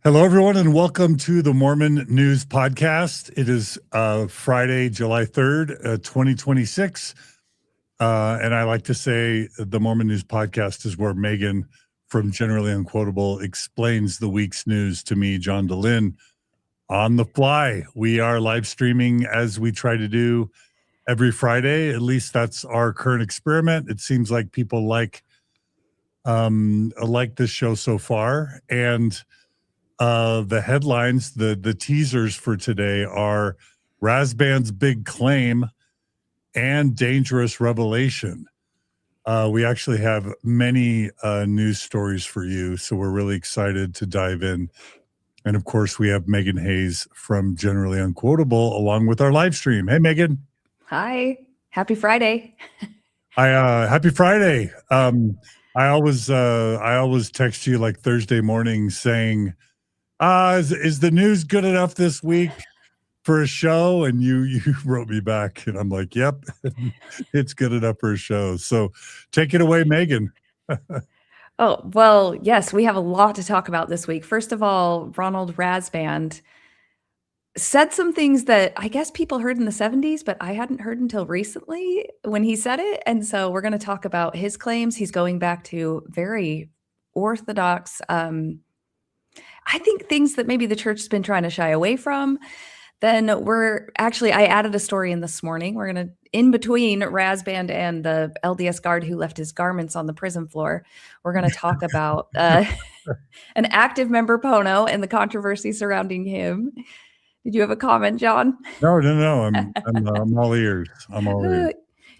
Hello, everyone, and welcome to the Mormon News Podcast. It is Friday, July 3rd, 2026. And I like to say the Mormon News Podcast is where Megan from Generally Unquotable explains the week's news to me, John Dehlin, on the fly. We are live streaming as we try to do every Friday. At least that's our current experiment. It seems like people like this show so far. And the headlines, the teasers for today are Rasband's big claim and dangerous revelation. We actually have many news stories for you, so we're really excited to dive in. And of course, we have Meggan Hayes from Generally Unquotable along with our live stream. Hey, Megan. Hi. Happy Friday. Happy Friday. I always text you like Thursday morning saying, is the news good enough this week for a show? And you wrote me back, and I'm like, yep, it's good enough for a show. So take it away, Megan. Oh, well, yes, we have a lot to talk about this week. First of all, Ronald Rasband said some things that I guess people heard in the 70s, but I hadn't heard until recently when he said it. And so we're going to talk about his claims. He's going back to very orthodox, I think things that maybe the church has been trying to shy away from. Then I added a story in this morning. We're going to, in between Rasband and the LDS guard who left his garments on the prison floor, we're going to talk about an active member, Pono, and the controversy surrounding him. Did you have a comment, John? No. I'm all ears. I'm all ears.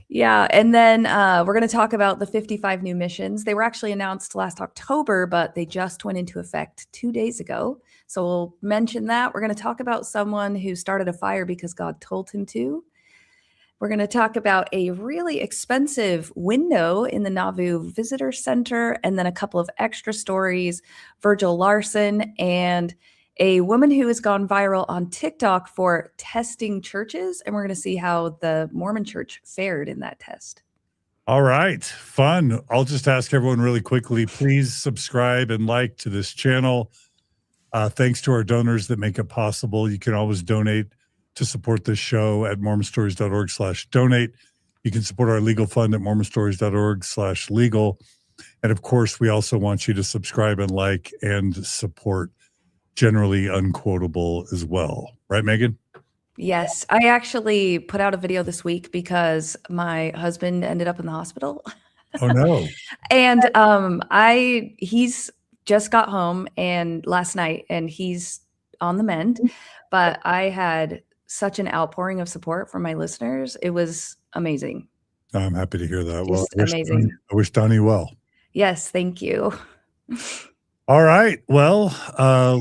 Yeah, and then we're going to talk about the 55 new missions. They were actually announced last October, but they just went into effect 2 days ago. So we'll mention that. We're going to talk about someone who started a fire because God told him to. We're going to talk about a really expensive window in the Nauvoo Visitor Center, and then a couple of extra stories, Virgil Larson, and a woman who has gone viral on TikTok for testing churches, and we're going to see how the Mormon church fared in that test. All right, fun. I'll just ask everyone really quickly, please subscribe and like to this channel. Thanks to our donors that make it possible. You can always donate to support this show at mormonstories.org/donate. You can support our legal fund at mormonstories.org/legal. And of course, we also want you to subscribe and like and support Generally Unquotable as well. Right, Megan? Yes. I actually put out a video this week because my husband ended up in the hospital. Oh, no. And he's just got home last night, and he's on the mend. But I had such an outpouring of support from my listeners. It was amazing. I'm happy to hear that. Just amazing. I wish Donnie well. Yes, thank you. All right. Well,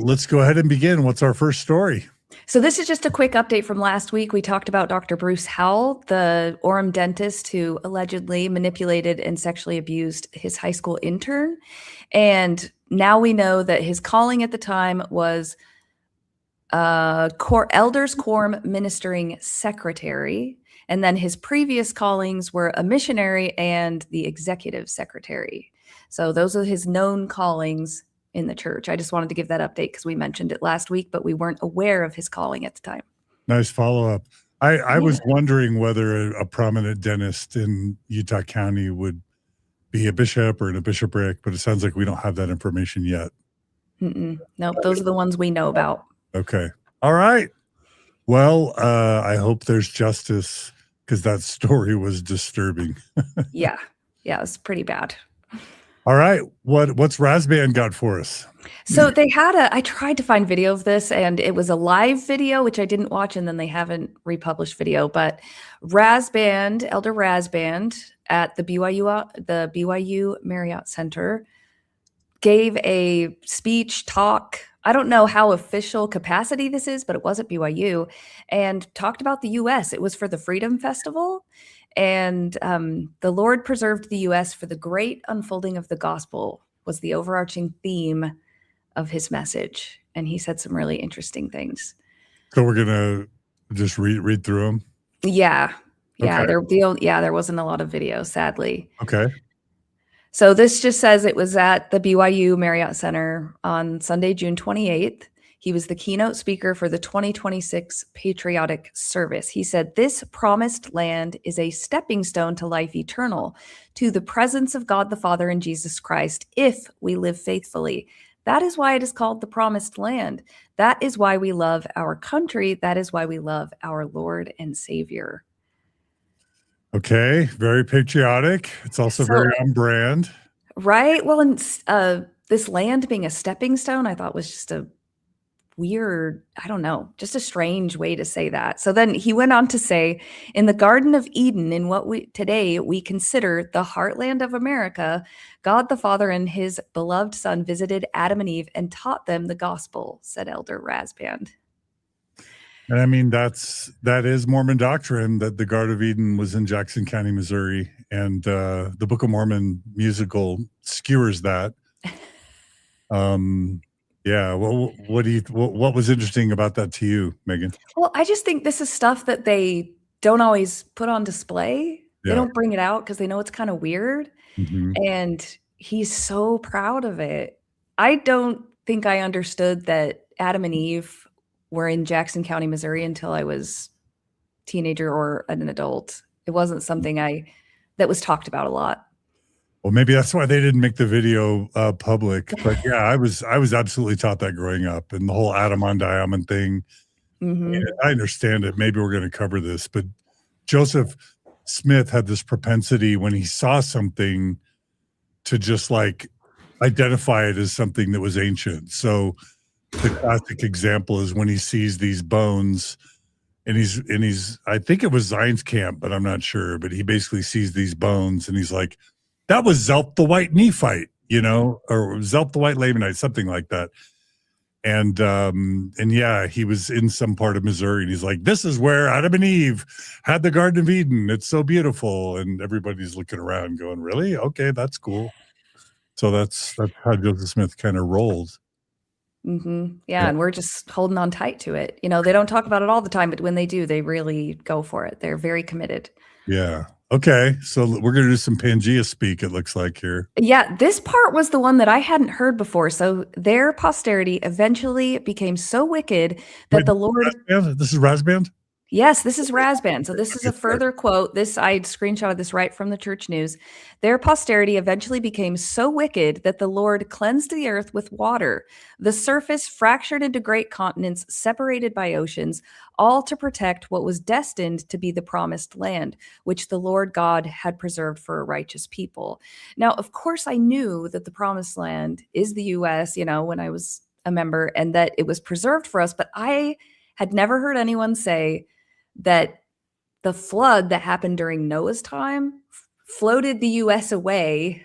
let's go ahead and begin. What's our first story? So this is just a quick update from last week. We talked about Dr. Bruce Howell, the Orem dentist who allegedly manipulated and sexually abused his high school intern. And now we know that his calling at the time was Elders Quorum Ministering Secretary. And then his previous callings were a missionary and the executive secretary. So those are his known callings in the church. I just wanted to give that update because we mentioned it last week, but we weren't aware of his calling at the time. Nice follow-up. I was wondering whether a prominent dentist in Utah County would be a bishop or in a bishopric, but it sounds like we don't have that information yet. Nope, those are the ones we know about. Okay. All right. Well, I hope there's justice because that story was disturbing. Yeah, it was pretty bad. All right. What's Rasband got for us? So they had I tried to find video of this, and it was a live video, which I didn't watch, and then they haven't republished video. But Rasband, Elder Rasband at the BYU Marriott Center gave a speech talk. I don't know how official capacity this is, but it was at BYU, and talked about the U.S. It was for the Freedom Festival. And the Lord preserved the U.S. for the great unfolding of the gospel was the overarching theme of his message. And he said some really interesting things. So we're going to just read through them? Yeah. Okay. There wasn't a lot of video, sadly. Okay. So this just says it was at the BYU Marriott Center on Sunday, June 28th. He was the keynote speaker for the 2026 Patriotic Service. He said, "This promised land is a stepping stone to life eternal, to the presence of God the Father and Jesus Christ, if we live faithfully. That is why it is called the promised land. That is why we love our country. That is why we love our Lord and Savior." Okay, very patriotic. It's also So, very on brand. right? Well, and this land being a stepping stone, I thought was just a weird, I don't know, just a strange way to say that. So then he went on to say, "In the Garden of Eden, in what we today we consider the heartland of America, God the Father and his beloved Son visited Adam and Eve and taught them the gospel," said Elder Rasband. And I mean, that is Mormon doctrine, that the Garden of Eden was in Jackson County, Missouri, and the Book of Mormon musical skewers that. Yeah. Well, what was interesting about that to you, Megan? Well, I just think this is stuff that they don't always put on display. They Yeah. don't bring it out because they know it's kind of weird. Mhm. And he's so proud of it. I don't think I understood that Adam and Eve were in Jackson County, Missouri until I was a teenager or an adult. It wasn't something that was talked about a lot. Well, maybe that's why they didn't make the video public. But yeah, I was absolutely taught that growing up, and the whole Adam on Diamond thing. Hmm. And I understand it. Maybe we're going to cover this, but Joseph Smith had this propensity when he saw something to just like identify it as something that was ancient. So the classic example is when he sees these bones, and he's I think it was Zion's camp, but I'm not sure. But he basically sees these bones and he's like, "That was Zelp the White Nephite, or Zelp the White Lamanite, something like that." And yeah, he was in some part of Missouri, and he's like, "This is where Adam and Eve had the Garden of Eden. It's so beautiful." And everybody's looking around, going, "Really? Okay, that's cool." So that's how Joseph Smith kind of rolled. Yeah, Yeah. and we're just holding on tight to it. They don't talk about it all the time, but when they do, they really go for it. They're very committed. Yeah. Okay. So we're gonna do some Pangea speak, it looks like here. Yeah, this part was the one that I hadn't heard before. So their posterity eventually became so wicked Wait, that the Lord. This is Rasband? Yes, this is Rasband. So this is Okay, a further quote. I screenshotted this right from the church news. Their posterity eventually became so wicked that the Lord cleansed the earth with water, the surface fractured into great continents, separated by oceans, all to protect what was destined to be the promised land, which the Lord God had preserved for a righteous people. Now, of course, I knew that the promised land is the US, when I was a member, and that it was preserved for us, but I had never heard anyone say that the flood that happened during Noah's time floated the US away,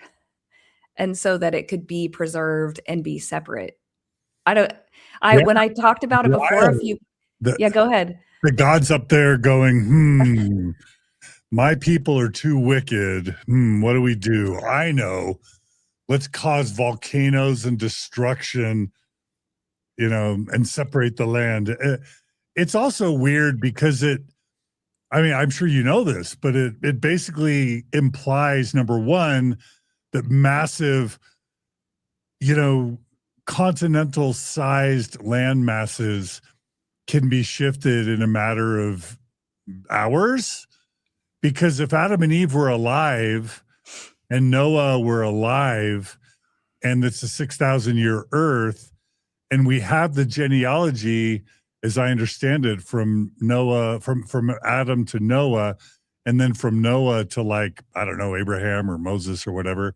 and so that it could be preserved and be separate. I don't I Yeah. when I talked about it before, a Wild. few. The Yeah, go ahead. the God's up there going, my people are too wicked. What do we do? I know. Let's cause volcanoes and destruction, and separate the land. It's also weird because I'm sure you know this, but it basically implies, number one, that massive, you know, continental sized land masses can be shifted in a matter of hours. Because if Adam and Eve were alive and Noah were alive, and it's a 6,000-year earth, and we have the genealogy, as I understand it, from Noah, from Adam to Noah, and then from Noah to, like, I don't know, Abraham or Moses or whatever.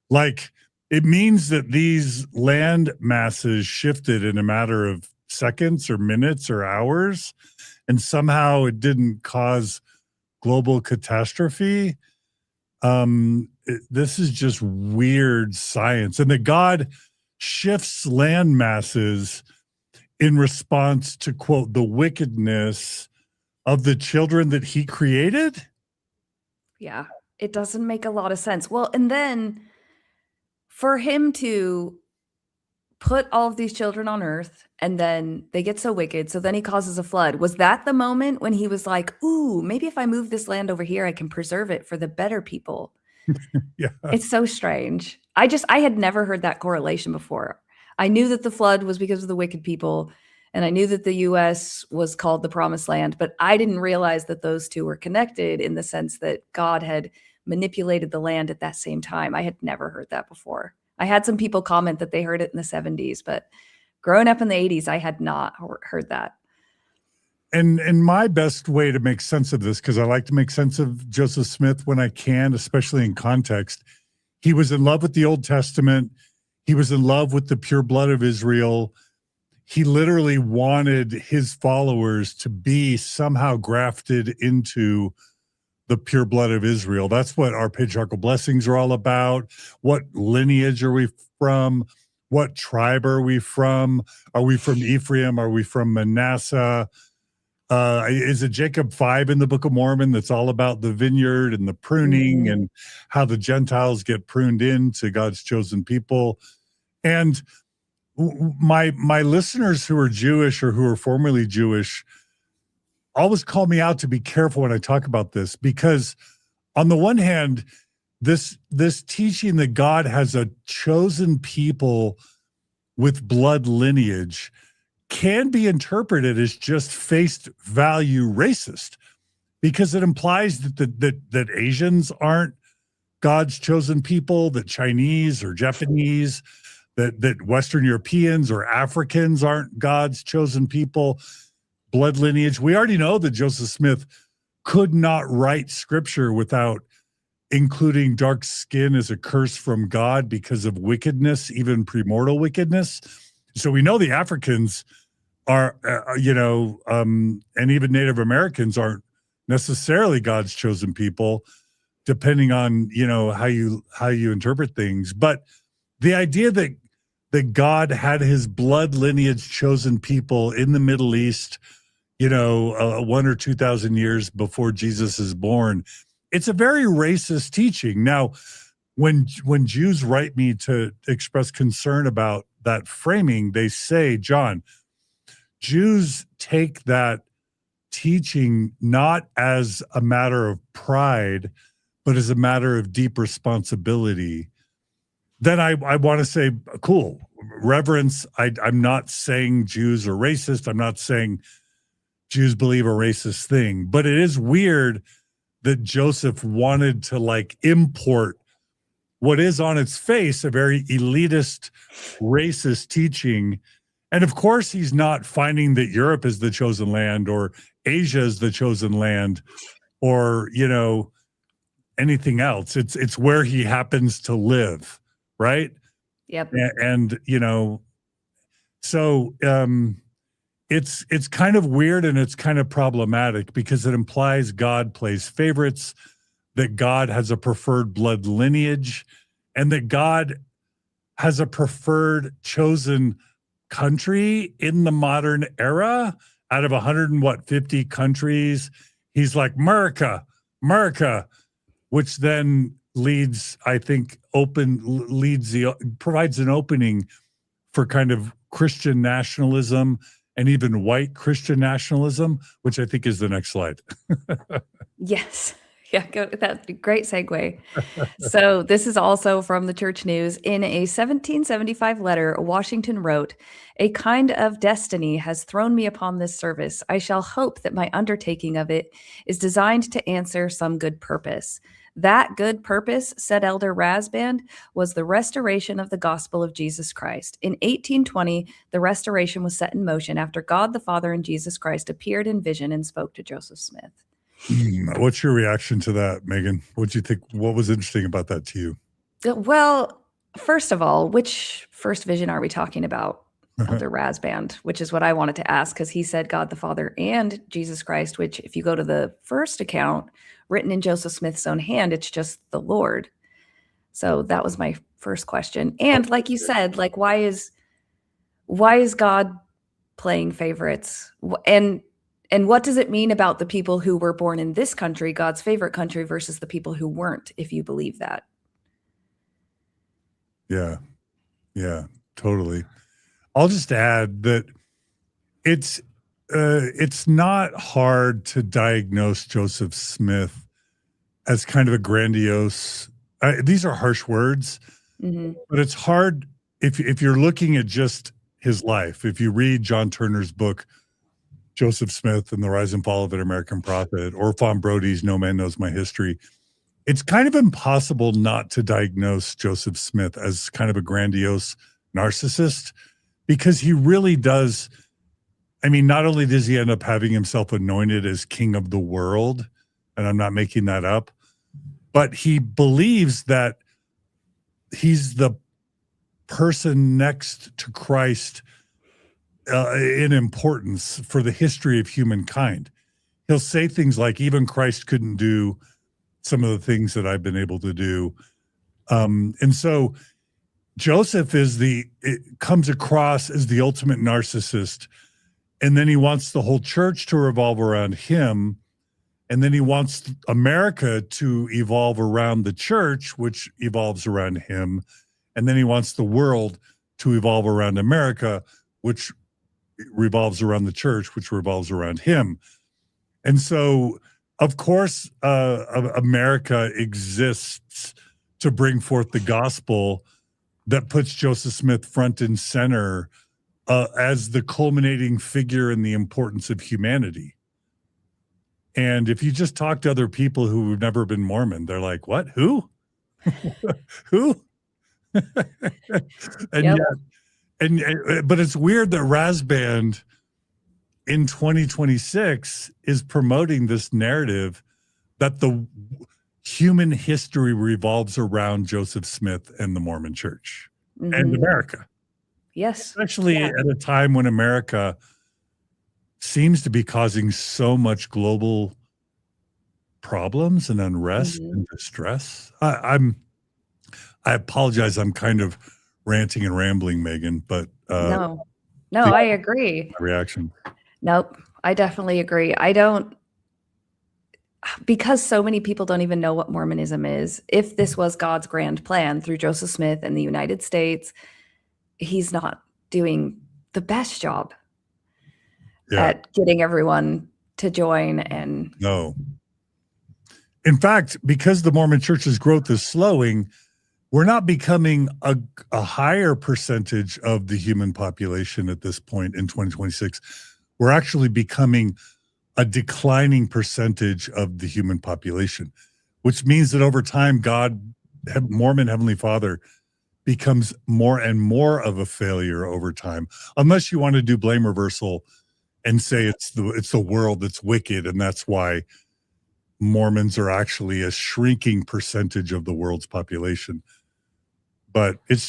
Like, it means that these land masses shifted in a matter of seconds or minutes or hours, and somehow it didn't cause global catastrophe. This is just weird science, and that God shifts land masses in response to, quote, the wickedness of the children that he created. Yeah, it doesn't make a lot of sense. Well, and then for him to put all of these children on earth and then they get so wicked, so then he causes a flood. Was that the moment when he was like, "Ooh, maybe if I move this land over here, I can preserve it for the better people"? Yeah. It's so strange. I had never heard that correlation before. I knew that the flood was because of the wicked people, and I knew that the US was called the Promised Land, but I didn't realize that those two were connected in the sense that God had manipulated the land at that same time. I had never heard that before. I had some people comment that they heard it in the 70s, but growing up in the 80s, I had not heard that. And my best way to make sense of this, because I like to make sense of Joseph Smith when I can, especially in context. He was in love with the Old Testament. He was in love with the pure blood of Israel. He literally wanted his followers to be somehow grafted into the pure blood of Israel. That's what our patriarchal blessings are all about. What lineage are we from? What tribe are we from? Are we from Ephraim? Are we from Manasseh? Is it Jacob 5 in the Book of Mormon that's all about the vineyard and the pruning and how the Gentiles get pruned into God's chosen people? And my listeners who are Jewish or who are formerly Jewish always call me out to be careful when I talk about this, because on the one hand, this teaching that God has a chosen people with blood lineage can be interpreted as just face value racist, because it implies that Asians aren't God's chosen people, that Chinese or Japanese, that Western Europeans or Africans aren't God's chosen people, blood lineage. We already know that Joseph Smith could not write scripture without including dark skin as a curse from God because of wickedness, even premortal wickedness. So we know the Africans are, and even Native Americans aren't necessarily God's chosen people, depending on, how you interpret things. But the idea that God had his blood lineage chosen people in the Middle East, 1 or 2,000 years before Jesus is born, it's a very racist teaching. Now, when Jews write me to express concern about that framing, they say, John, Jews take that teaching not as a matter of pride, but as a matter of deep responsibility. Then I want to say, cool, reverence. I'm not saying Jews are racist. I'm not saying Jews believe a racist thing, but it is weird that Joseph wanted to import what is on its face a very elitist, racist teaching. And of course, he's not finding that Europe is the chosen land or Asia is the chosen land or, anything else. It's where he happens to live, right? Yep. And so it's kind of weird and it's kind of problematic because it implies God plays favorites, that God has a preferred blood lineage, and that God has a preferred chosen country in the modern era. Out of 150 countries, he's like, America, which then leads, I think, provides an opening for kind of Christian nationalism and even white Christian nationalism, which I think is the next slide. Yes. Yeah, that's a great segue. So this is also from the Church News. In a 1775 letter, Washington wrote, "A kind of destiny has thrown me upon this service. I shall hope that my undertaking of it is designed to answer some good purpose. That good purpose," said Elder Rasband, "was the restoration of the gospel of Jesus Christ. In 1820, the restoration was set in motion after God the Father and Jesus Christ appeared in vision and spoke to Joseph Smith." What's your reaction to that, Megan? What you think? What was interesting about that to you? Well, first of all, which first vision are we talking about? Elder Rasband, which is what I wanted to ask, because he said God the Father and Jesus Christ, which if you go to the first account written in Joseph Smith's own hand, it's just the Lord. So that was my first question. And like you said, why is God playing favorites? And what does it mean about the people who were born in this country, God's favorite country, versus the people who weren't, if you believe that? Yeah, totally. I'll just add that it's not hard to diagnose Joseph Smith as kind of a grandiose these are harsh words, Mhm. but it's hard if you're looking at just his life. If you read John Turner's book, Joseph Smith and the Rise and Fall of an American Prophet, or Fawn Brody's No Man Knows My History, it's kind of impossible not to diagnose Joseph Smith as kind of a grandiose narcissist, because he really does. I mean, not only does he end up having himself anointed as king of the world, and I'm not making that up, but he believes that he's the person next to Christ in importance for the history of humankind. He'll say things like, even Christ couldn't do some of the things that I've been able to do. And so Joseph comes across as the ultimate narcissist. And then he wants the whole church to revolve around him. And then he wants America to evolve around the church, which evolves around him. And then he wants the world to evolve around America, which revolves around the church, which revolves around him. And so, of course, America exists to bring forth the gospel that puts Joseph Smith front and center as the culminating figure in the importance of humanity. And if you just talk to other people who have never been Mormon, they're like, what? Who? Who? And Yep. but it's weird that Rasband in 2026 is promoting this narrative that the human history revolves around Joseph Smith and the Mormon Church and Mhm. America. Yes. Especially at a time when America seems to be causing so much global problems and unrest and distress. I apologize. I'm kind of ranting and rambling, Megan, but No, I agree. reaction. Nope, I definitely agree. Because so many people don't even know what Mormonism is. If this was God's grand plan through Joseph Smith and the United States, he's not doing the best job at getting everyone to join. And no. In fact, because the Mormon Church's growth is slowing, we're not becoming a higher percentage of the human population at this point in 2026. We're actually becoming a declining percentage of the human population, which means that over time, Mormon Heavenly Father, becomes more and more of a failure over time, unless you want to do blame reversal and say it's the world that's wicked, and that's why Mormons are actually a shrinking percentage of the world's population. But it's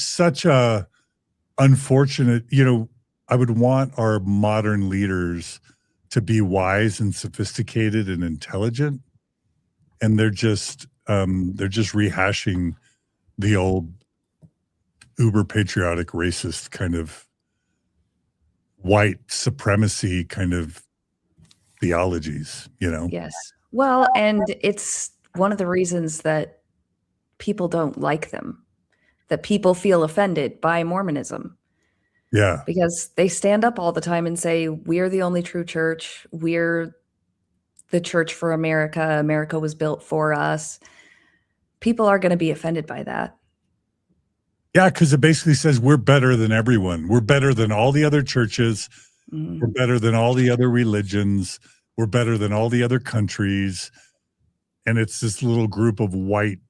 such a unfortunate, I would want our modern leaders to be wise and sophisticated and intelligent, and they're just rehashing the old uber patriotic racist kind of white supremacy kind of theologies, yes. Well, and it's one of the reasons that people don't like them, that people feel offended by Mormonism. Yeah. Because they stand up all the time and say, we're the only true church. We're the church for America. America was built for us. People are going to be offended by that. Yeah, because it basically says we're better than everyone. We're better than all the other churches. Mm. We're better than all the other religions. We're better than all the other countries. And it's this little group of white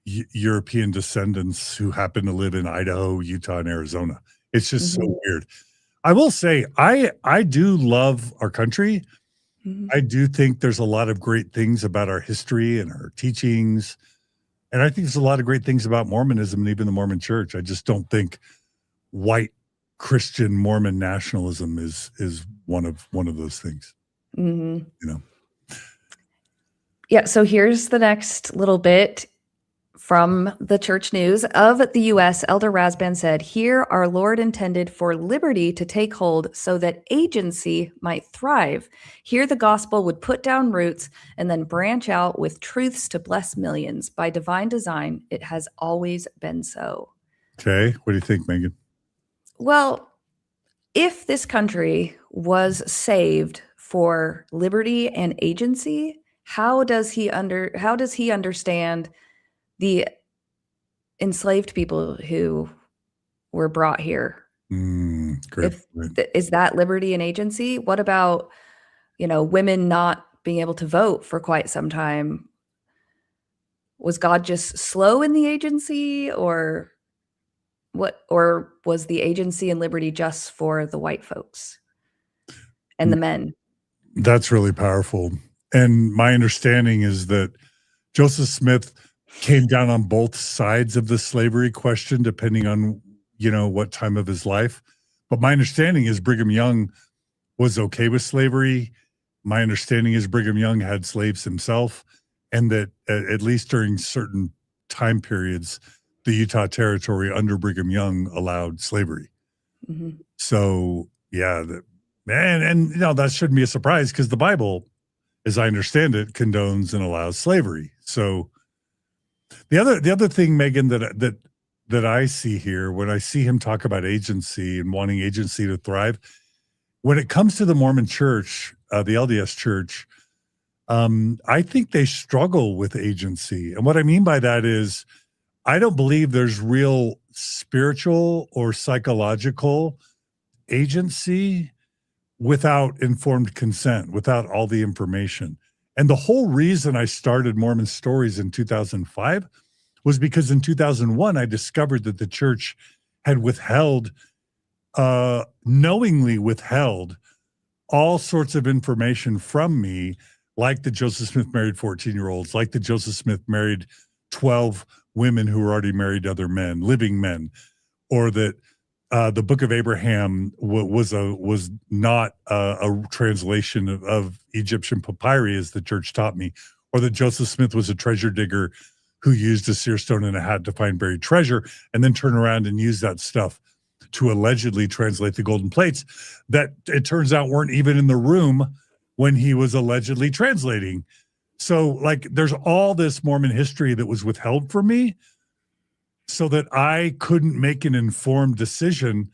European descendants who happen to live in Idaho, Utah, and Arizona. It's just so weird. I will say, I do love our country. I do think there's a lot of great things about our history and our teachings. And I think there's a lot of great things about Mormonism and even the Mormon Church. I just don't think white Christian Mormon nationalism is one of those things. Yeah. So here's the next little bit from the church news of the U.S. Elder Rasband said, "Here our Lord intended for liberty to take hold so that agency might thrive. Here the gospel would put down roots and then branch out with truths to bless millions. By divine design, it has always been so." Okay. What do you think, Megan? Well, if this country was saved for liberty and agency, how does he understand the enslaved people who were brought here. Great. Is that liberty and agency? What about, women not being able to vote for quite some time? Was God just slow in the agency, or what? Or was the agency and liberty just for the white folks and the men? That's really powerful. And my understanding is that Joseph Smith came down on both sides of the slavery question, depending on, what time of his life. But my understanding is Brigham Young was okay with slavery. My understanding is Brigham Young had slaves himself, and that at least during certain time periods, the Utah Territory under Brigham Young allowed slavery. Mm-hmm. So, yeah, and that shouldn't be a surprise, because the Bible, as I understand it, condones and allows slavery. So the other thing, Meggan, that I see here, when I see him talk about agency and wanting agency to thrive, when it comes to the Mormon church, the LDS church, I think they struggle with agency. And what I mean by that is, I don't believe there's real spiritual or psychological agency without informed consent, without all the information. And the whole reason I started Mormon Stories in 2005 was because in 2001, I discovered that the church had knowingly withheld all sorts of information from me, like that Joseph Smith married 14-year-olds, like that Joseph Smith married 12 women who were already married to other men, living men, or that the Book of Abraham was not a translation of Egyptian papyri, as the church taught me, or that Joseph Smith was a treasure digger who used a seer stone and a hat to find buried treasure, and then turn around and use that stuff to allegedly translate the golden plates that it turns out weren't even in the room when he was allegedly translating. So, there's all this Mormon history that was withheld from me, so that I couldn't make an informed decision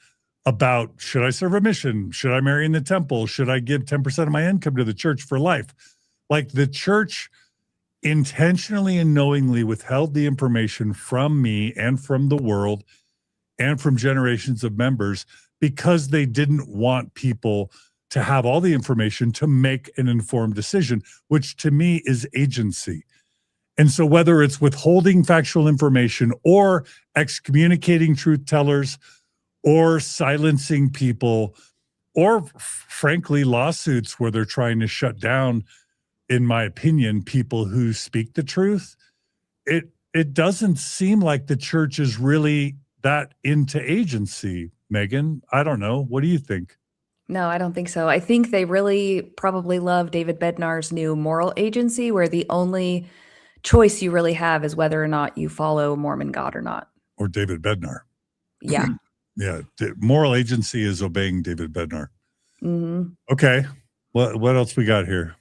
about, should I serve a mission? Should I marry in the temple? Should I give 10% of my income to the church for life? The church intentionally and knowingly withheld the information from me and from the world and from generations of members, because they didn't want people to have all the information to make an informed decision, which to me is agency. And so whether it's withholding factual information or excommunicating truth tellers or silencing people, or frankly, lawsuits where they're trying to shut down, in my opinion, people who speak the truth, it doesn't seem like the church is really that into agency. Meggan, I don't know. What do you think? No, I don't think so. I think they really probably love David Bednar's new moral agency, where the only choice you really have is whether or not you follow Mormon God or not. Or David Bednar. Yeah. Yeah. Moral agency is obeying David Bednar. Mm-hmm. Okay. What else we got here?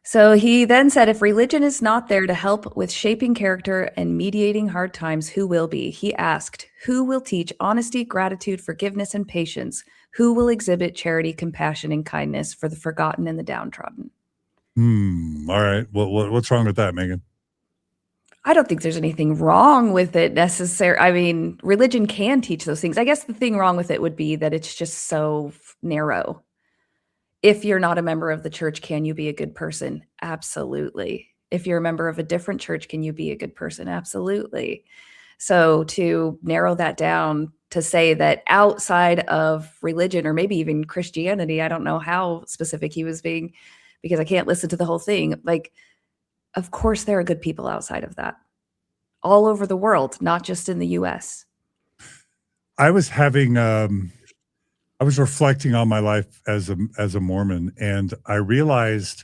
So he then said, if religion is not there to help with shaping character and mediating hard times, who will be? He asked, who will teach honesty, gratitude, forgiveness, and patience? Who will exhibit charity, compassion, and kindness for the forgotten and the downtrodden? All right. What's wrong with that, Meggan? I don't think there's anything wrong with it necessarily. I mean, religion can teach those things. I guess the thing wrong with it would be that it's just so narrow. If you're not a member of the church, can you be a good person? Absolutely. If you're a member of a different church, can you be a good person? Absolutely. So to narrow that down to say that outside of religion, or maybe even Christianity, I don't know how specific he was being, because I can't listen to the whole thing. Of course, there are good people outside of that all over the world, not just in the US. I was reflecting on my life as a Mormon, and I realized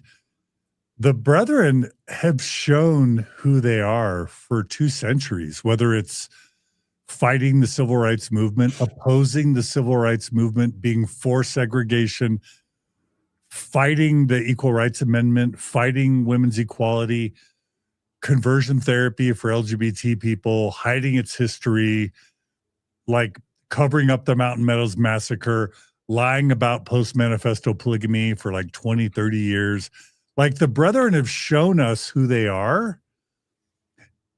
the brethren have shown who they are for 2 centuries, whether it's fighting the civil rights movement, opposing the civil rights movement, being for segregation, fighting the Equal Rights Amendment, fighting women's equality, conversion therapy for LGBT people, hiding its history, covering up the Mountain Meadows massacre, lying about post-manifesto polygamy for 20, 30 years. The brethren have shown us who they are.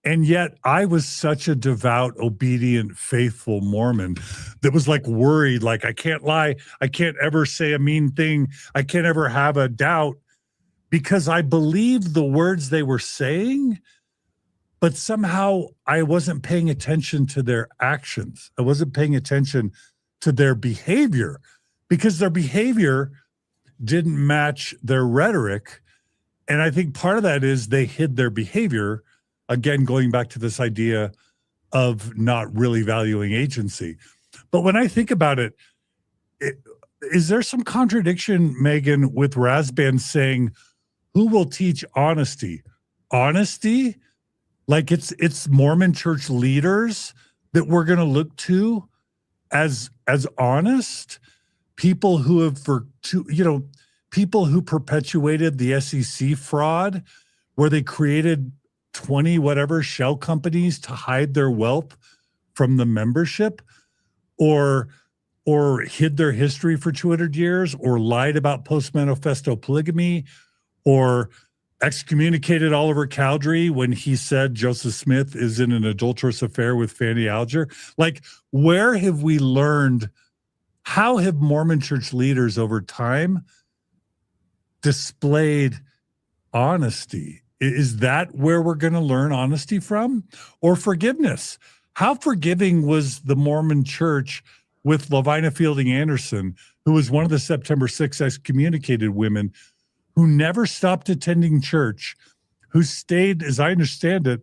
And yet I was such a devout, obedient, faithful Mormon that was like worried, like, I can't lie. I can't ever say a mean thing. I can't ever have a doubt, because I believed the words they were saying, but somehow I wasn't paying attention to their actions. I wasn't paying attention to their behavior, because their behavior didn't match their rhetoric. And I think part of that is they hid their behavior. Again, going back to this idea of not really valuing agency. But when I think about it, is there some contradiction, Meggan, with Rasband saying, who will teach honesty? Honesty? Like it's Mormon church leaders that we're going to look to as honest, people who have people who perpetuated the SEC fraud, where they created 20 whatever shell companies to hide their wealth from the membership, or hid their history for 200 years, or lied about post-manifesto polygamy, or excommunicated Oliver Cowdery when he said Joseph Smith is in an adulterous affair with Fanny Alger. Like, where have we learned? How have Mormon church leaders over time displayed honesty? Is that where we're going to learn honesty from? Or forgiveness? How forgiving was the Mormon church with Lavina Fielding Anderson, who was one of the September 6th excommunicated women, who never stopped attending church, who stayed, as I understand it,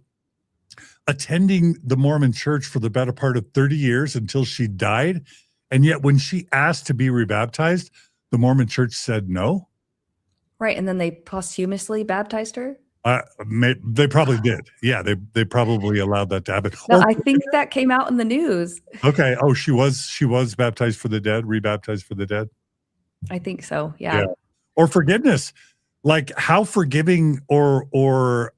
attending the Mormon church for the better part of 30 years until she died. And yet when she asked to be rebaptized, the Mormon church said no. Right. And then they posthumously baptized her? They probably did. Yeah, they probably allowed that to happen. No, I think that came out in the news. Okay. Oh, she was baptized for the dead, rebaptized for the dead. I think so. Yeah. Or forgiveness. Like, how forgiving or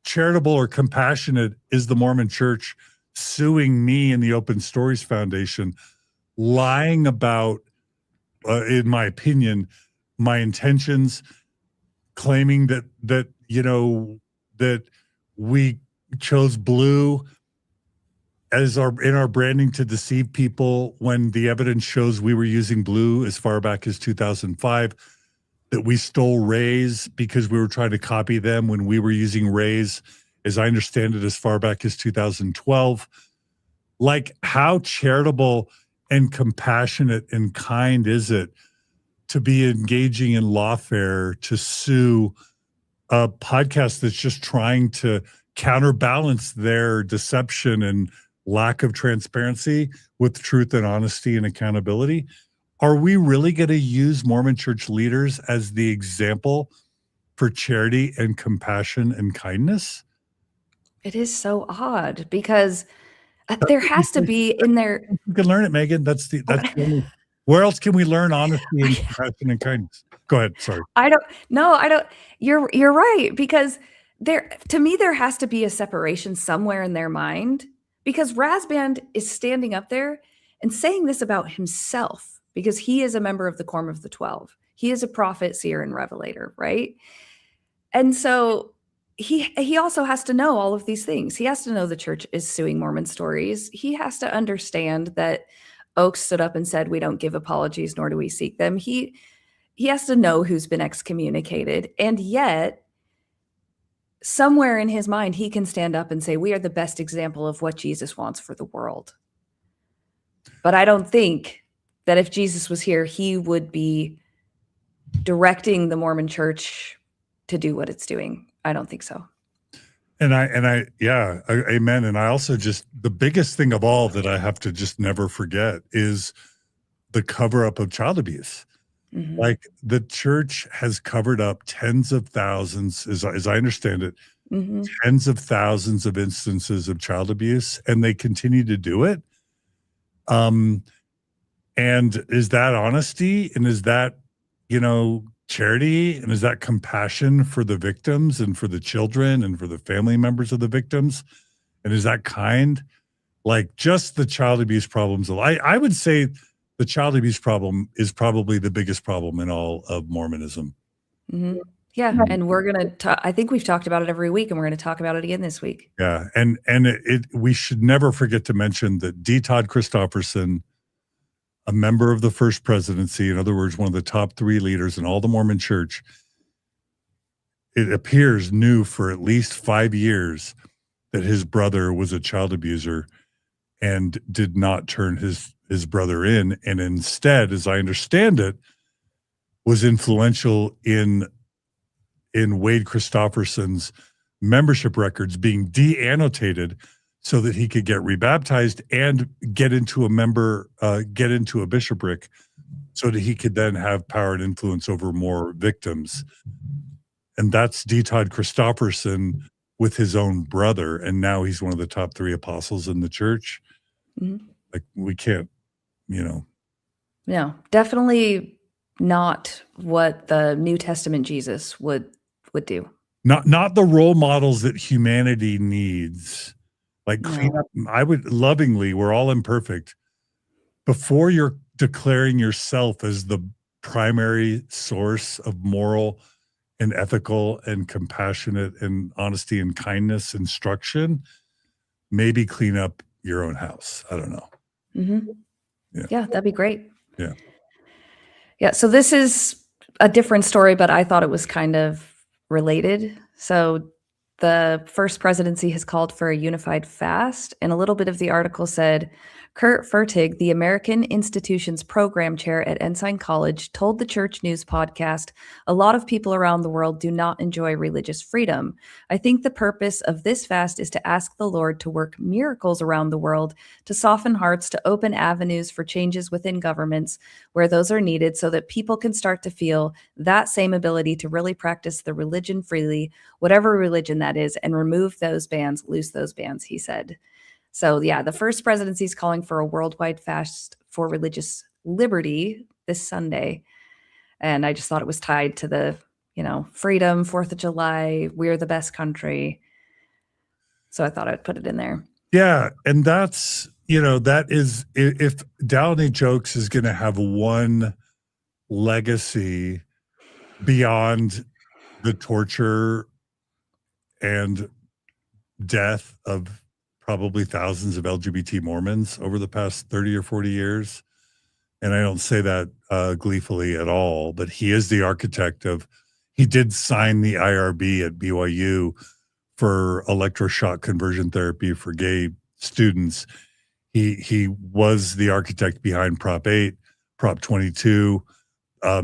charitable or compassionate is the Mormon church suing me and the Open Stories Foundation, lying about, in my opinion, my intentions, claiming that we chose blue as in our branding to deceive people, when the evidence shows we were using blue as far back as 2005, that we stole rays because we were trying to copy them when we were using rays, as I understand it, as far back as 2012. Like, how charitable and compassionate and kind is it to be engaging in lawfare to sue a podcast that's just trying to counterbalance their deception and lack of transparency with truth and honesty and accountability? Are we really going to use Mormon church leaders as the example for charity and compassion and kindness? It is so odd, because there has to be in there. You can learn it, Meggan. That's the only. Where else can we learn honesty and compassion and kindness? Go ahead. Sorry. I don't. You're right, because to me there has to be a separation somewhere in their mind, because Rasband is standing up there and saying this about himself, because he is a member of the Quorum of the 12. He is a prophet, seer, and revelator, right? And so he also has to know all of these things. He has to know the church is suing Mormon Stories. He has to understand that Oaks stood up and said, we don't give apologies, nor do we seek them. He has to know who's been excommunicated. And yet, somewhere in his mind, he can stand up and say, we are the best example of what Jesus wants for the world. But I don't think that if Jesus was here, he would be directing the Mormon church to do what it's doing. I don't think so. Amen. And I also the biggest thing of all that I have to just never forget is the cover up of child abuse. Mm-hmm. Like, the church has covered up tens of thousands, as I understand it, mm-hmm. tens of thousands of instances of child abuse, and they continue to do it. And is that honesty? And is that, charity? And is that compassion for the victims and for the children and for the family members of the victims? And is that kind? Like, just the child abuse problems. I would say the child abuse problem is probably the biggest problem in all of Mormonism. Mm-hmm. Yeah, and we're gonna I think we've talked about it every week, and we're gonna talk about it again this week. Yeah, and we should never forget to mention that D. Todd Christofferson, a member of the First Presidency, in other words, one of the top 3 leaders in all the Mormon Church, it appears knew for at least 5 years that his brother was a child abuser and did not turn his brother in, and instead, as I understand it, was influential in Wade Christofferson's membership records being de-annotated so that he could get rebaptized and get into a bishopric so that he could then have power and influence over more victims. And that's D. Todd Christofferson with his own brother. And now he's one of the top 3 apostles in the church. Mm-hmm. Like, we can't, No, definitely not what the New Testament Jesus would do. Not the role models that humanity needs. Like, clean up. I would lovingly, we're all imperfect. Before you're declaring yourself as the primary source of moral and ethical and compassionate and honesty and kindness instruction, maybe clean up your own house. I don't know. Mm-hmm. Yeah, that'd be great. Yeah. Yeah, so this is a different story, but I thought it was kind of related. So the First Presidency has called for a unified fast, and a little bit of the article said, Kurt Fertig, the American Institutions Program Chair at Ensign College, told the Church News podcast, a lot of people around the world do not enjoy religious freedom. I think the purpose of this fast is to ask the Lord to work miracles around the world, to soften hearts, to open avenues for changes within governments where those are needed so that people can start to feel that same ability to really practice the religion freely, whatever religion that is, and remove those bans, loose those bans, he said. So yeah, the First Presidency is calling for a worldwide fast for religious liberty this Sunday. And I just thought it was tied to the, freedom, 4th of July, we're the best country. So I thought I'd put it in there. Yeah. And that's, that is, if Dehlin Jokes is going to have one legacy beyond the torture and death of probably thousands of LGBT Mormons over the past 30 or 40 years. And I don't say that gleefully at all, but he is the architect he did sign the IRB at BYU for electroshock conversion therapy for gay students. He was the architect behind Prop 8, Prop 22.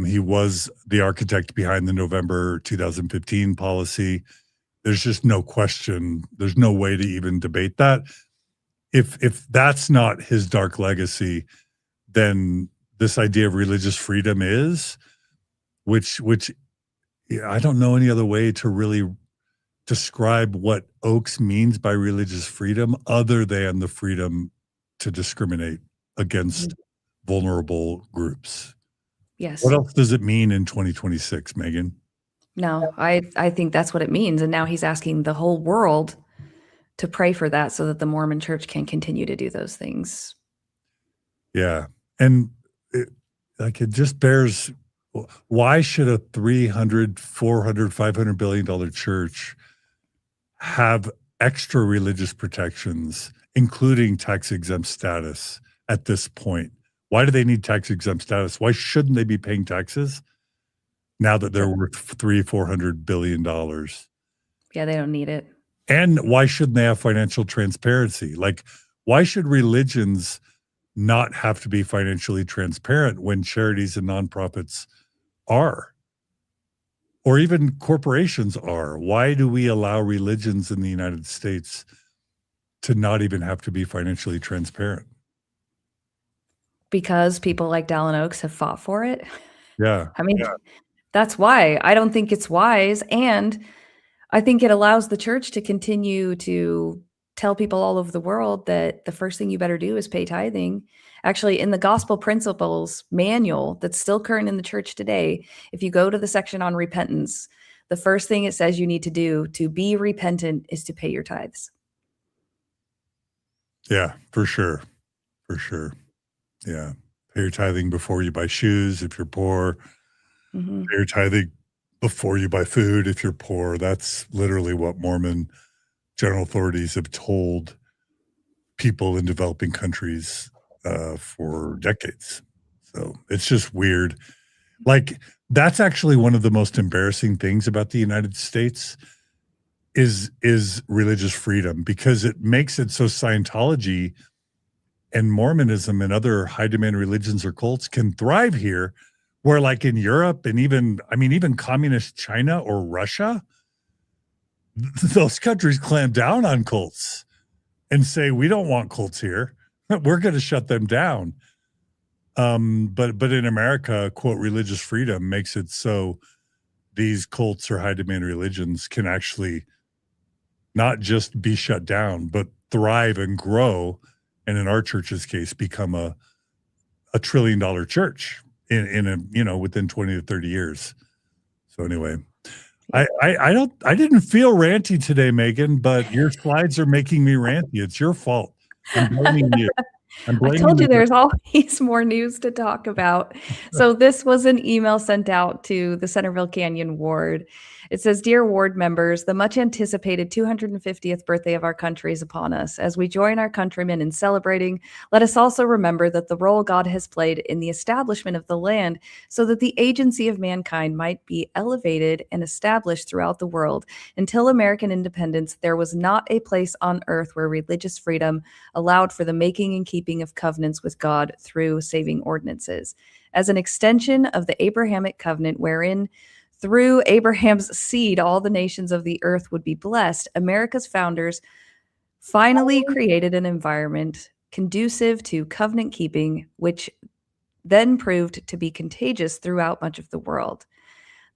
He was the architect behind the November 2015 policy. There's just no question. There's no way to even debate that. If that's not his dark legacy, then this idea of religious freedom is, which I don't know any other way to really describe what Oakes means by religious freedom other than the freedom to discriminate against vulnerable groups. Yes. What else does it mean in 2026, Megan? No, I think that's what it means. And now he's asking the whole world to pray for that so that the Mormon Church can continue to do those things. Yeah. And it just bears, why should a $300, $400, $500 billion church have extra religious protections, including tax-exempt status at this point? Why do they need tax-exempt status? Why shouldn't they be paying taxes now that they're worth $400 billion? Yeah, they don't need it. And why shouldn't they have financial transparency? Like, why should religions not have to be financially transparent when charities and nonprofits are? Or even corporations are? Why do we allow religions in the United States to not even have to be financially transparent? Because people like Dehlin Oakes have fought for it. Yeah. I mean, that's why. I don't think it's wise. And I think it allows the church to continue to tell people all over the world that the first thing you better do is pay tithing. Actually, in the Gospel Principles manual that's still current in the church today, if you go to the section on repentance, the first thing it says you need to do to be repentant is to pay your tithes. Yeah, for sure. For sure. Yeah. Pay your tithing before you buy shoes if you're poor. Pay your tithing before you buy food if you're poor. That's literally what Mormon general authorities have told people in developing countries for decades. So it's just weird. Like, that's actually one of the most embarrassing things about the United States is religious freedom, because it makes it so Scientology and Mormonism and other high demand religions or cults can thrive here, where like in Europe and even communist China or Russia, those countries clamp down on cults and say, we don't want cults here. We're going to shut them down. But in America, quote, religious freedom makes it so these cults or high demand religions can actually not just be shut down, but thrive and grow. And in our church's case, become a $1 trillion church in within 20 to 30 years. So anyway, I didn't feel ranty today, Megan, but your slides are making me ranty. It's your fault. I'm blaming you. I told you there's always more news to talk about. So this was an email sent out to the Centerville Canyon Ward. It says, "Dear Ward members, the much anticipated 250th birthday of our country is upon us. As we join our countrymen in celebrating, let us also remember that the role God has played in the establishment of the land so that the agency of mankind might be elevated and established throughout the world. Until American independence, there was not a place on earth where religious freedom allowed for the making and keeping of covenants with God through saving ordinances. As an extension of the Abrahamic covenant, wherein through Abraham's seed all the nations of the earth would be blessed, America's founders finally created an environment conducive to covenant keeping, which then proved to be contagious throughout much of the world.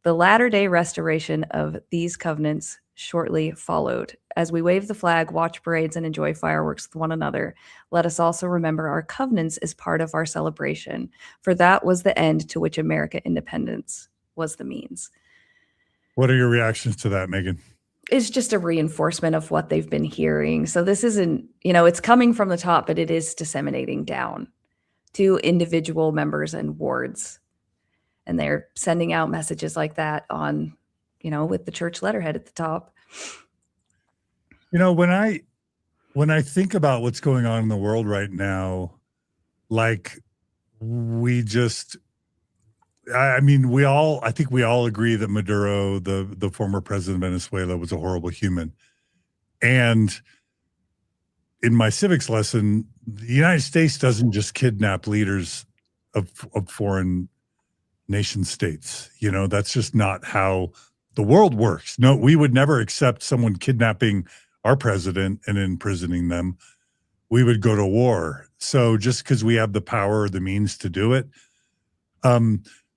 The latter-day restoration of these covenants shortly followed. As we wave the flag, watch parades, and enjoy fireworks with one another, let us also remember our covenants as part of our celebration, for that was the end to which American independence was the means." What are your reactions to that, Megan? It's just a reinforcement of what they've been hearing. So this isn't, it's coming from the top, but it is disseminating down to individual members and wards. And they're sending out messages like that on, with the church letterhead at the top. When I think about what's going on in the world right now, like I think we all agree that Maduro, the former president of Venezuela, was a horrible human. And in my civics lesson, the United States doesn't just kidnap leaders of foreign nation states. That's just not how the world works. No, we would never accept someone kidnapping our president and imprisoning them. We would go to war. So just because we have the power or the means to do it.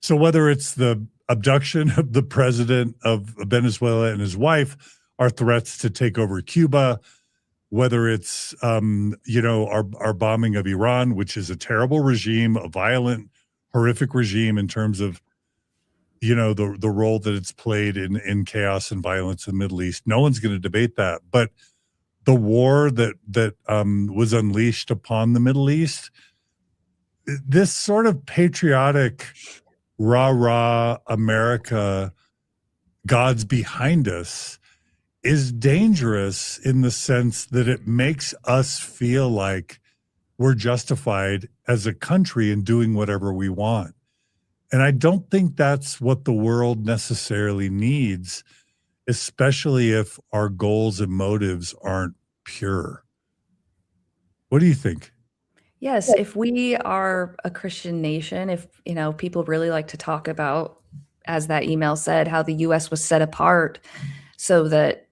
So whether it's the abduction of the president of Venezuela and his wife, our threats to take over Cuba, whether it's our bombing of Iran, which is a terrible regime, a violent, horrific regime in terms of the role that it's played in chaos and violence in the Middle East. No one's going to debate that. But the war that was unleashed upon the Middle East, this sort of patriotic, rah-rah America, God's behind us, is dangerous in the sense that it makes us feel like we're justified as a country in doing whatever we want. And I don't think that's what the world necessarily needs, especially if our goals and motives aren't pure. What do you think? Yes, if we are a Christian nation, if, people really like to talk about, as that email said, how the US was set apart so that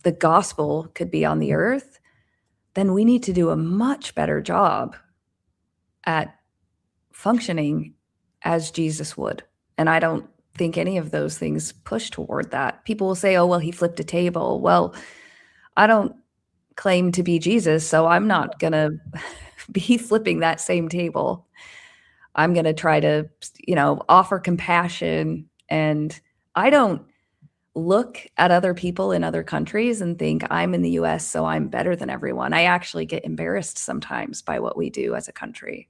the gospel could be on the earth, then we need to do a much better job at functioning as Jesus would. And I don't think any of those things push toward that. People will say, oh, well, he flipped a table. Well, I don't claim to be Jesus, so I'm not going to be flipping that same table. I'm going to try to, offer compassion. And I don't look at other people in other countries and think I'm in the US, so I'm better than everyone. I actually get embarrassed sometimes by what we do as a country.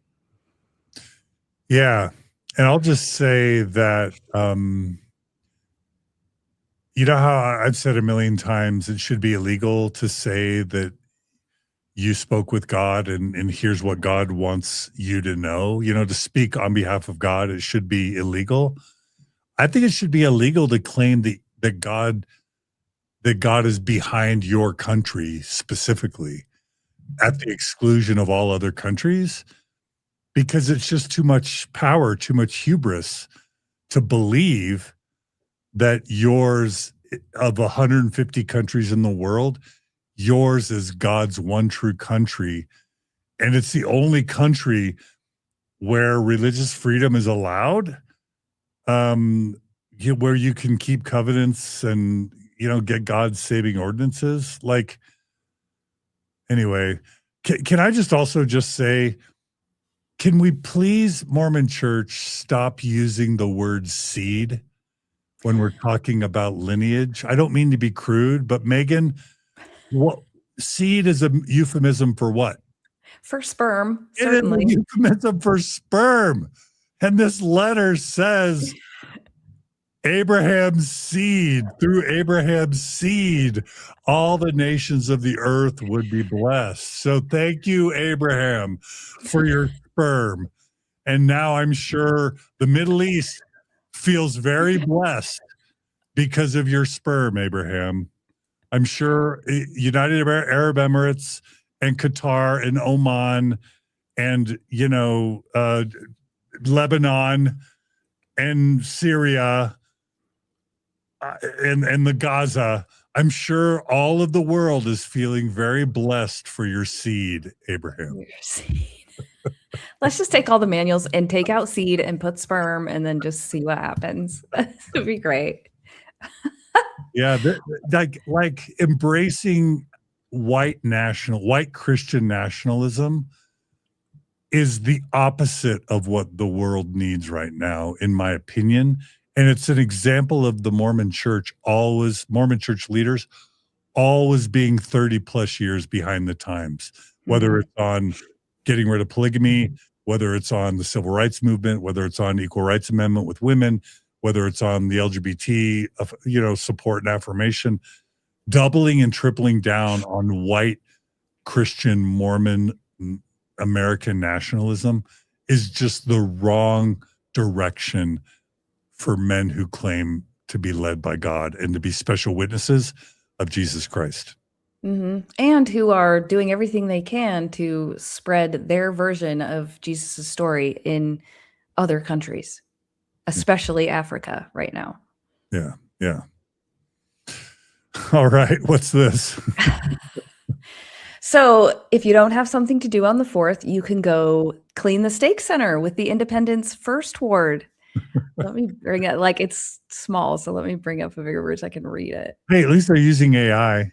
Yeah. And I'll just say that You know how I've said a million times it should be illegal to say that you spoke with God and here's what God wants you to know, to speak on behalf of God, it should be illegal. I think it should be illegal to claim that God is behind your country specifically at the exclusion of all other countries, because it's just too much power, too much hubris to believe that yours, of 150 countries in the world, yours is God's one true country. And it's the only country where religious freedom is allowed, where you can keep covenants and, get God's saving ordinances. Like, anyway, can I just also just say, can we please, Mormon Church, stop using the word seed when we're talking about lineage? I don't mean to be crude, but Megan, what seed is a euphemism for what? For sperm, It is a certainly. euphemism for sperm. And this letter says Abraham's seed, through Abraham's seed, all the nations of the earth would be blessed. So thank you, Abraham, for your sperm. And now I'm sure the Middle East feels very blessed because of your sperm, Abraham. I'm sure United Arab Emirates and Qatar and Oman and, Lebanon and Syria and the Gaza, I'm sure all of the world is feeling very blessed for your seed, Abraham. Your seed. Let's just take all the manuals and take out seed and put sperm and then just see what happens. It'd be great. Yeah, like embracing white Christian nationalism is the opposite of what the world needs right now, in my opinion. And it's an example of the Mormon Church leaders always being 30 plus years behind the times, whether it's on getting rid of polygamy, whether it's on the civil rights movement, whether it's on equal rights amendment with women, whether it's on the LGBT, support and affirmation, doubling and tripling down on white Christian Mormon American nationalism is just the wrong direction for men who claim to be led by God and to be special witnesses of Jesus Christ. Mm-hmm. And who are doing everything they can to spread their version of Jesus' story in other countries, especially Africa right now. Yeah. Yeah. All right. What's this? So if you don't have something to do on the 4th, you can go clean the stake center with the Independence First Ward. Let me bring it, like it's small, so let me bring up a bigger word so I can read it. Hey, at least they're using AI.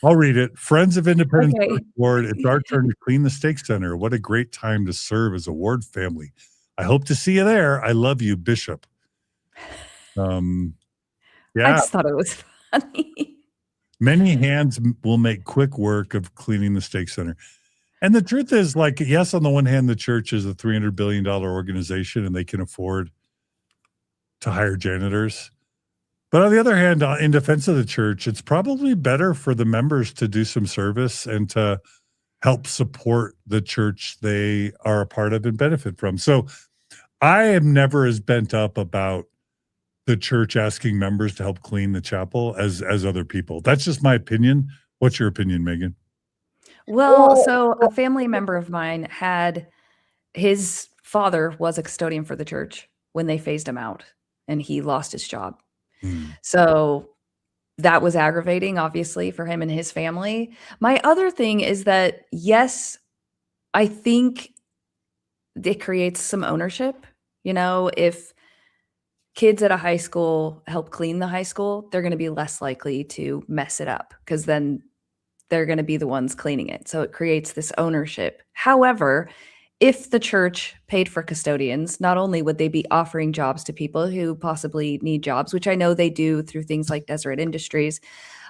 I'll read it. Friends of Independence Okay. Ward, it's our turn to clean the stake center. What a great time to serve as a ward family. I hope to see you there. I love you, Bishop. I Yeah, just thought it was funny. many hands will make quick work of cleaning the stake center. And the truth is, like, yes, on the one hand, the church is a $300 billion organization and they can afford to hire janitors. But on the other hand, in defense of the church, it's probably better for the members to do some service and to help support the church they are a part of and benefit from. So I am never as bent up about the church asking members to help clean the chapel as other people. That's just my opinion. What's your opinion, Megan? Well, so a family member of mine had, his father was a custodian for the church when they phased him out and he lost his job. So that was aggravating, obviously, for him and his family. My other thing is that, yes, I think it creates some ownership. If kids at a high school help clean the high school, they're going to be less likely to mess it up because then they're going to be the ones cleaning it. So it creates this ownership. However, if the church paid for custodians, not only would they be offering jobs to people who possibly need jobs, which I know they do through things like Deseret Industries,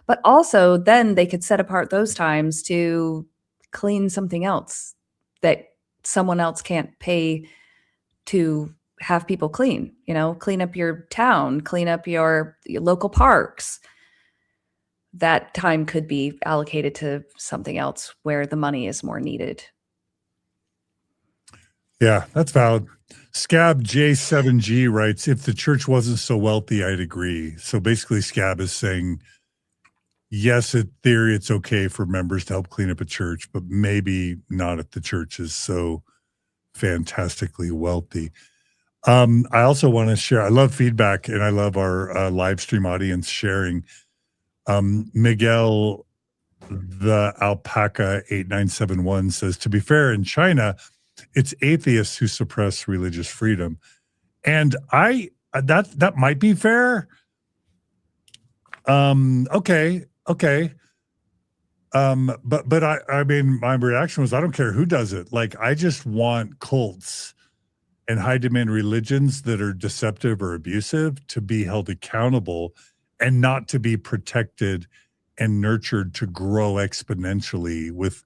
but also then they could set apart those times to clean something else that someone else can't pay to have people clean, clean up your town, clean up your local parks. That time could be allocated to something else where the money is more needed. Yeah, that's valid. Scab J7G writes, if the church wasn't so wealthy, I'd agree. So basically Scab is saying, yes, in theory, it's okay for members to help clean up a church, but maybe not if the church is so fantastically wealthy. I also want to share, I love feedback and I love our live stream audience sharing. Miguel, the Alpaca 8971 says, to be fair, in China, it's atheists who suppress religious freedom. And that might be fair. Okay. But I mean, my reaction was, I don't care who does it. Like, I just want cults and high demand religions that are deceptive or abusive to be held accountable and not to be protected and nurtured to grow exponentially with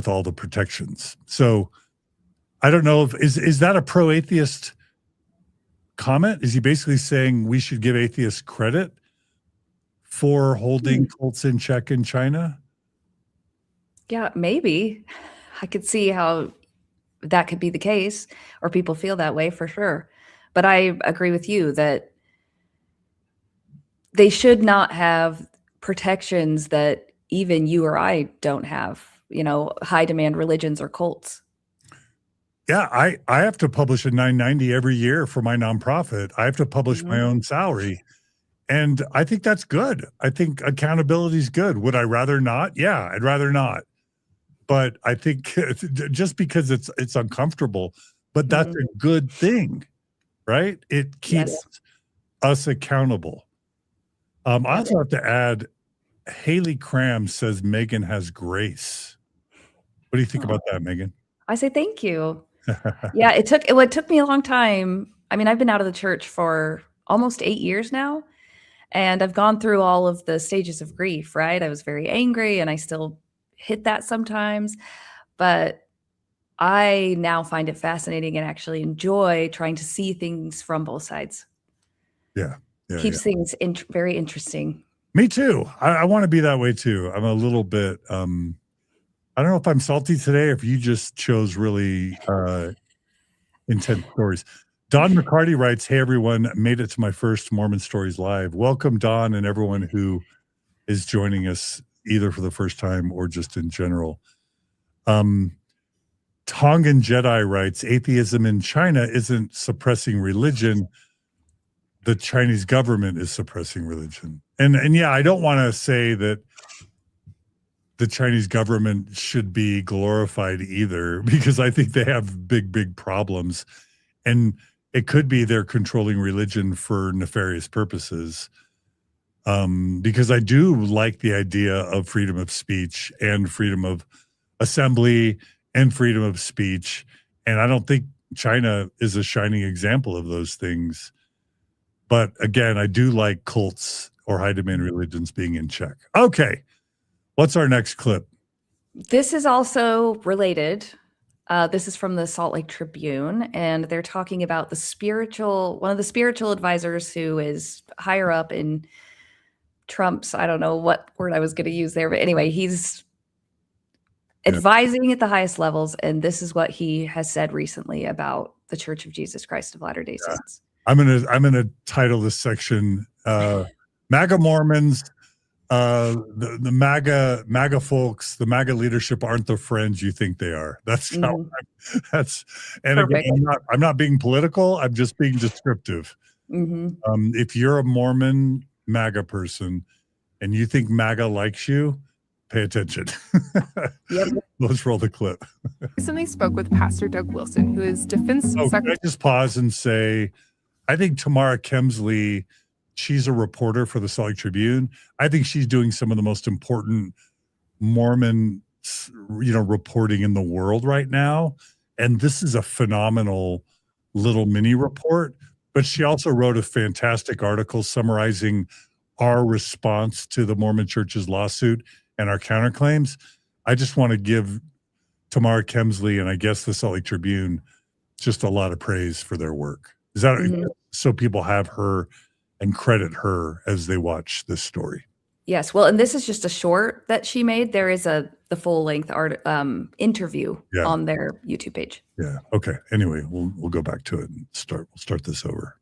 all the protections. So I don't know if is that a pro-atheist comment? Is he basically saying we should give atheists credit for holding cults in check in China? Yeah, maybe. I could see how that could be the case, or people feel that way for sure. But I agree with you that they should not have protections that even you or I don't have, high demand religions or cults. Yeah, I have to publish a 990 every year for my nonprofit. I have to publish my own salary. And I think that's good. I think accountability is good. Would I rather not? Yeah, I'd rather not. But I think just because it's uncomfortable, but that's a good thing, right? It keeps us accountable. I also have to add, Haley Cram says Megan has grace. What do you think about that, Megan? I say thank you. Yeah, it took me a long time. I mean, I've been out of the church for almost 8 years now, and I've gone through all of the stages of grief, right? I was very angry and I still hit that sometimes, but I now find it fascinating and actually enjoy trying to see things from both sides. Yeah. Keeps things very interesting. Me too. I want to be that way too. I'm a little bit, I don't know if I'm salty today or if you just chose really intense stories. Don McCarty writes, hey, everyone, made it to my first Mormon Stories Live. Welcome, Don, and everyone who is joining us either for the first time or just in general. Tongan Jedi writes, atheism in China isn't suppressing religion. The Chinese government is suppressing religion. And yeah, I don't want to say that the Chinese government should be glorified either, because I think they have big problems. And it could be they're controlling religion for nefarious purposes. Because I do like the idea of freedom of speech and freedom of assembly and freedom of speech. And I don't think China is a shining example of those things. But again, I do like cults or high demand religions being in check. Okay. What's our next clip? This is also related. This is from the Salt Lake Tribune, and they're talking about one of the spiritual advisors who is higher up in Trump's, I don't know what word I was going to use there, but anyway, he's advising at the highest levels, and this is what he has said recently about the Church of Jesus Christ of Latter-day Saints. I'm gonna title this section MAGA Mormons, the MAGA folks, the MAGA leadership aren't the friends you think they are. That's how and again, I'm not being political, I'm just being descriptive. If you're a Mormon MAGA person and you think MAGA likes you, pay attention. Let's roll the clip. Recently spoke with Pastor Doug Wilson, who is Defense Secretary. Can I just pause and say, I think Tamara Kemsley, she's a reporter for the Salt Lake Tribune. I think she's doing some of the most important Mormon, reporting in the world right now. And this is a phenomenal little mini report. But she also wrote a fantastic article summarizing our response to the Mormon Church's lawsuit and our counterclaims. I just want to give Tamara Kemsley and I guess the Salt Lake Tribune just a lot of praise for their work. Is that so people have her and credit her as they watch this story? Yes. Well, and this is just a short that she made. There is the full length interview on their YouTube page. Yeah. Okay. Anyway, we'll go back to it and we'll start this over.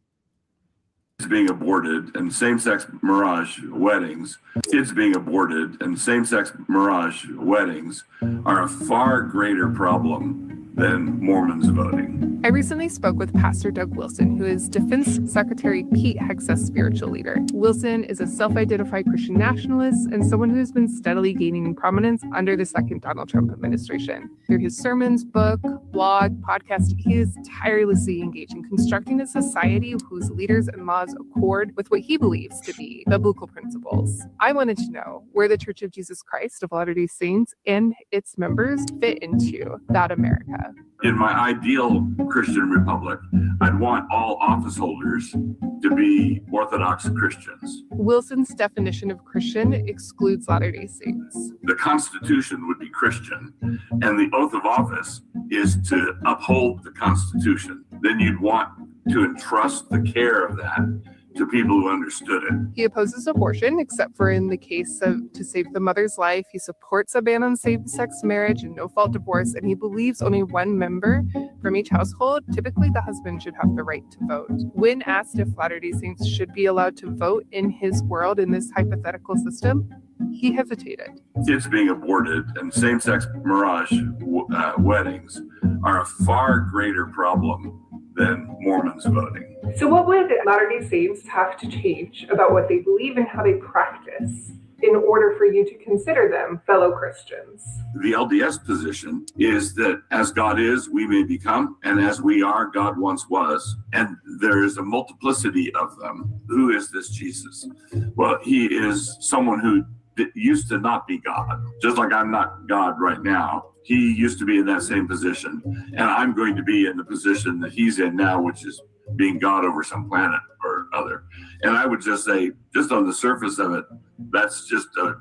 Being aborted and same-sex mirage weddings, kids being aborted and same-sex mirage weddings are a far greater problem than Mormons voting. I recently spoke with Pastor Doug Wilson, who is Defense Secretary Pete Hegseth's spiritual leader. Wilson is a self-identified Christian nationalist and someone who has been steadily gaining prominence under the second Donald Trump administration. Through his sermons, book, blog, podcast, he is tirelessly engaged in constructing a society whose leaders and laws accord with what he believes to be biblical principles. I wanted to know where the Church of Jesus Christ of Latter-day Saints and its members fit into that America. In my ideal Christian republic, I'd want all office holders to be Orthodox Christians. Wilson's definition of Christian excludes Latter-day Saints. The Constitution would be Christian, and the oath of office is to uphold the Constitution. Then you'd want to entrust the care of that to people who understood it. He opposes abortion, except for in the case of to save the mother's life. He supports a ban on same-sex marriage and no-fault divorce, and he believes only one member from each household, typically the husband, should have the right to vote. When asked if Latter-day Saints should be allowed to vote in his world in this hypothetical system, he hesitated. Kids being aborted and same-sex mirage weddings are a far greater problem than Mormons voting. So what would Latter-day Saints have to change about what they believe and how they practice in order for you to consider them fellow Christians? The LDS position is that as God is, we may become, and as we are, God once was. And there is a multiplicity of them. Who is this Jesus? Well, he is someone who used to not be God. Just like I'm not God right now, he used to be in that same position. And I'm going to be in the position that he's in now, which is being God over some planet or other. And I would just say, just on the surface of it, that's just a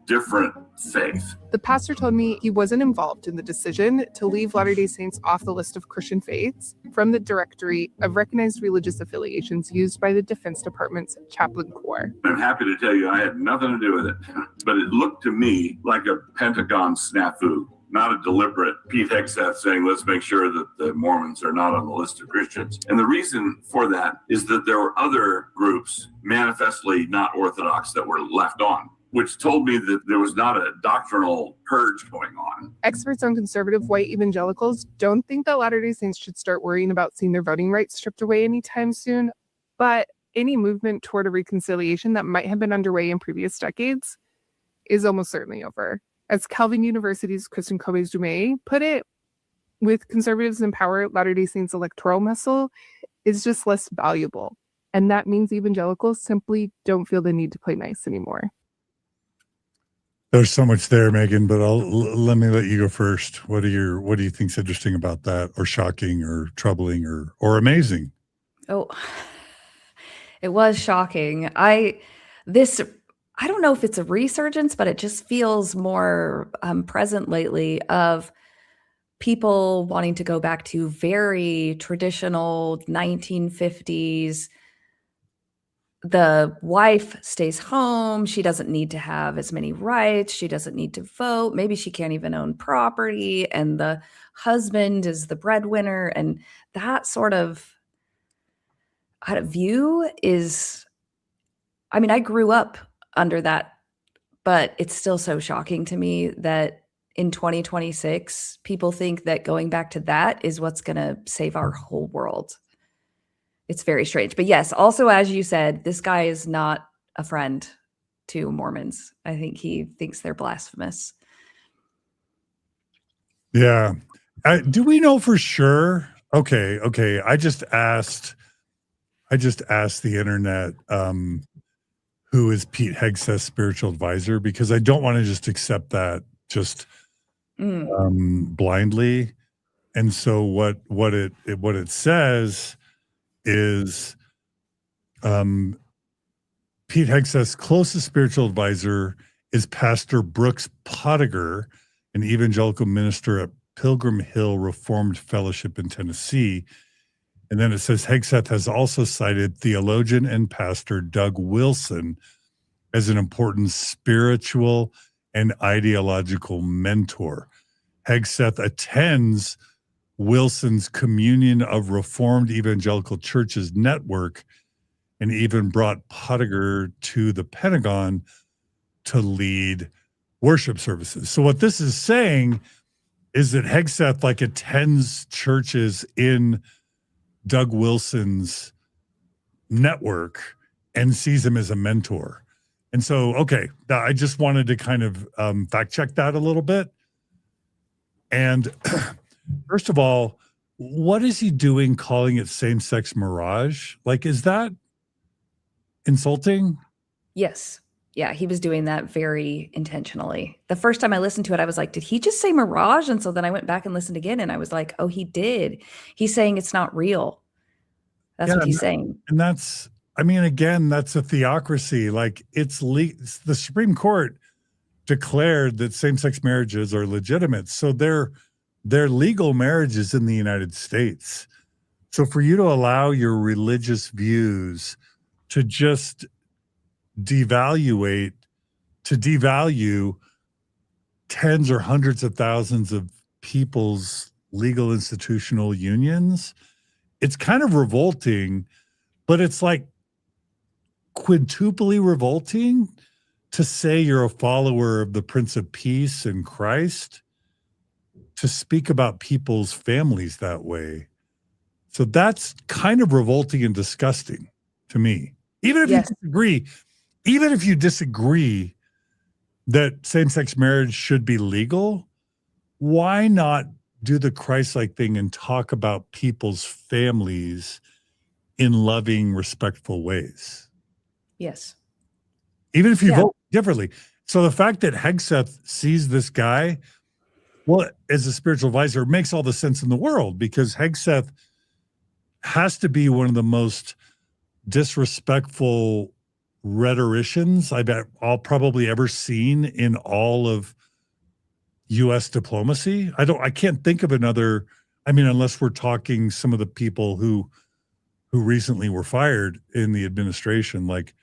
different faith. The pastor told me he wasn't involved in the decision to leave Latter-day Saints off the list of Christian faiths from the directory of recognized religious affiliations used by the Defense Department's Chaplain Corps. I'm happy to tell you I had nothing to do with it, but it looked to me like a Pentagon snafu, not a deliberate Pete Hegseth saying, let's make sure that the Mormons are not on the list of Christians. And the reason for that is that there were other groups, manifestly not Orthodox, that were left on, which told me that there was not a doctrinal purge going on. Experts on conservative white evangelicals don't think that Latter-day Saints should start worrying about seeing their voting rights stripped away anytime soon, but any movement toward a reconciliation that might have been underway in previous decades is almost certainly over. As Calvin University's Kristen Kobe-Dumais put it, with conservatives in power, Latter-day Saints' electoral muscle is just less valuable. And that means evangelicals simply don't feel the need to play nice anymore. There's so much there, Megan, but let me let you go first. What do you think's interesting about that, or shocking, or troubling, or amazing? Oh, it was shocking. I don't know if it's a resurgence, but it just feels more present lately of people wanting to go back to very traditional 1950s. The wife stays home. She doesn't need to have as many rights. She doesn't need to vote. Maybe she can't even own property. And the husband is the breadwinner. And that sort of view is, I mean, I grew up under that, but it's still so shocking to me that in 2026, people think that going back to that is what's going to save our whole world. It's very strange. But yes, also, as you said, this guy is not a friend to Mormons. I think he thinks they're blasphemous. Yeah. Do we know for sure? Okay. I just asked the internet, who is Pete Hegseth's spiritual advisor, because I don't want to just accept that just blindly. And so what it says is Pete Hegseth's closest spiritual advisor is Pastor Brooks Pottinger, an evangelical minister at Pilgrim Hill Reformed Fellowship in Tennessee. And then it says Hegseth has also cited theologian and pastor Doug Wilson as an important spiritual and ideological mentor. Hegseth attends Wilson's Communion of Reformed Evangelical Churches network and even brought Pottinger to the Pentagon to lead worship services. So what this is saying is that Hegseth like attends churches in Doug Wilson's network and sees him as a mentor. And so, okay, I just wanted to kind of fact check that a little bit. And first of all, what is he doing calling it same-sex mirage? Like, is that insulting? Yes. Yeah, he was doing that very intentionally. The first time I listened to it, I was like, did he just say mirage? And so then I went back and listened again and I was like, oh, he did. He's saying it's not real. That's what he's saying. And that's, I mean, again, that's a theocracy. Like the Supreme Court declared that same-sex marriages are legitimate. So they're legal marriages in the United States. So for you to allow your religious views to just devalue tens or hundreds of thousands of people's legal institutional unions, it's kind of revolting, but it's like quintuply revolting to say you're a follower of the Prince of Peace and Christ, to speak about people's families that way. So that's kind of revolting and disgusting to me. Even if you disagree that same-sex marriage should be legal, why not do the Christ-like thing and talk about people's families in loving, respectful ways? Yes. Even if you vote differently. So the fact that Hegseth sees this guy, well, as a spiritual advisor, makes all the sense in the world, because Hegseth has to be one of the most disrespectful rhetoricians I'll probably ever seen in all of U.S. diplomacy. I can't think of another. I mean, unless we're talking some of the people who recently were fired in the administration. Like,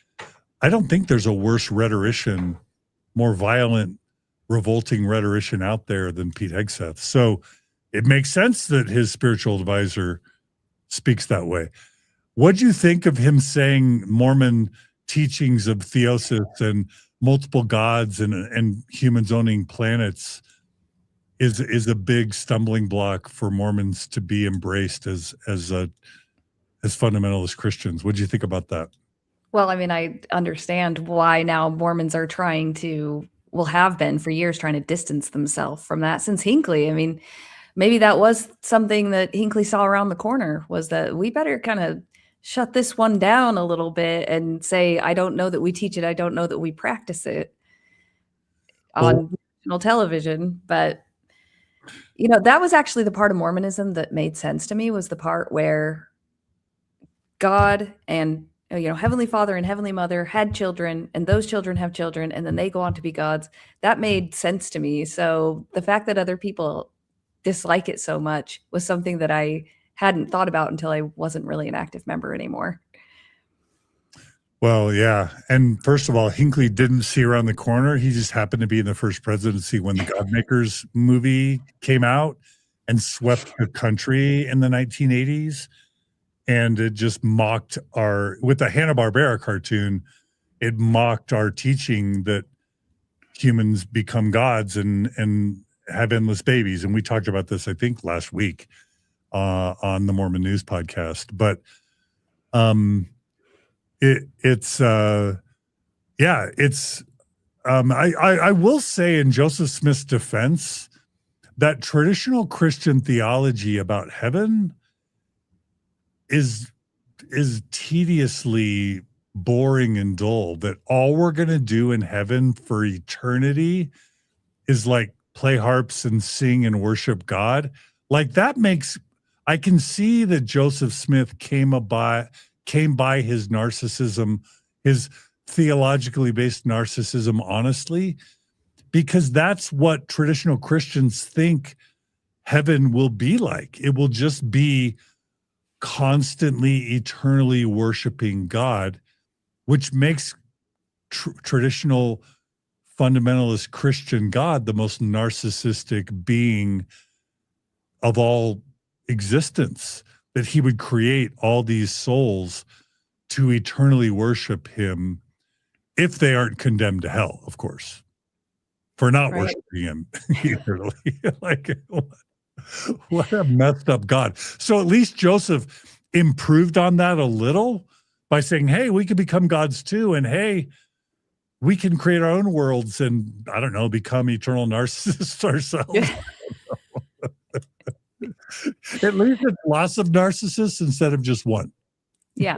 I don't think there's a worse rhetorician, more violent, revolting rhetorician out there than Pete Hegseth. So it makes sense that his spiritual advisor speaks that way. What do you think of him saying Mormon teachings of theosis and multiple gods and humans owning planets is a big stumbling block for Mormons to be embraced as fundamentalist Christians? What do you think about that? Well, I mean, I understand why now Mormons are have been for years trying to distance themselves from that since Hinckley. I mean, maybe that was something that Hinckley saw around the corner, was that we better kind of shut this one down a little bit and say, I don't know that we teach it. I don't know that we practice it on national television. But, that was actually the part of Mormonism that made sense to me, was the part where God and, Heavenly Father and Heavenly Mother had children, and those children have children, and then they go on to be gods. That made sense to me. So the fact that other people dislike it so much was something that I hadn't thought about until I wasn't really an active member anymore. Well, yeah. And first of all, Hinckley didn't see around the corner. He just happened to be in the first presidency when the Godmakers movie came out and swept the country in the 1980s. And it just mocked with the Hanna-Barbera cartoon, it mocked our teaching that humans become gods and have endless babies. And we talked about this, I think, last week on the Mormon News podcast. But I will say in Joseph Smith's defense that traditional Christian theology about heaven is tediously boring and dull, that all we're going to do in heaven for eternity is like play harps and sing and worship God. Like, that makes, I can see that Joseph Smith came by his narcissism, his theologically based narcissism, honestly, because that's what traditional Christians think heaven will be like. It will just be constantly, eternally worshiping God, which makes traditional fundamentalist Christian God the most narcissistic being of all existence, that he would create all these souls to eternally worship him if they aren't condemned to hell, of course, for not Right. worshiping him eternally. Like, what a messed up God. So at least Joseph improved on that a little by saying, hey, we can become gods too. And hey, we can create our own worlds and, I don't know, become eternal narcissists ourselves. Yeah. At least it's lots of narcissists instead of just one. Yeah.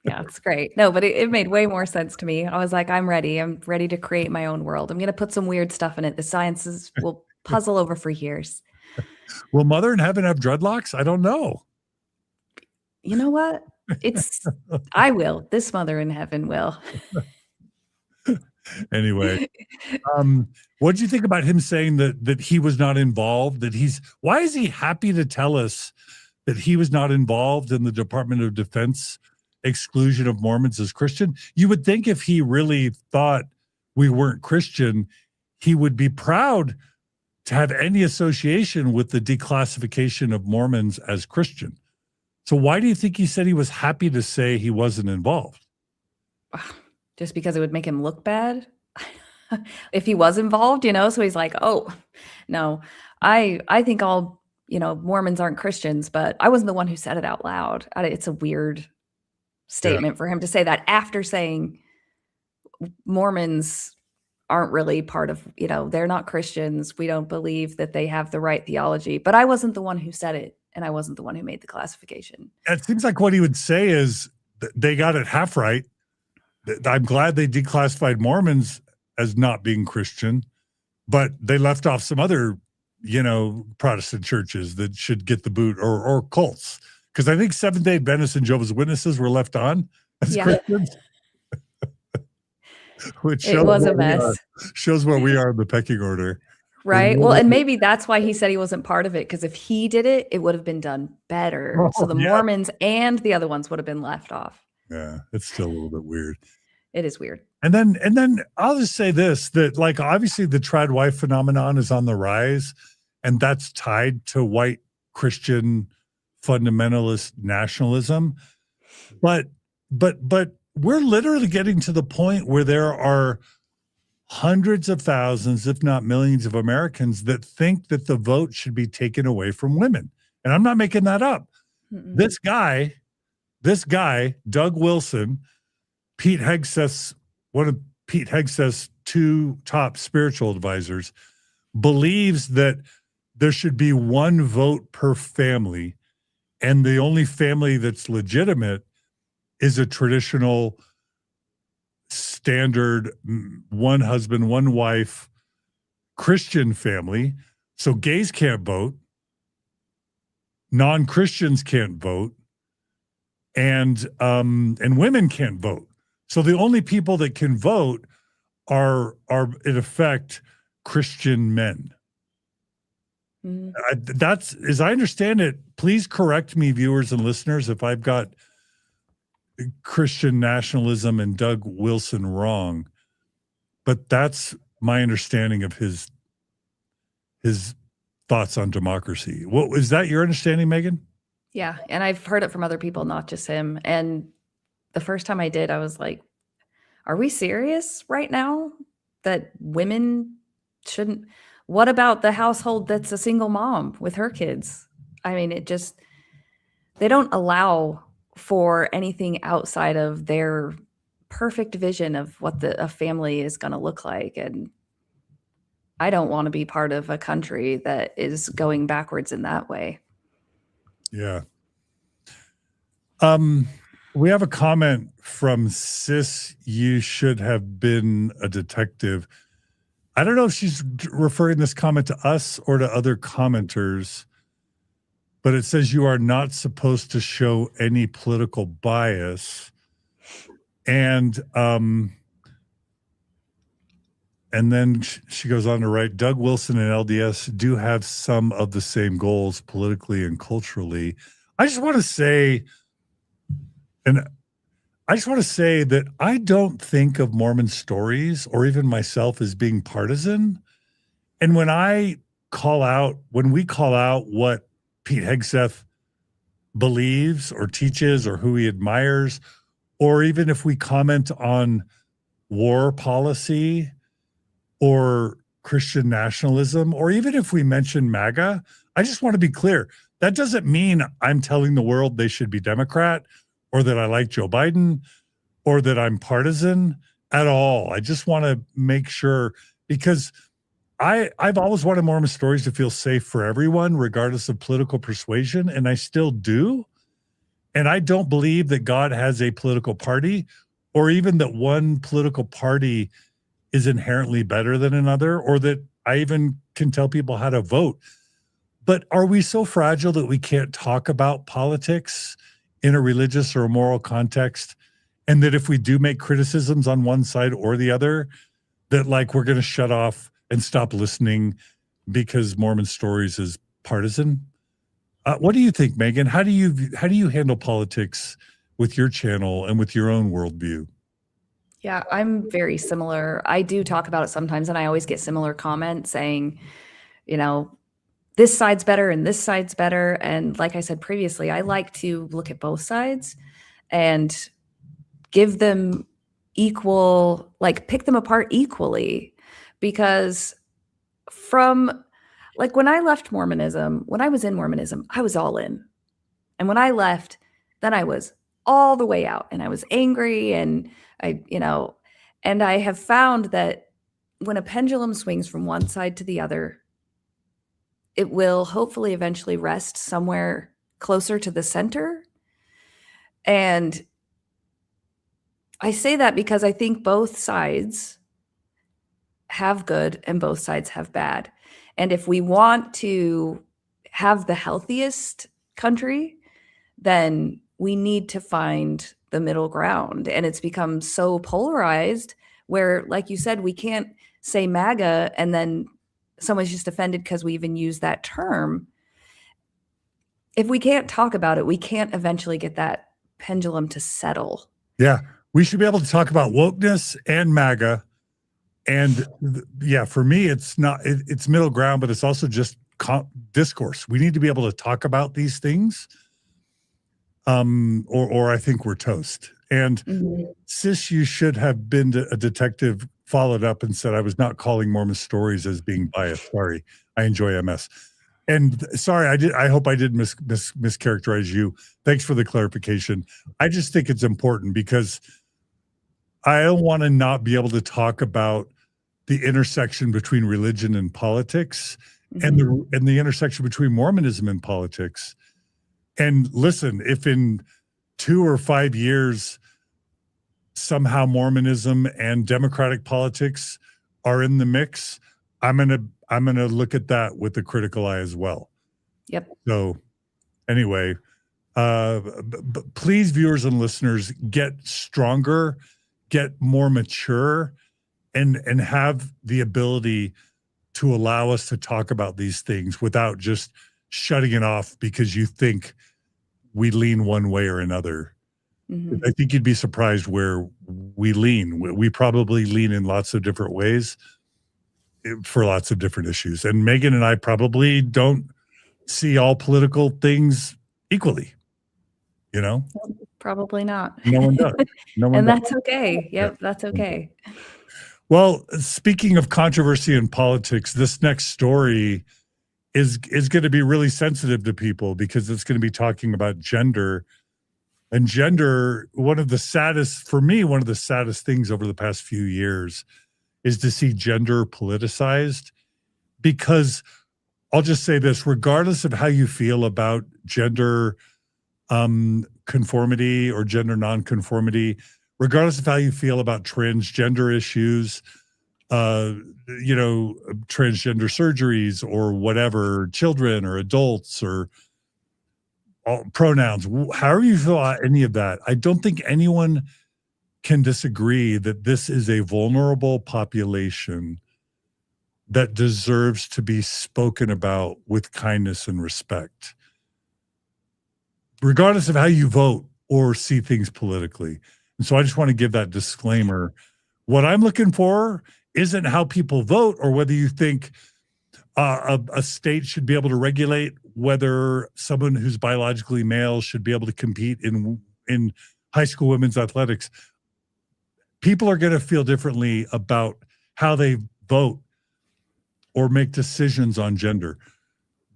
Yeah, it's great. No, but it made way more sense to me. I was like, I'm ready. I'm ready to create my own world. I'm going to put some weird stuff in it. The sciences will puzzle over for years. Will Mother in Heaven have dreadlocks? I don't know. You know what? I will. This Mother in Heaven will. Anyway, what did you think about him saying that he was not involved? Why is he happy to tell us that he was not involved in the Department of Defense exclusion of Mormons as Christian? You would think if he really thought we weren't Christian, he would be proud to have any association with the declassification of Mormons as Christian. So why do you think he said he was happy to say he wasn't involved? Just because it would make him look bad if he was involved, so he's like, oh no, I think all, Mormons aren't Christians, but I wasn't the one who said it out loud. It's a weird statement for him to say that after saying Mormons aren't really part of, they're not Christians. We don't believe that they have the right theology, but I wasn't the one who said it. And I wasn't the one who made the classification. It seems like what he would say is they got it half right. I'm glad they declassified Mormons as not being Christian, but they left off some other, Protestant churches that should get the boot, or cults. Because I think Seventh-day Adventists and Jehovah's Witnesses were left on as Christians. Which it was a mess. Shows where we are in the pecking order. Right. Well, and maybe that's why he said he wasn't part of it, because if he did it, it would have been done better. So the Mormons and the other ones would have been left off. Yeah, it's still a little bit weird. It is weird. And then I'll just say this, that like obviously the trad wife phenomenon is on the rise, and that's tied to white Christian fundamentalist nationalism. But we're literally getting to the point where there are hundreds of thousands, if not millions of Americans that think that the vote should be taken away from women. And I'm not making that up. Mm-mm. This guy, Doug Wilson, one of Pete Hegseth's two top spiritual advisors, believes that there should be one vote per family. And the only family that's legitimate is a traditional standard one husband, one wife Christian family. So gays can't vote, non-Christians can't vote, and women can't vote. So the only people that can vote are in effect Christian men. Mm. That's, as I understand it, please correct me, viewers and listeners, if I've got Christian nationalism and Doug Wilson wrong, but that's my understanding of his thoughts on democracy. What is that your understanding, Megan? Yeah, and I've heard it from other people, not just him. And the first time I did, I was like, are we serious right now that women shouldn't? What about the household that's a single mom with her kids? I mean, they don't allow for anything outside of their perfect vision of what a family is going to look like. And I don't want to be part of a country that is going backwards in that way. Yeah. We have a comment from Sis, you should have been a detective. I don't know if she's referring this comment to us or to other commenters, but it says you are not supposed to show any political bias. And And then she goes on to write, Doug Wilson and LDS do have some of the same goals politically and culturally. I just want to say that I don't think of Mormon stories or even myself as being partisan. And when we call out what Pete Hegseth believes or teaches or who he admires, or even if we comment on war policy or Christian nationalism, or even if we mention MAGA, I just want to be clear. That doesn't mean I'm telling the world they should be Democrat or that I like Joe Biden or that I'm partisan at all. I just want to make sure, because I've always wanted Mormon stories to feel safe for everyone, regardless of political persuasion, and I still do. And I don't believe that God has a political party, or even that one political party is inherently better than another, or that I even can tell people how to vote. But are we so fragile that we can't talk about politics in a religious or a moral context? And that if we do make criticisms on one side or the other, that like we're going to shut off and stop listening because Mormon Stories is partisan? What do you think, Meggan? How do you handle politics with your channel and with your own worldview? Yeah, I'm very similar. I do talk about it sometimes, and I always get similar comments saying, this side's better and this side's better. And like I said previously, I like to look at both sides and give them equal, pick them apart equally. Because when I left Mormonism, when I was in Mormonism, I was all in. And when I left, then I was all the way out, and I was angry, and and I have found that when a pendulum swings from one side to the other, it will hopefully eventually rest somewhere closer to the center. And I say that because I think both sides have good and both sides have bad. And if we want to have the healthiest country, then we need to find the middle ground. And it's become so polarized where, like you said, we can't say MAGA and then someone's just offended because we even use that term. If we can't talk about it, we can't eventually get that pendulum to settle. Yeah, we should be able to talk about wokeness and MAGA. And yeah, for me, it's middle ground, but it's also just discourse. We need to be able to talk about these things. Or I think we're toast. And sis, you should have been a detective, followed up and said, I was not calling Mormon Stories as being biased. Sorry, I enjoy MS. And sorry, I hope I didn't mischaracterize you. Thanks for the clarification. I just think it's important because I don't want to not be able to talk about the intersection between religion and politics, and the intersection between Mormonism and politics. And listen, if in 2 or 5 years, somehow Mormonism and democratic politics are in the mix, I'm gonna look at that with a critical eye as well. Yep. So anyway, please, viewers and listeners, get stronger, get more mature, and have the ability to allow us to talk about these things without just shutting it off because you think we lean one way or another. I think you'd be surprised where we lean. We probably lean in lots of different ways for lots of different issues. And Meggan and I probably don't see all political things equally, Probably not. No one does. And that's okay. Yep, that's okay. Well, speaking of controversy in politics, this next story is going to be really sensitive to people because it's going to be talking about gender. And gender, one of the saddest things over the past few years is to see gender politicized. Because I'll just say this, regardless of how you feel about gender conformity or gender nonconformity, regardless of how you feel about transgender issues, transgender surgeries or whatever, children or adults or all pronouns, however you feel about any of that, I don't think anyone can disagree that this is a vulnerable population that deserves to be spoken about with kindness and respect, regardless of how you vote or see things politically. And so I just want to give that disclaimer. What I'm looking for isn't how people vote or whether you think a state should be able to regulate whether someone who's biologically male should be able to compete in high school women's athletics. People are going to feel differently about how they vote or make decisions on gender.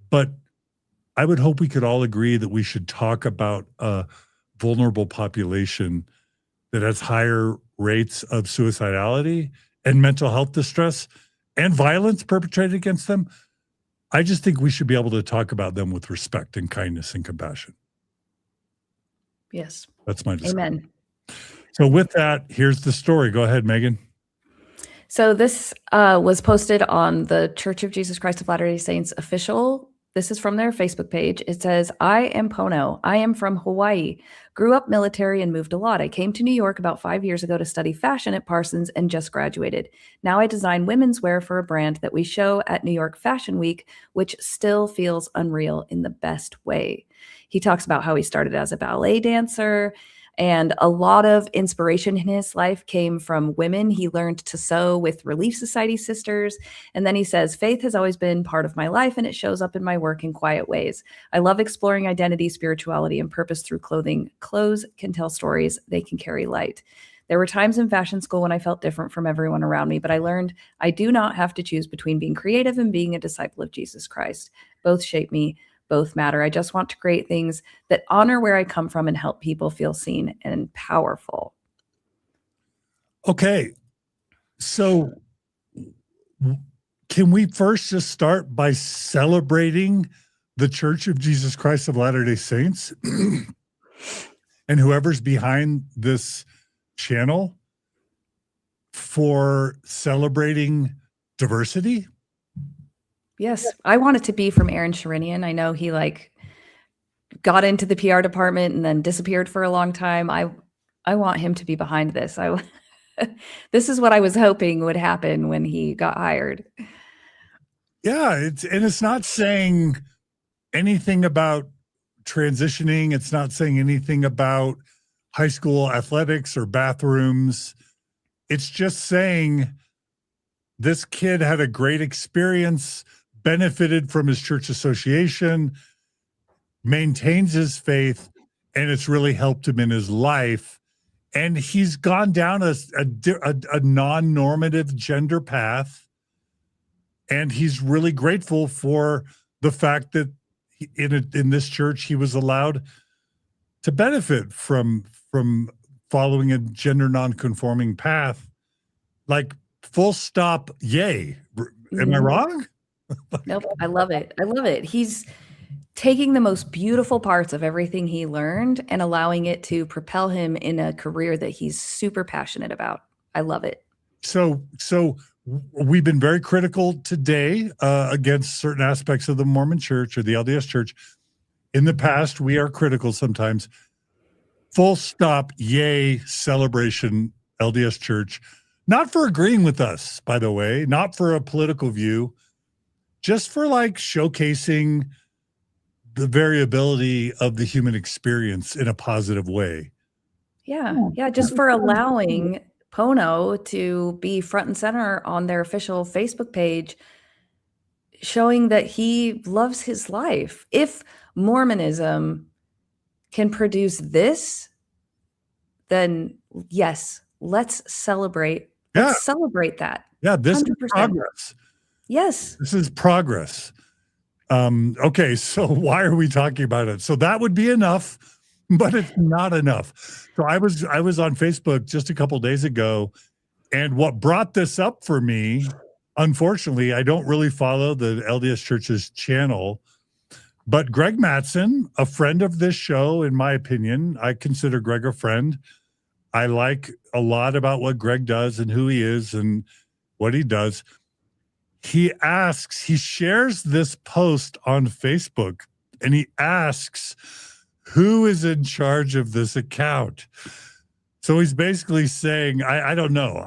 But I would hope we could all agree that we should talk about a vulnerable population that has higher rates of suicidality and mental health distress and violence perpetrated against them. I just think we should be able to talk about them with respect and kindness and compassion. Yes. That's my discussion. Amen. So with that, here's the story. Go ahead, Megan. So this was posted on the Church of Jesus Christ of Latter-day Saints official. This is from their Facebook page. It says, I am Pono. I am from Hawaii. Grew up military and moved a lot. I came to New York about 5 years ago to study fashion at Parsons and just graduated. Now I design women's wear for a brand that we show at New York Fashion Week, which still feels unreal in the best way. He talks about how he started as a ballet dancer, and a lot of inspiration in his life came from women he learned to sew with Relief Society sisters. And then he says, faith has always been part of my life, and it shows up in my work in quiet ways. I love exploring identity, spirituality, and purpose through clothing. Clothes can tell stories. They can carry light. There were times in fashion school when I felt different from everyone around me, but I learned I do not have to choose between being creative and being a disciple of Jesus Christ. Both shape me. Both matter. I just want to create things that honor where I come from and help people feel seen and powerful. Okay. So can we first just start by celebrating the Church of Jesus Christ of Latter-day Saints and whoever's behind this channel for celebrating diversity? Yes, I want it to be from Aaron Sherinian. I know he got into the PR department and then disappeared for a long time. I want him to be behind this. This is what I was hoping would happen when he got hired. Yeah, it's not saying anything about transitioning. It's not saying anything about high school athletics or bathrooms. It's just saying this kid had a great experience, benefited from his church association, maintains his faith, and it's really helped him in his life. And he's gone down a non-normative gender path. And he's really grateful for the fact that in this church, he was allowed to benefit from following a gender non-conforming path. Like, full stop, yay. Am I wrong? Nope. I love it. I love it. He's taking the most beautiful parts of everything he learned and allowing it to propel him in a career that he's super passionate about. I love it. So we've been very critical today against certain aspects of the Mormon Church or the LDS Church. In the past, we are critical sometimes. Full stop, yay, celebration, LDS Church. Not for agreeing with us, by the way, not for a political view, just for showcasing the variability of the human experience in a positive way. Yeah. Just for allowing Pono to be front and center on their official Facebook page, showing that he loves his life. If Mormonism can produce this, then yes, let's celebrate. Let's celebrate that. Yeah, this 100%. is progress. Yes. This is progress. Okay, so why are we talking about it? So that would be enough, but it's not enough. So I was on Facebook just a couple of days ago, and what brought this up for me, unfortunately, I don't really follow the LDS Church's channel, but Greg Matsen, a friend of this show, in my opinion, I consider Greg a friend. I like a lot about what Greg does and who he is and what he does. He shares this post on Facebook, and he asks, who is in charge of this account? So he's basically saying, I don't know.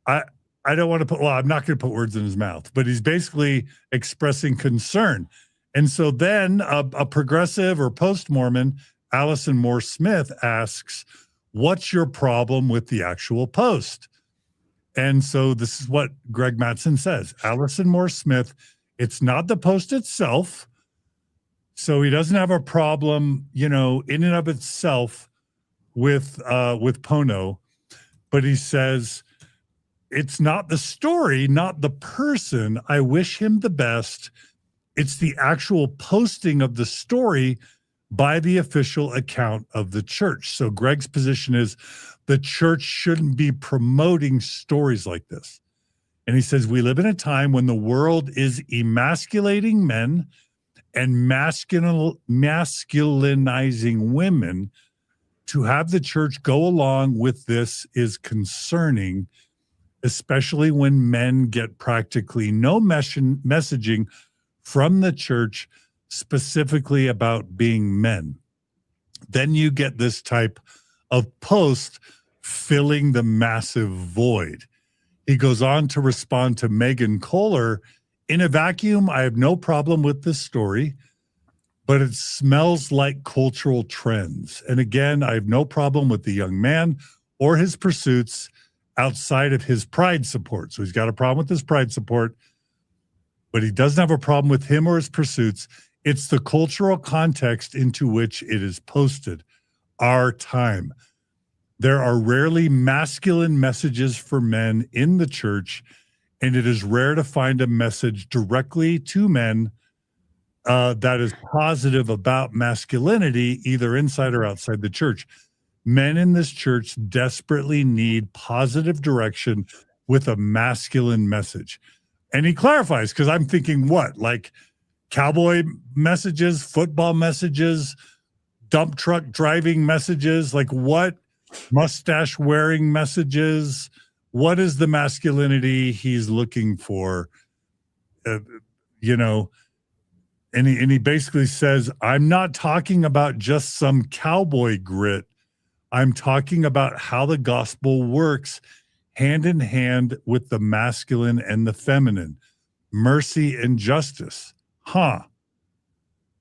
I don't want to put, well, I'm not going to put words in his mouth, but he's basically expressing concern. And so then a progressive or post-Mormon, Allison Moore Smith, asks, what's your problem with the actual post? And so this is what Greg Matsen says. Allison Moore Smith, it's not the post itself. So he doesn't have a problem, in and of itself with Pono, but he says, it's not the story, not the person. I wish him the best. It's the actual posting of the story by the official account of the church. So Greg's position is the church shouldn't be promoting stories like this. And he says, we live in a time when the world is emasculating men and masculinizing women. To have the church go along with this is concerning, especially when men get practically no messaging from the church specifically about being men. Then you get this type of post filling the massive void. He goes on to respond to Megan Kohler, in a vacuum, I have no problem with this story, but it smells like cultural trends. And again, I have no problem with the young man or his pursuits outside of his pride support. So he's got a problem with his pride support, but he doesn't have a problem with him or his pursuits. It's the cultural context into which it is posted. Our time. There are rarely masculine messages for men in the church, and it is rare to find a message directly to men that is positive about masculinity, either inside or outside the church. Men in this church desperately need positive direction with a masculine message. And he clarifies, because I'm thinking, what? Like cowboy messages, football messages, dump truck driving messages? Like what? Mustache wearing messages? What is the masculinity he's looking for? And he basically says, I'm not talking about just some cowboy grit. I'm talking about how the gospel works hand in hand with the masculine and the feminine, mercy and justice.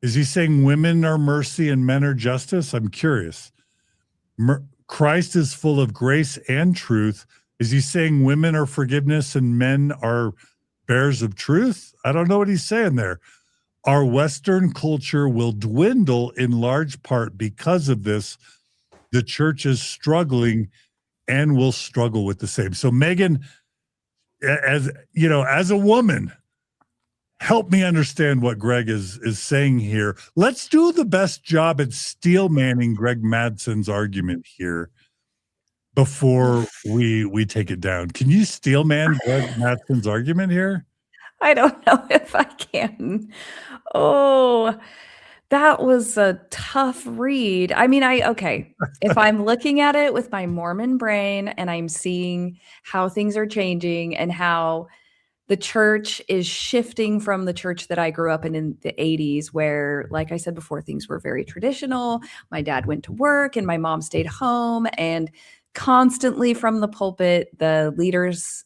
Is he saying women are mercy and men are justice? I'm curious. Christ is full of grace and truth. Is he saying women are forgiveness and men are bearers of truth? I don't know what he's saying there. Our Western culture will dwindle in large part because of this. The church is struggling and will struggle with the same. So Megan, as a woman, help me understand what Greg is saying here. Let's do the best job at steel manning Greg Matsen's argument here before we take it down. Can you steel man Greg Matsen's argument here? I don't know if I can. Oh, that was a tough read. I mean, okay. If I'm looking at it with my Mormon brain and I'm seeing how things are changing and how the church is shifting from the church that I grew up in the 80s, where, like I said before, things were very traditional. My dad went to work and my mom stayed home, and constantly from the pulpit, the leaders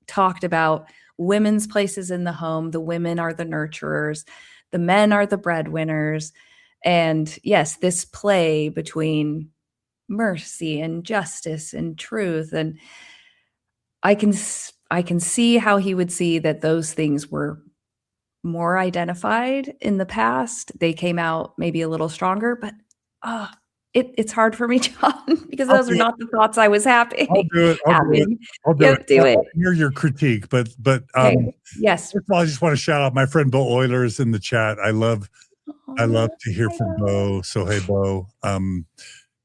talked about women's places in the home. The women are the nurturers. The men are the breadwinners. And yes, this play between mercy and justice and truth. And I can see how he would see that those things were more identified in the past. They came out maybe a little stronger, but it's hard for me, John, because those are not the thoughts I was having. I'll do it. I'll do it. Hear your critique, but okay. Yes. First of all, I just want to shout out my friend Bo Euler is in the chat. I love to hear from Bo. So hey, Bo.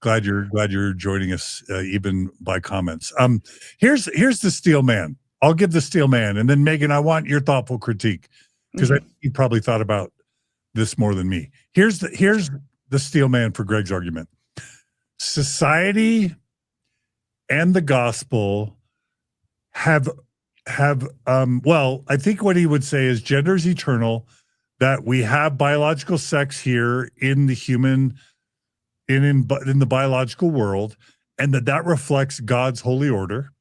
Glad you're joining us, even by comments. Here's the steel man. I'll give the steel man, and then Megan, I want your thoughtful critique, because I think you probably thought about this more than me. Here's the steel man for Greg's argument. Society and the gospel have I think what he would say is gender is eternal, that we have biological sex here in the human in the biological world, and that reflects God's holy order.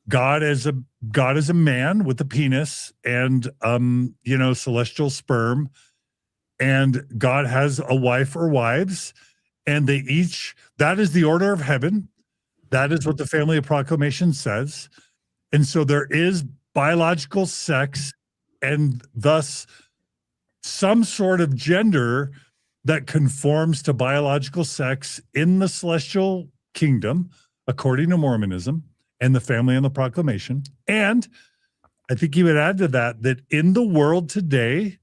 God is a man with a penis and celestial sperm, and God has a wife or wives, and that is the order of heaven. That is what the Family of Proclamation says. And so there is biological sex and thus some sort of gender that conforms to biological sex in the celestial kingdom, according to Mormonism and the Family and the Proclamation. And I think you would add to that in the world today,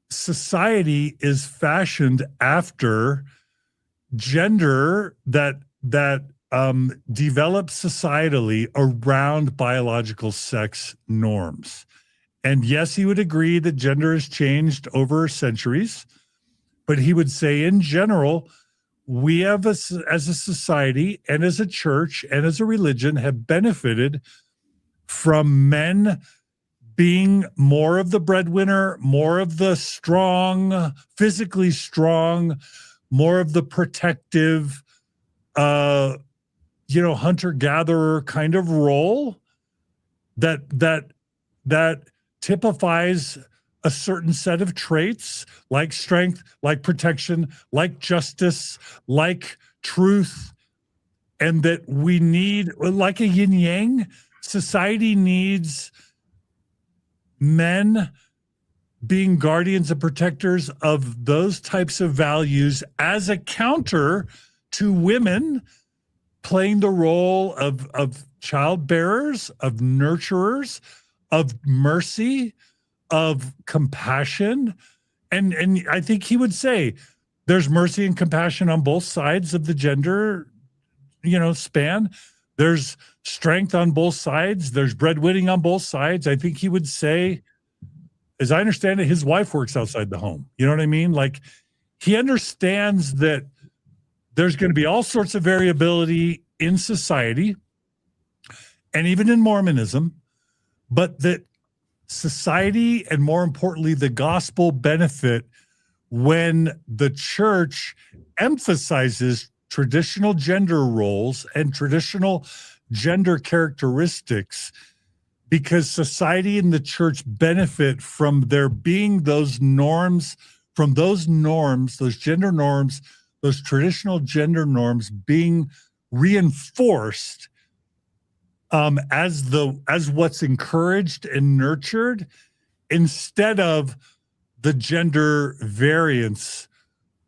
society is fashioned after gender that develops societally around biological sex norms. And yes, he would agree that gender has changed over centuries, but he would say in general, we have as a society and as a church and as a religion have benefited from men being more of the breadwinner, more of the strong, physically strong, more of the protective, hunter-gatherer kind of role that typifies a certain set of traits like strength, like protection, like justice, like truth, and that we need, like a yin-yang, society needs men being guardians and protectors of those types of values as a counter to women playing the role of childbearers, of nurturers, of mercy, of compassion. And I think he would say there's mercy and compassion on both sides of the gender, span. There's strength on both sides. There's breadwinning on both sides. I think he would say, as I understand it, his wife works outside the home. You know what I mean? Like, he understands that there's going to be all sorts of variability in society and even in Mormonism, but that society and, more importantly, the gospel benefit when the church emphasizes traditional gender roles and traditional gender characteristics, because society and the church benefit from there being those norms, those gender norms, those traditional gender norms being reinforced as what's encouraged and nurtured, instead of the gender variance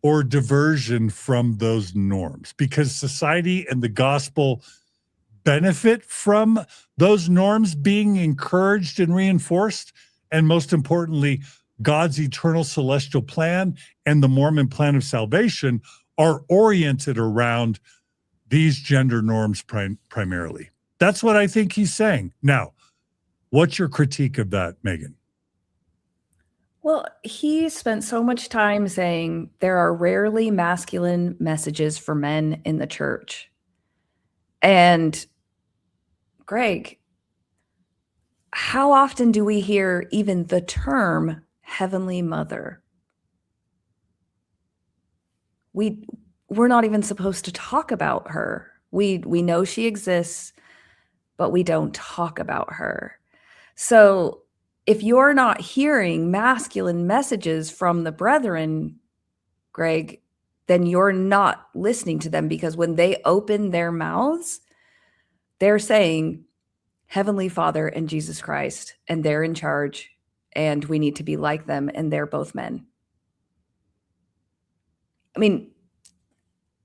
or diversion from those norms, because society and the gospel benefit from those norms being encouraged and reinforced. And most importantly, God's eternal celestial plan and the Mormon plan of salvation are oriented around these gender norms primarily. That's what I think he's saying. Now, what's your critique of that, Megan? Well, he spent so much time saying there are rarely masculine messages for men in the church. And Greg, how often do we hear even the term Heavenly Mother? We're not even supposed to talk about her. We know she exists, but we don't talk about her. So if you're not hearing masculine messages from the brethren, Greg, then you're not listening to them, because when they open their mouths, they're saying Heavenly Father and Jesus Christ, and they're in charge, and we need to be like them, and they're both men. I mean,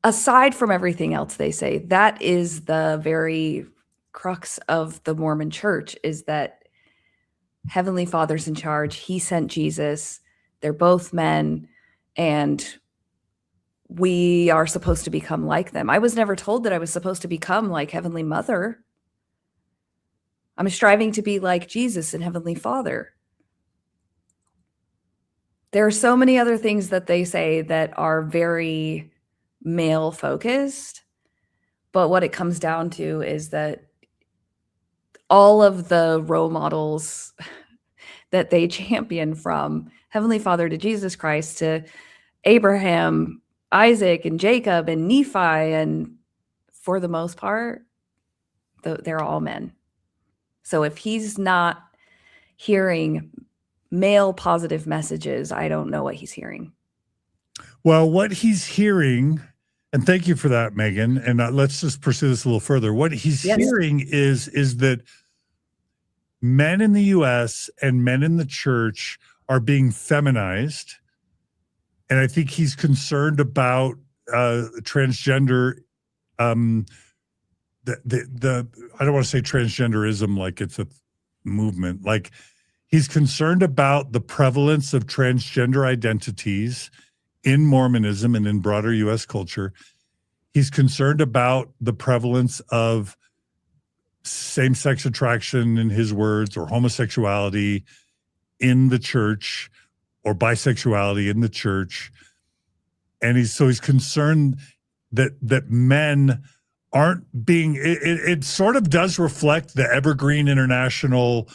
aside from everything else they say, that is the very crux of the Mormon church, is that Heavenly Father's in charge. He sent Jesus. They're both men, and we are supposed to become like them. I was never told that I was supposed to become like Heavenly Mother. I'm striving to be like Jesus and Heavenly Father. There are so many other things that they say that are very male focused, but what it comes down to is that all of the role models that they champion, from Heavenly Father to Jesus Christ to Abraham, Isaac and Jacob and Nephi and for the most part, they're all men. So if he's not hearing male positive messages, I don't know what he's hearing. Well, what he's hearing, and thank you for that, Megan, and let's just pursue this a little further. What he's hearing is that men in the U.S. and men in the church are being feminized, and I think he's concerned about transgender. I don't want to say transgenderism like it's a movement. Like, he's concerned about the prevalence of transgender identities in Mormonism and in broader U.S. culture. He's concerned about the prevalence of same-sex attraction, in his words, or homosexuality in the church, or bisexuality in the church. And he's concerned that men aren't being, it sort of does reflect the Evergreen International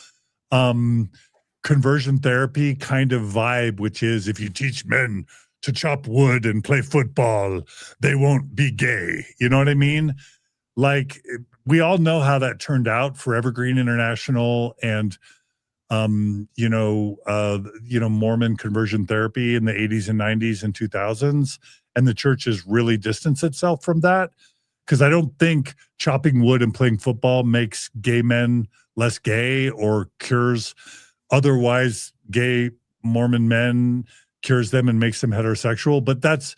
conversion therapy kind of vibe, which is, if you teach men to chop wood and play football, they won't be gay. You know what I mean? Like, we all know how that turned out for Evergreen International and Mormon conversion therapy in the 80s and 90s and 2000s. And the church has really distanced itself from that, because I don't think chopping wood and playing football makes gay men less gay or cures otherwise gay Mormon men, cures them and makes them heterosexual. But that's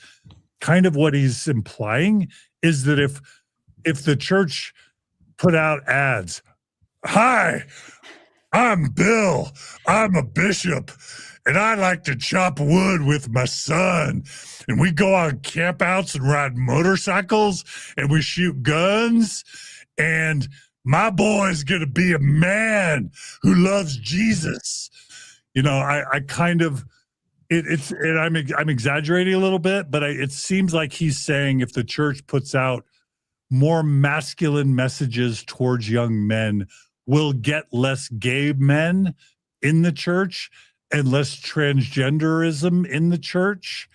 kind of what he's implying, is that if the church put out ads, "Hi, I'm Bill. I'm a bishop, and I like to chop wood with my son. And we go on campouts and ride motorcycles, and we shoot guns. And my boy is going to be a man who loves Jesus." I kind of, I'm exaggerating a little bit, but it seems like he's saying if the church puts out more masculine messages towards young men, we'll get less gay men in the church and less transgenderism in the church.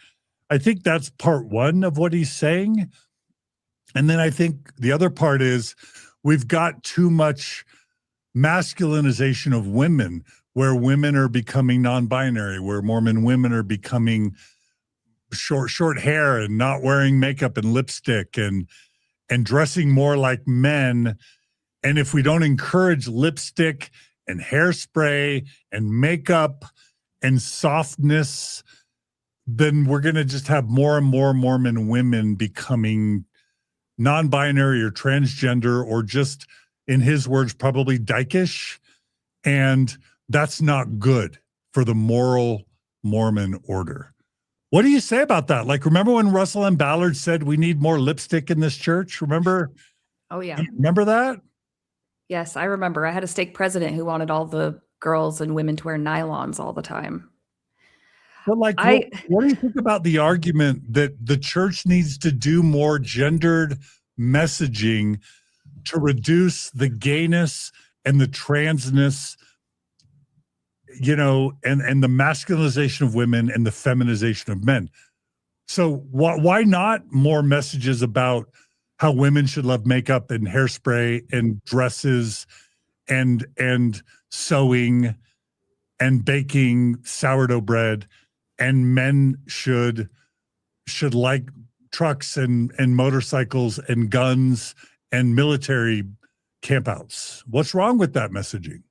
I think that's part one of what he's saying. And then I think the other part is we've got too much masculinization of women, where women are becoming non-binary, where Mormon women are becoming short hair and not wearing makeup and lipstick and dressing more like men. And if we don't encourage lipstick and hairspray and makeup and softness, then we're going to just have more and more Mormon women becoming non-binary or transgender, or just, in his words, probably dykish. And that's not good for the moral Mormon order. What do you say about that? Like, remember when Russell M. Ballard said we need more lipstick in this church? Remember? Oh, yeah. Remember that? Yes, I remember. I had a stake president who wanted all the girls and women to wear nylons all the time. But like, what do you think about the argument that the church needs to do more gendered messaging to reduce the gayness and the transness, and the masculinization of women and the feminization of men? So why not more messages about how women should love makeup and hairspray and dresses and sewing and baking sourdough bread, and men should like trucks and motorcycles and guns and military campouts? What's wrong with that messaging?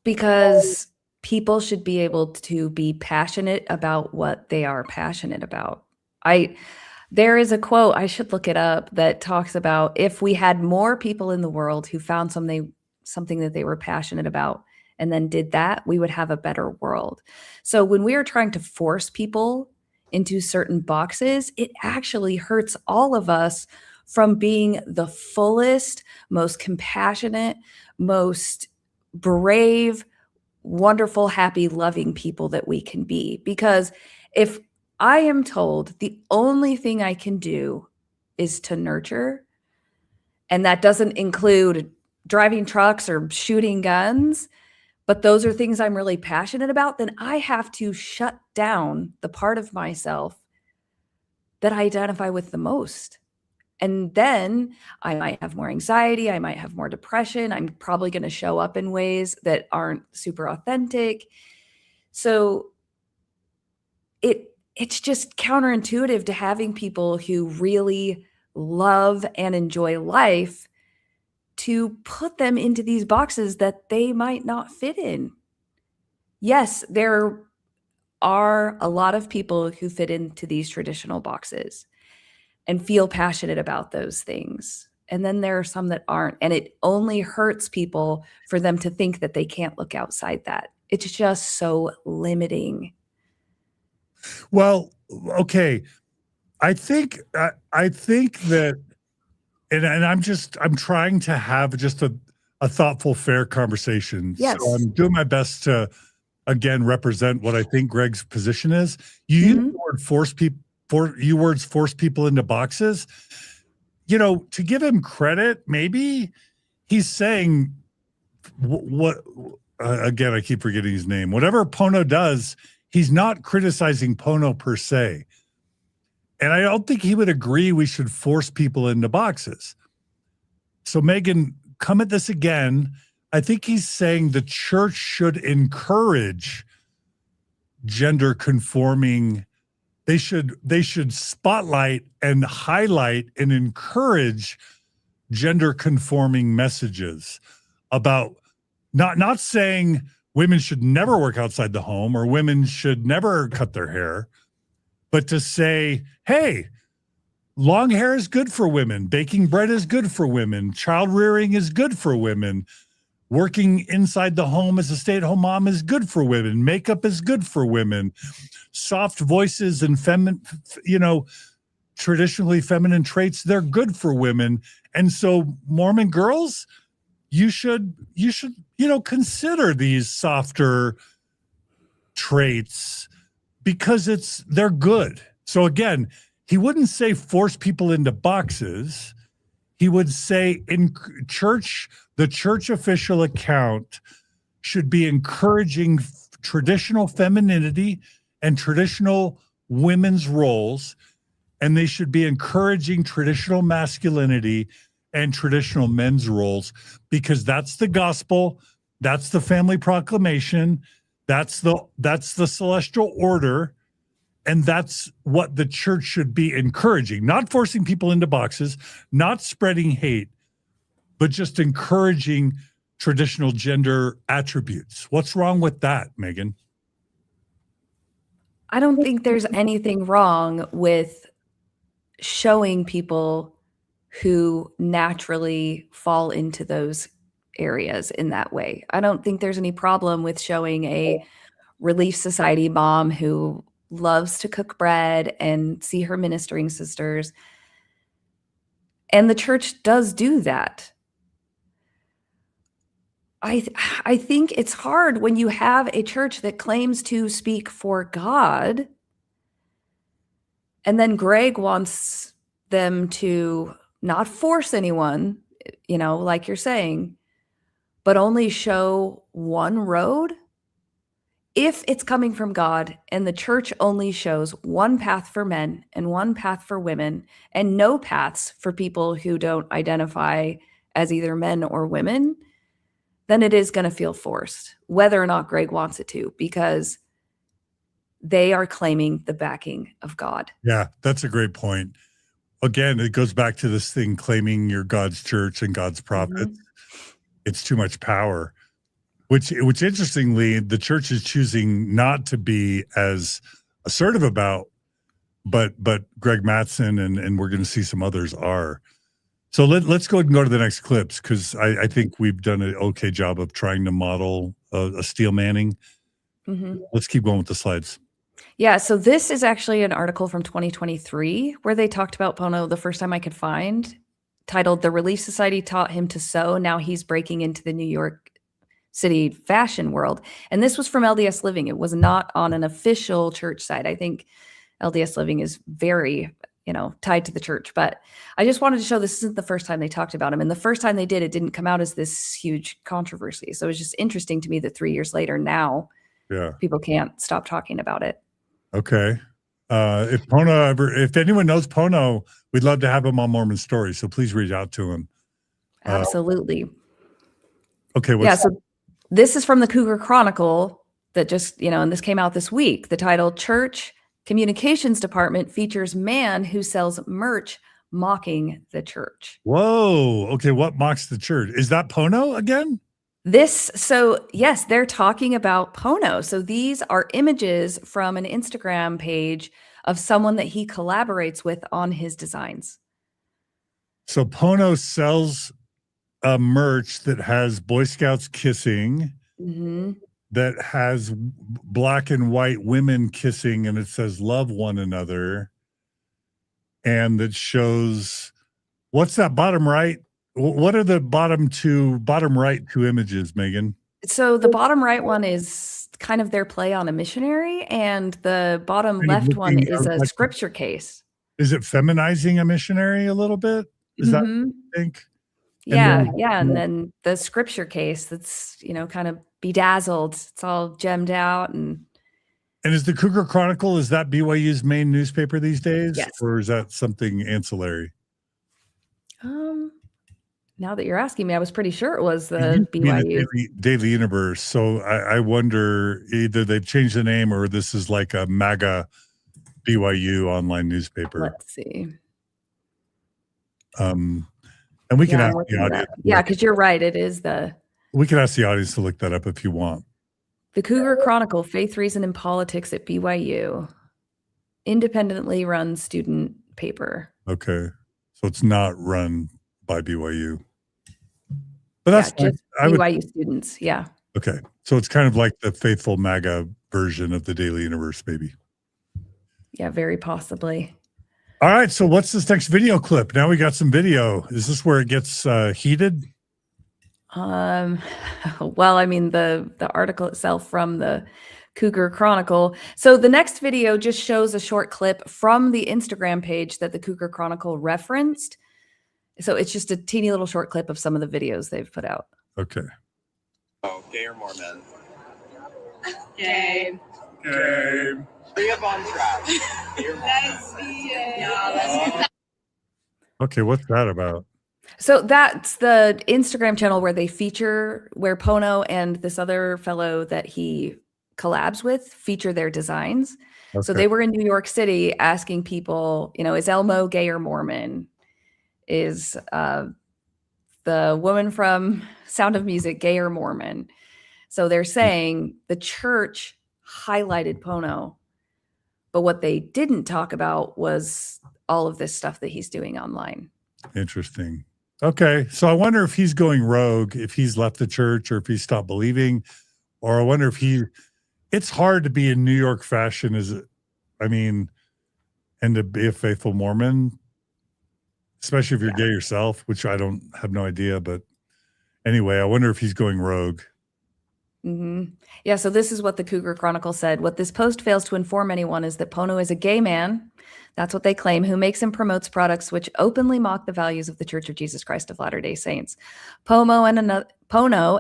Because people should be able to be passionate about what they are passionate about. There is a quote, I should look it up, that talks about if we had more people in the world who found something that they were passionate about and then did that, we would have a better world. So when we are trying to force people into certain boxes, it actually hurts all of us from being the fullest, most compassionate, most brave, wonderful, happy, loving people that we can be. Because if I am told the only thing I can do is to nurture, and that doesn't include driving trucks or shooting guns, but those are things I'm really passionate about, then I have to shut down the part of myself that I identify with the most. And then I might have more anxiety. I might have more depression. I'm probably going to show up in ways that aren't super authentic. So it's just counterintuitive to having people who really love and enjoy life to put them into these boxes that they might not fit in. Yes, there are a lot of people who fit into these traditional boxes and feel passionate about those things. And then there are some that aren't. And it only hurts people for them to think that they can't look outside that. It's just so limiting. Well, okay. I think that, and I'm trying to have just a thoughtful, fair conversation. Yes. So I'm doing my best to, again, represent what I think Greg's position is. You use the word force people into boxes. You know, to give him credit, maybe he's saying what again, I keep forgetting his name. Whatever Pono does, he's not criticizing Pono per se. And I don't think he would agree we should force people into boxes. So Meggan, come at this again. I think he's saying the church should encourage gender conforming. They should spotlight and highlight and encourage gender conforming messages about not saying women should never work outside the home or women should never cut their hair, but to say, hey, long hair is good for women. Baking bread is good for women. Child rearing is good for women. Working inside the home as a stay-at-home mom is good for women. Makeup is good for women. Soft voices and traditionally feminine traits, they're good for women. And so Mormon girls, you should consider these softer traits because they're good. So again, he wouldn't say force people into boxes. He would say the church official account should be encouraging traditional femininity and traditional women's roles, and they should be encouraging traditional masculinity and traditional men's roles, because that's the gospel, that's the family proclamation, that's the celestial order, and that's what the church should be encouraging, not forcing people into boxes, not spreading hate, but just encouraging traditional gender attributes. What's wrong with that, Meggan? I don't think there's anything wrong with showing people who naturally fall into those areas in that way. I don't think there's any problem with showing a Relief Society mom who loves to cook bread and see her ministering sisters. And the church does do that. I think it's hard when you have a church that claims to speak for God, and then Greg wants them to not force anyone, like you're saying, but only show one road. If it's coming from God and the church only shows one path for men and one path for women and no paths for people who don't identify as either men or women, then it is going to feel forced, whether or not Greg wants it to, because they are claiming the backing of God. Yeah, that's a great point. Again, it goes back to this thing, claiming you're God's church and God's prophets. It's too much power, which interestingly, the church is choosing not to be as assertive about, but Greg Matsen and we're going to see some others are. So let's go ahead and go to the next clips, because I think we've done an okay job of trying to model a steel manning. Let's keep going with the slides. Yeah, so this is actually an article from 2023 where they talked about Pono the first time I could find, titled "The Relief Society Taught Him to Sew. Now He's Breaking into the New York City Fashion World." And this was from LDS Living. It was not on an official church site. I think LDS Living is very, tied to the church. But I just wanted to show this isn't the first time they talked about him. And the first time they did, it didn't come out as this huge controversy. So it was just interesting to me that 3 years later now, people can't stop talking about it. Okay. If anyone knows Pono, we'd love to have him on Mormon Stories. So please reach out to him. Absolutely. Okay. So this is from the Cougar Chronicle that just, and this came out this week. The title, Church Communications Department features man who sells merch mocking the church. Whoa. Okay. What mocks the church? Is that Pono again? Yes, they're talking about Pono. So these are images from an Instagram page of someone that he collaborates with on his designs. So Pono sells a merch that has Boy Scouts kissing, that has black and white women kissing, and it says love one another. And that shows, what's that bottom right? What are the bottom right two images, Megan? So the bottom right one is kind of their play on a missionary, and the bottom left one is a scripture case. Is it feminizing a missionary a little bit? Is that what you think? Yeah. And then the scripture case that's, kind of bedazzled. It's all gemmed out. And is the Cougar Chronicle, is that BYU's main newspaper these days? Yes. Or is that something ancillary? Now that you're asking me, I was pretty sure it was the BYU Daily Universe. So I wonder, either they've changed the name or this is like a MAGA BYU online newspaper. Let's see. And we can ask the audience. Yeah, because you're right. It is we can ask the audience to look that up if you want. The Cougar Chronicle, Faith, Reason, and Politics at BYU. Independently run student paper. Okay. So it's not run by BYU. But that's just BYU students. Yeah. Okay. So it's kind of like the faithful MAGA version of the Daily Universe, maybe. Yeah, very possibly. All right. So what's this next video clip? Now we got some video. Is this where it gets heated? Well, I mean, the article itself from the Cougar Chronicle. So the next video just shows a short clip from the Instagram page that the Cougar Chronicle referenced. So it's just a teeny little short clip of some of the videos they've put out. Okay. Oh, gay or more men? Gay. Gay. Be up on track. Gay or more men? Okay, what's that about? So that's the Instagram channel where they feature, where Pono and this other fellow that he collabs with feature their designs. Okay. So they were in New York City asking people, is Elmo gay or Mormon? Is the woman from Sound of Music gay or Mormon? So they're saying the church highlighted Pono, but what they didn't talk about was all of this stuff that he's doing online. Interesting. Okay. So I wonder if he's going rogue, if he's left the church or if he stopped believing, or I wonder if it's hard to be in New York fashion and to be a faithful Mormon, especially if you're gay yourself, which I don't have no idea. But anyway, I wonder if he's going rogue. Yeah, so this is what the Cougar Chronicle said. What this post fails to inform anyone is that Pono is a gay man, that's what they claim, who makes and promotes products which openly mock the values of the Church of Jesus Christ of Latter-day Saints. Pono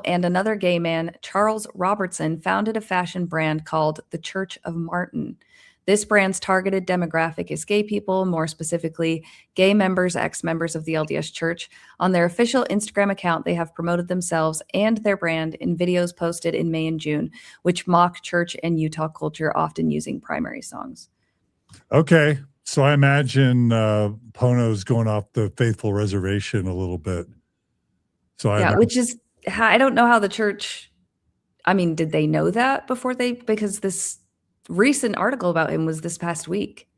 and another gay man, Charles Robertson, founded a fashion brand called the Church of Martin. This brand's targeted demographic is gay people, more specifically, gay members, ex-members of the LDS Church. On their official Instagram account, they have promoted themselves and their brand in videos posted in May and June, which mock church and Utah culture, often using primary songs. Okay. So I imagine Pono's going off the faithful reservation a little bit. So which is, I don't know how the church, did they know that before because this recent article about him was this past week.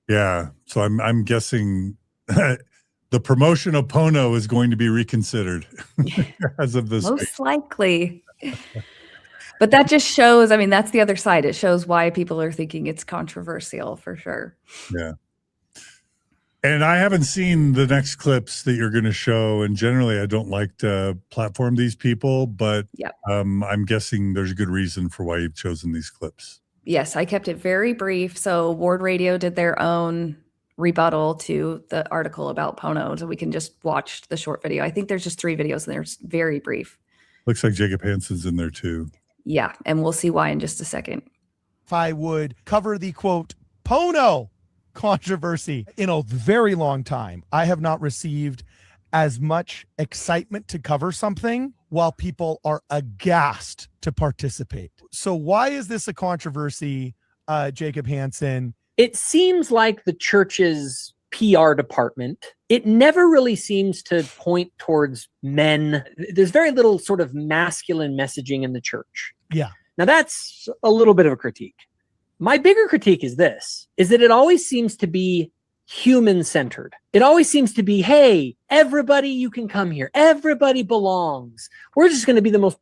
Yeah. So I'm guessing the promotion of Pono is going to be reconsidered as of this. Most likely. But that just shows, that's the other side. It shows why people are thinking it's controversial for sure. Yeah. And I haven't seen the next clips that you're going to show. And generally, I don't like to platform these people, but I'm guessing there's a good reason for why you've chosen these clips. Yes, I kept it very brief. So Ward Radio did their own rebuttal to the article about Pono. So we can just watch the short video. I think there's just 3 videos and they're very brief. Looks like Jacob Hansen's in there too. Yeah, and we'll see why in just a second. If I would cover the, quote, Pono controversy. In a very long time, I have not received as much excitement to cover something while people are aghast to participate. So why is this a controversy, Jacob Hansen? It seems like the church's PR department, it never really seems to point towards men. There's very little sort of masculine messaging in the church. Yeah. Now that's a little bit of a critique. My bigger critique is this, is that it always seems to be human-centered. It always seems to be, hey, everybody, you can come here. Everybody belongs. We're just going to be the most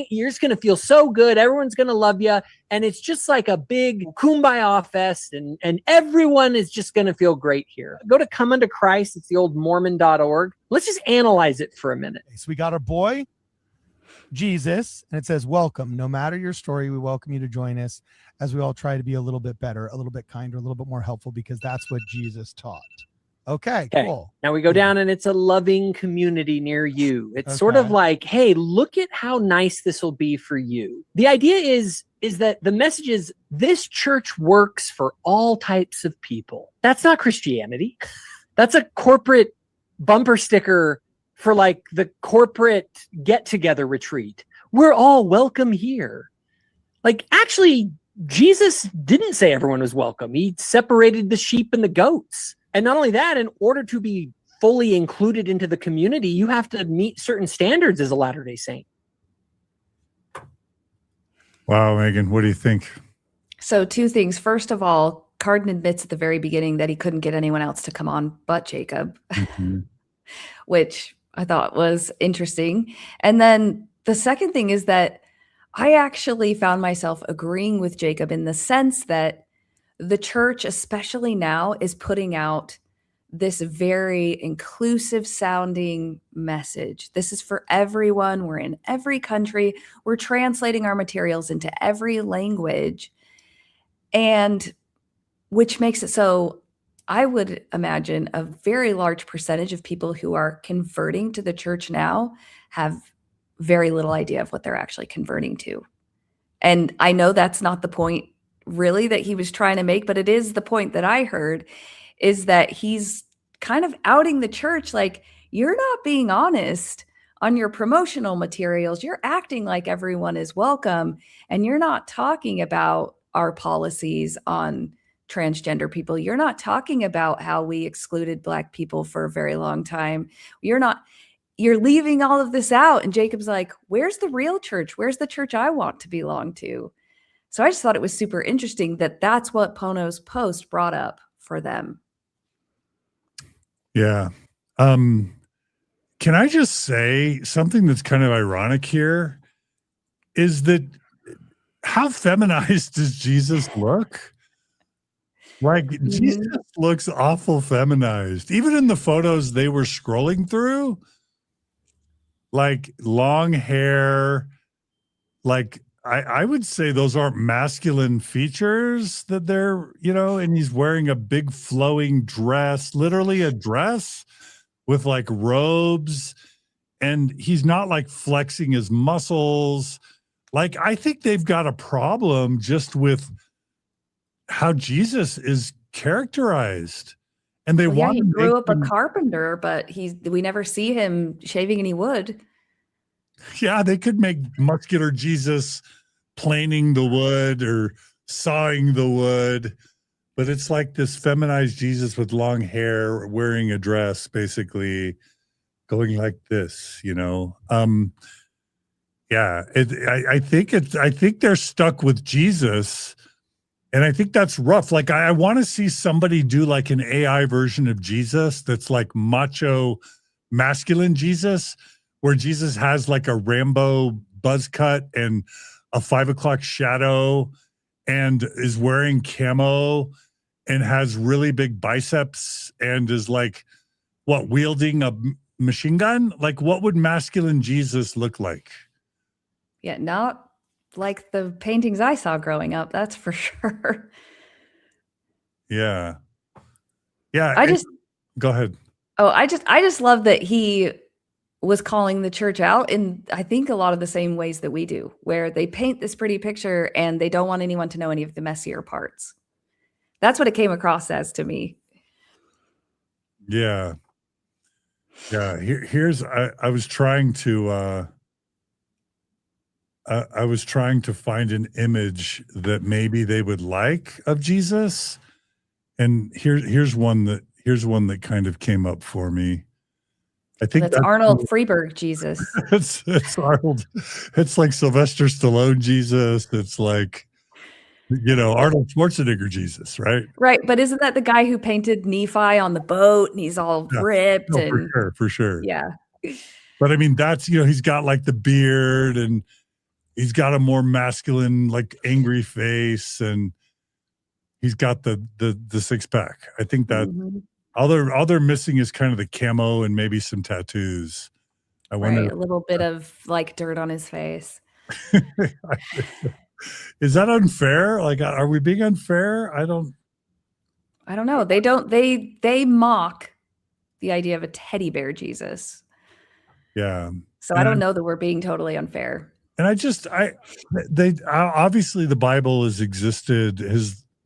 you're just going to feel so good. Everyone's going to love you. And it's just like a big kumbaya fest. And everyone is just going to feel great here. Go to Come Unto Christ. It's the old Mormon.org. Let's just analyze it for a minute. So we got our boy, Jesus, and it says, welcome. No matter your story, we welcome you to join us as we all try to be a little bit better, a little bit kinder, a little bit more helpful, because that's what Jesus taught. Okay, cool. Now we go down and it's a loving community near you. It's sort of like, hey, look at how nice this will be for you. The idea is that the message is this church works for all types of people. That's not Christianity. That's a corporate bumper sticker for like the corporate get-together retreat. We're all welcome here. Like, actually, Jesus didn't say everyone was welcome. He separated the sheep and the goats. And not only that, in order to be fully included into the community, you have to meet certain standards as a Latter-day Saint. Wow, Megan, what do you think? So 2 things. First of all, Cardin admits at the very beginning that he couldn't get anyone else to come on but Jacob, which I thought was interesting. And then the second thing is that I actually found myself agreeing with Jacob in the sense that the church, especially now, is putting out this very inclusive sounding message. This is for everyone. We're in every country. We're translating our materials into every language, and which makes it so I would imagine a very large percentage of people who are converting to the church now have very little idea of what they're actually converting to. And I know that's not the point really that he was trying to make, but it is the point that I heard, is that he's kind of outing the church like, you're not being honest on your promotional materials. You're acting like everyone is welcome, and you're not talking about our policies on transgender people. You're not talking about how we excluded Black people for a very long time. You're leaving all of this out. And Jacob's like, where's the real church? Where's the church I want to belong to? So I just thought it was super interesting that that's what Pono's post brought up for them. Yeah. Can I just say something that's kind of ironic here is that how feminized does Jesus look? Like, Jesus looks awful feminized. Even in the photos they were scrolling through, like long hair, like I would say those aren't masculine features that they're, and he's wearing a big flowing dress, literally a dress with like robes, and he's not like flexing his muscles. Like, I think they've got a problem just with how Jesus is characterized. And they want he to grew make up a carpenter, but we never see him shaving any wood. Yeah, they could make muscular Jesus planing the wood or sawing the wood, but it's like this feminized Jesus with long hair, wearing a dress, basically going like this, Yeah, I think they're stuck with Jesus, and I think that's rough. Like, I want to see somebody do like an AI version of Jesus that's like macho, masculine Jesus, where Jesus has like a Rambo buzz cut and a 5 o'clock shadow and is wearing camo and has really big biceps and is like, wielding a machine gun? Like, what would masculine Jesus look like? Yeah, not like the paintings I saw growing up, that's for sure. Yeah. Go ahead. Oh, I just love that he was calling the church out in, I think, a lot of the same ways that we do, where they paint this pretty picture and they don't want anyone to know any of the messier parts. That's what it came across as to me. Yeah. Here's I was trying to I was trying to find an image that maybe they would like of Jesus, and here's one that kind of came up for me. I think That's Arnold Freeberg Jesus. it's Arnold. It's like Sylvester Stallone Jesus. It's like, Arnold Schwarzenegger Jesus, right? Right. But isn't that the guy who painted Nephi on the boat and he's all ripped? No, and for sure. Yeah. But I mean, that's, he's got like the beard and he's got a more masculine, like angry face, and he's got the six pack. I think that all they're missing is kind of the camo and maybe some tattoos. I wonder, right, a little bit of like dirt on his face. Is that unfair? Like, are we being unfair? I don't know. They mock the idea of a teddy bear Jesus. Yeah. So I don't know that we're being totally unfair. And obviously the Bible has existed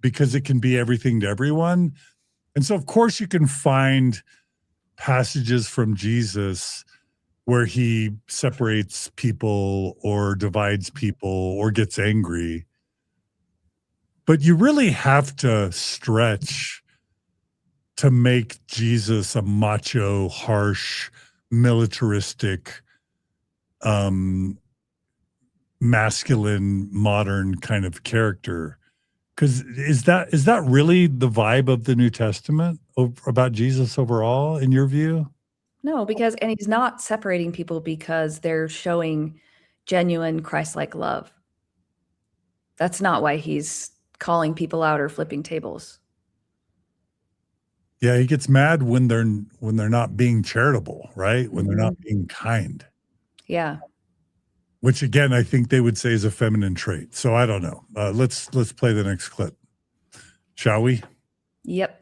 because it can be everything to everyone. And so of course you can find passages from Jesus where he separates people or divides people or gets angry. But you really have to stretch to make Jesus a macho, harsh, militaristic, masculine, modern kind of character. Because is that really the vibe of the New Testament about Jesus overall, in your view? No, and he's not separating people because they're showing genuine Christ-like love. That's not why he's calling people out or flipping tables. Yeah, he gets mad when they're not being charitable, right? When they're not being kind. Yeah. Which again, I think they would say is a feminine trait. So I don't know. Let's play the next clip, shall we? Yep.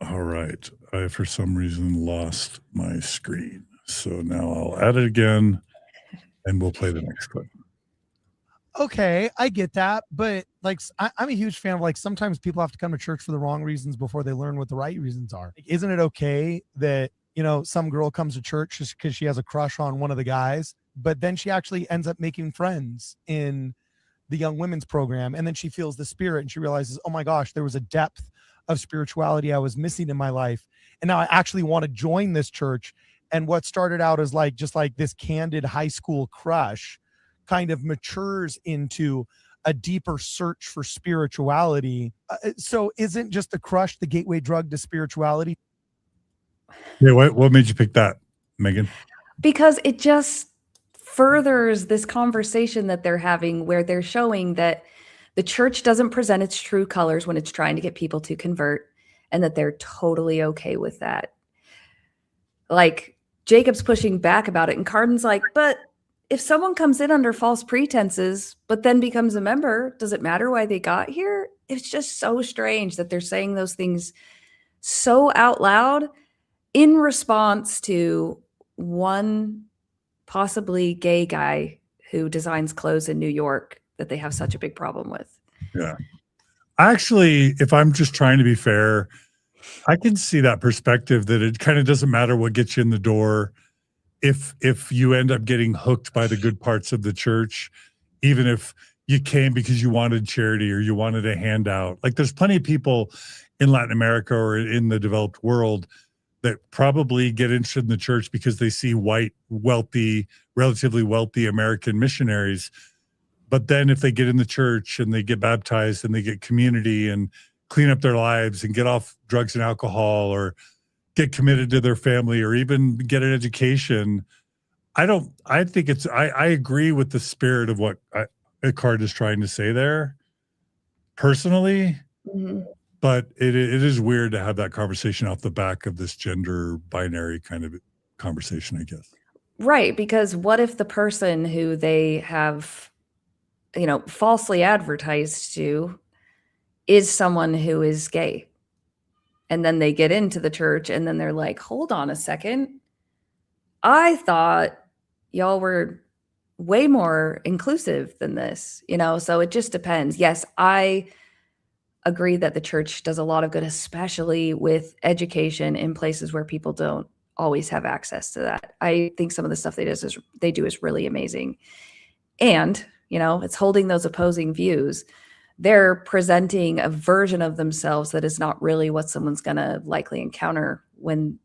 All right. I, for some reason, lost my screen. So now I'll add it again and we'll play the next clip. Okay, I get that. But like, I'm a huge fan of like, sometimes people have to come to church for the wrong reasons before they learn what the right reasons are. Like, isn't it okay that, some girl comes to church just because she has a crush on one of the guys, but then she actually ends up making friends in the young women's program. And then she feels the spirit and she realizes, oh my gosh, there was a depth of spirituality I was missing in my life. And now I actually want to join this church. And what started out as like, just like this candid high school crush kind of matures into a deeper search for spirituality. So isn't just the crush the gateway drug to spirituality? Yeah. What made you pick that, Megan? Because it just furthers this conversation that they're having where they're showing that the church doesn't present its true colors when it's trying to get people to convert, and that they're totally okay with that. Like, Jacob's pushing back about it, and Cardin's like, but if someone comes in under false pretenses, but then becomes a member, does it matter why they got here? It's just so strange that they're saying those things so out loud in response to one possibly gay guy who designs clothes in New York that they have such a big problem with. Yeah. Actually, if I'm just trying to be fair, I can see that perspective that it kind of doesn't matter what gets you in the door. If you end up getting hooked by the good parts of the church, even if you came because you wanted charity or you wanted a handout, like there's plenty of people in Latin America or in the developed world that probably get interested in the church because they see white, wealthy, relatively wealthy American missionaries. But then if they get in the church and they get baptized and they get community and clean up their lives and get off drugs and alcohol or get committed to their family or even get an education, I agree with the spirit of what Eckhart is trying to say there personally. Mm-hmm. But it is weird to have that conversation off the back of this gender binary kind of conversation, I guess. Right. Because what if the person who they have, falsely advertised to is someone who is gay? And then they get into the church and then they're like, hold on a second. I thought y'all were way more inclusive than this, so it just depends. Yes, I agree that the church does a lot of good, especially with education in places where people don't always have access to that. I think some of the stuff they do is really amazing. And, it's holding those opposing views. They're presenting a version of themselves that is not really what someone's going to likely encounter when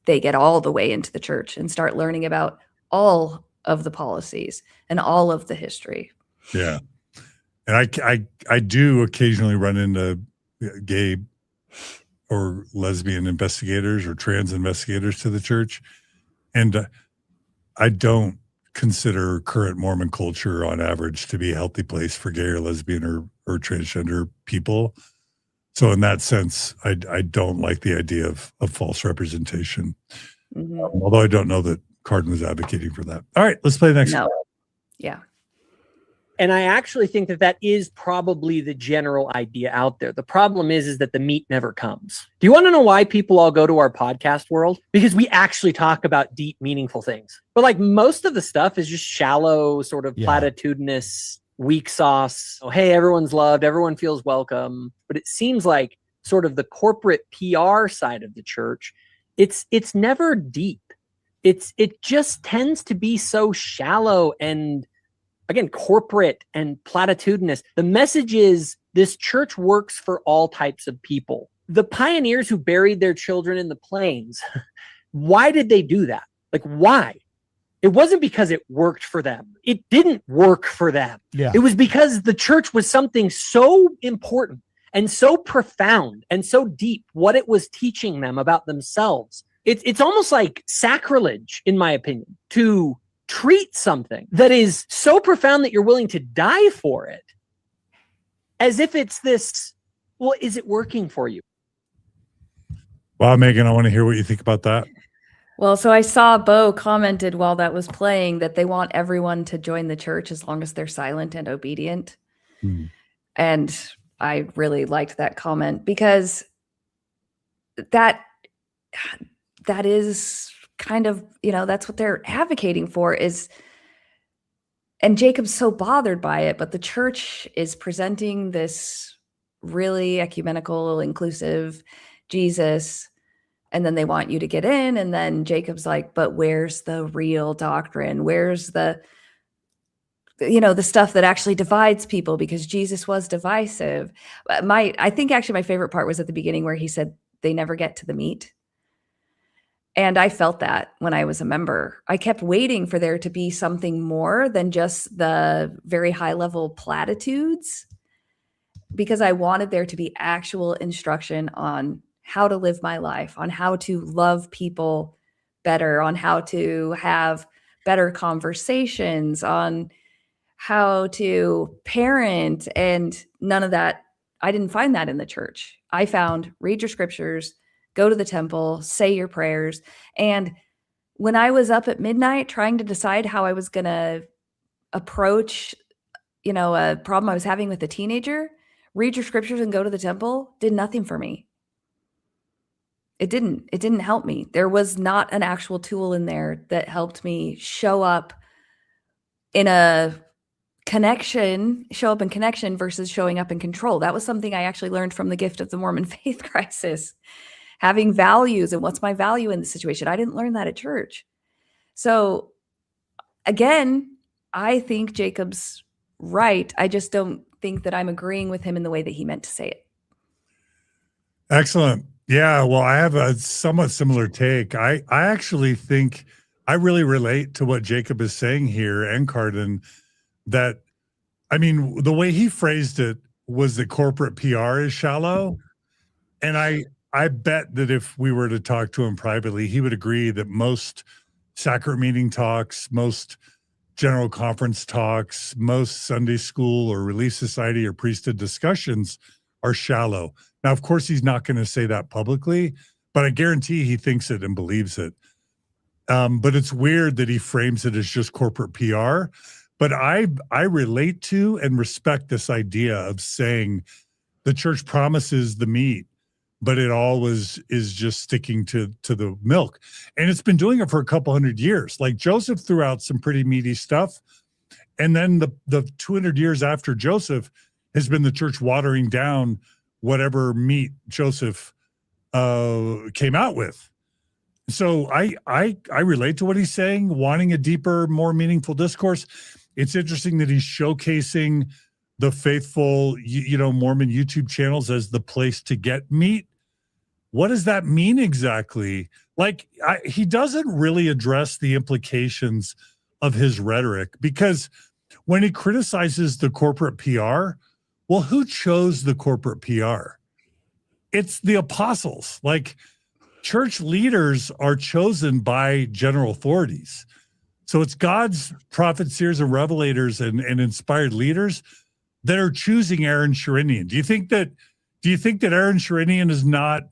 they get all the way into the church and start learning about all of the policies and all of the history. Yeah. And I do occasionally run into gay or lesbian investigators or trans investigators to the church. And I don't consider current Mormon culture on average to be a healthy place for gay or lesbian or transgender people. So in that sense, I don't like the idea of false representation. Mm-hmm. Although I don't know that Cardin was advocating for that. All right, let's play the next one. Yeah. And I actually think that is probably the general idea out there. The problem is that the meat never comes. Do you want to know why people all go to our podcast world? Because we actually talk about deep, meaningful things. But like most of the stuff is just shallow, sort of platitudinous, weak sauce. Oh, hey, everyone's loved. Everyone feels welcome. But it seems like sort of the corporate PR side of the church, it's never deep. It just tends to be so shallow and, again, corporate and platitudinous. The message is this church works for all types of people. The pioneers who buried their children in the plains, why did they do that? Like, why? It wasn't because it worked for them. It didn't work for them. Yeah. It was because the church was something so important and so profound and so deep, what it was teaching them about themselves. It's almost like sacrilege, in my opinion, to treat something that is so profound that you're willing to die for it as if it's this, well, is it working for you? Wow, Megan, I want to hear what you think about that. Well, so I saw Bo commented while that was playing that they want everyone to join the church as long as they're silent and obedient. And I really liked that comment because that is kind of, that's what they're advocating for and Jacob's so bothered by it, but the church is presenting this really ecumenical, inclusive Jesus, and then they want you to get in, and then Jacob's like, but where's the real doctrine? Where's the stuff that actually divides people, because Jesus was divisive. I think actually my favorite part was at the beginning where he said they never get to the meat. And I felt that when I was a member. I kept waiting for there to be something more than just the very high level platitudes, because I wanted there to be actual instruction on how to live my life, on how to love people better, on how to have better conversations, on how to parent, and none of that. I didn't find that in the church. I found read your scriptures, go to the temple, say your prayers. And when I was up at midnight trying to decide how I was going to approach, a problem I was having with a teenager, read your scriptures and go to the temple did nothing for me. It didn't help me. There was not an actual tool in there that helped me show up in connection versus showing up in control. That was something I actually learned from the gift of the Mormon faith crisis. Having values and what's my value in the situation. I didn't learn that at church. So again, I think Jacob's right. I just don't think that I'm agreeing with him in the way that he meant to say it. Excellent. Yeah, well, I have a somewhat similar take. I actually think I really relate to what Jacob is saying here, and Cardin, that, the way he phrased it was that corporate PR is shallow. And I bet that if we were to talk to him privately, he would agree that most sacrament meeting talks, most general conference talks, most Sunday school or Relief Society or priesthood discussions are shallow. Now, of course, he's not going to say that publicly, but I guarantee he thinks it and believes it. But it's weird that he frames it as just corporate PR. But I relate to and respect this idea of saying the church promises the meat, but it always is just sticking to the milk. And it's been doing it for a couple hundred years. Like Joseph threw out some pretty meaty stuff. And then the 200 years after Joseph has been the church watering down whatever meat Joseph came out with. So I relate to what he's saying, wanting a deeper, more meaningful discourse. It's interesting that he's showcasing the faithful, Mormon YouTube channels as the place to get meat. What does that mean exactly? Like, he doesn't really address the implications of his rhetoric, because when he criticizes the corporate PR, well, who chose the corporate PR? It's the apostles. Like, church leaders are chosen by general authorities. So it's God's prophets, seers, and revelators and inspired leaders that are choosing Aaron Sherinian. Do you think that Aaron Sherinian is not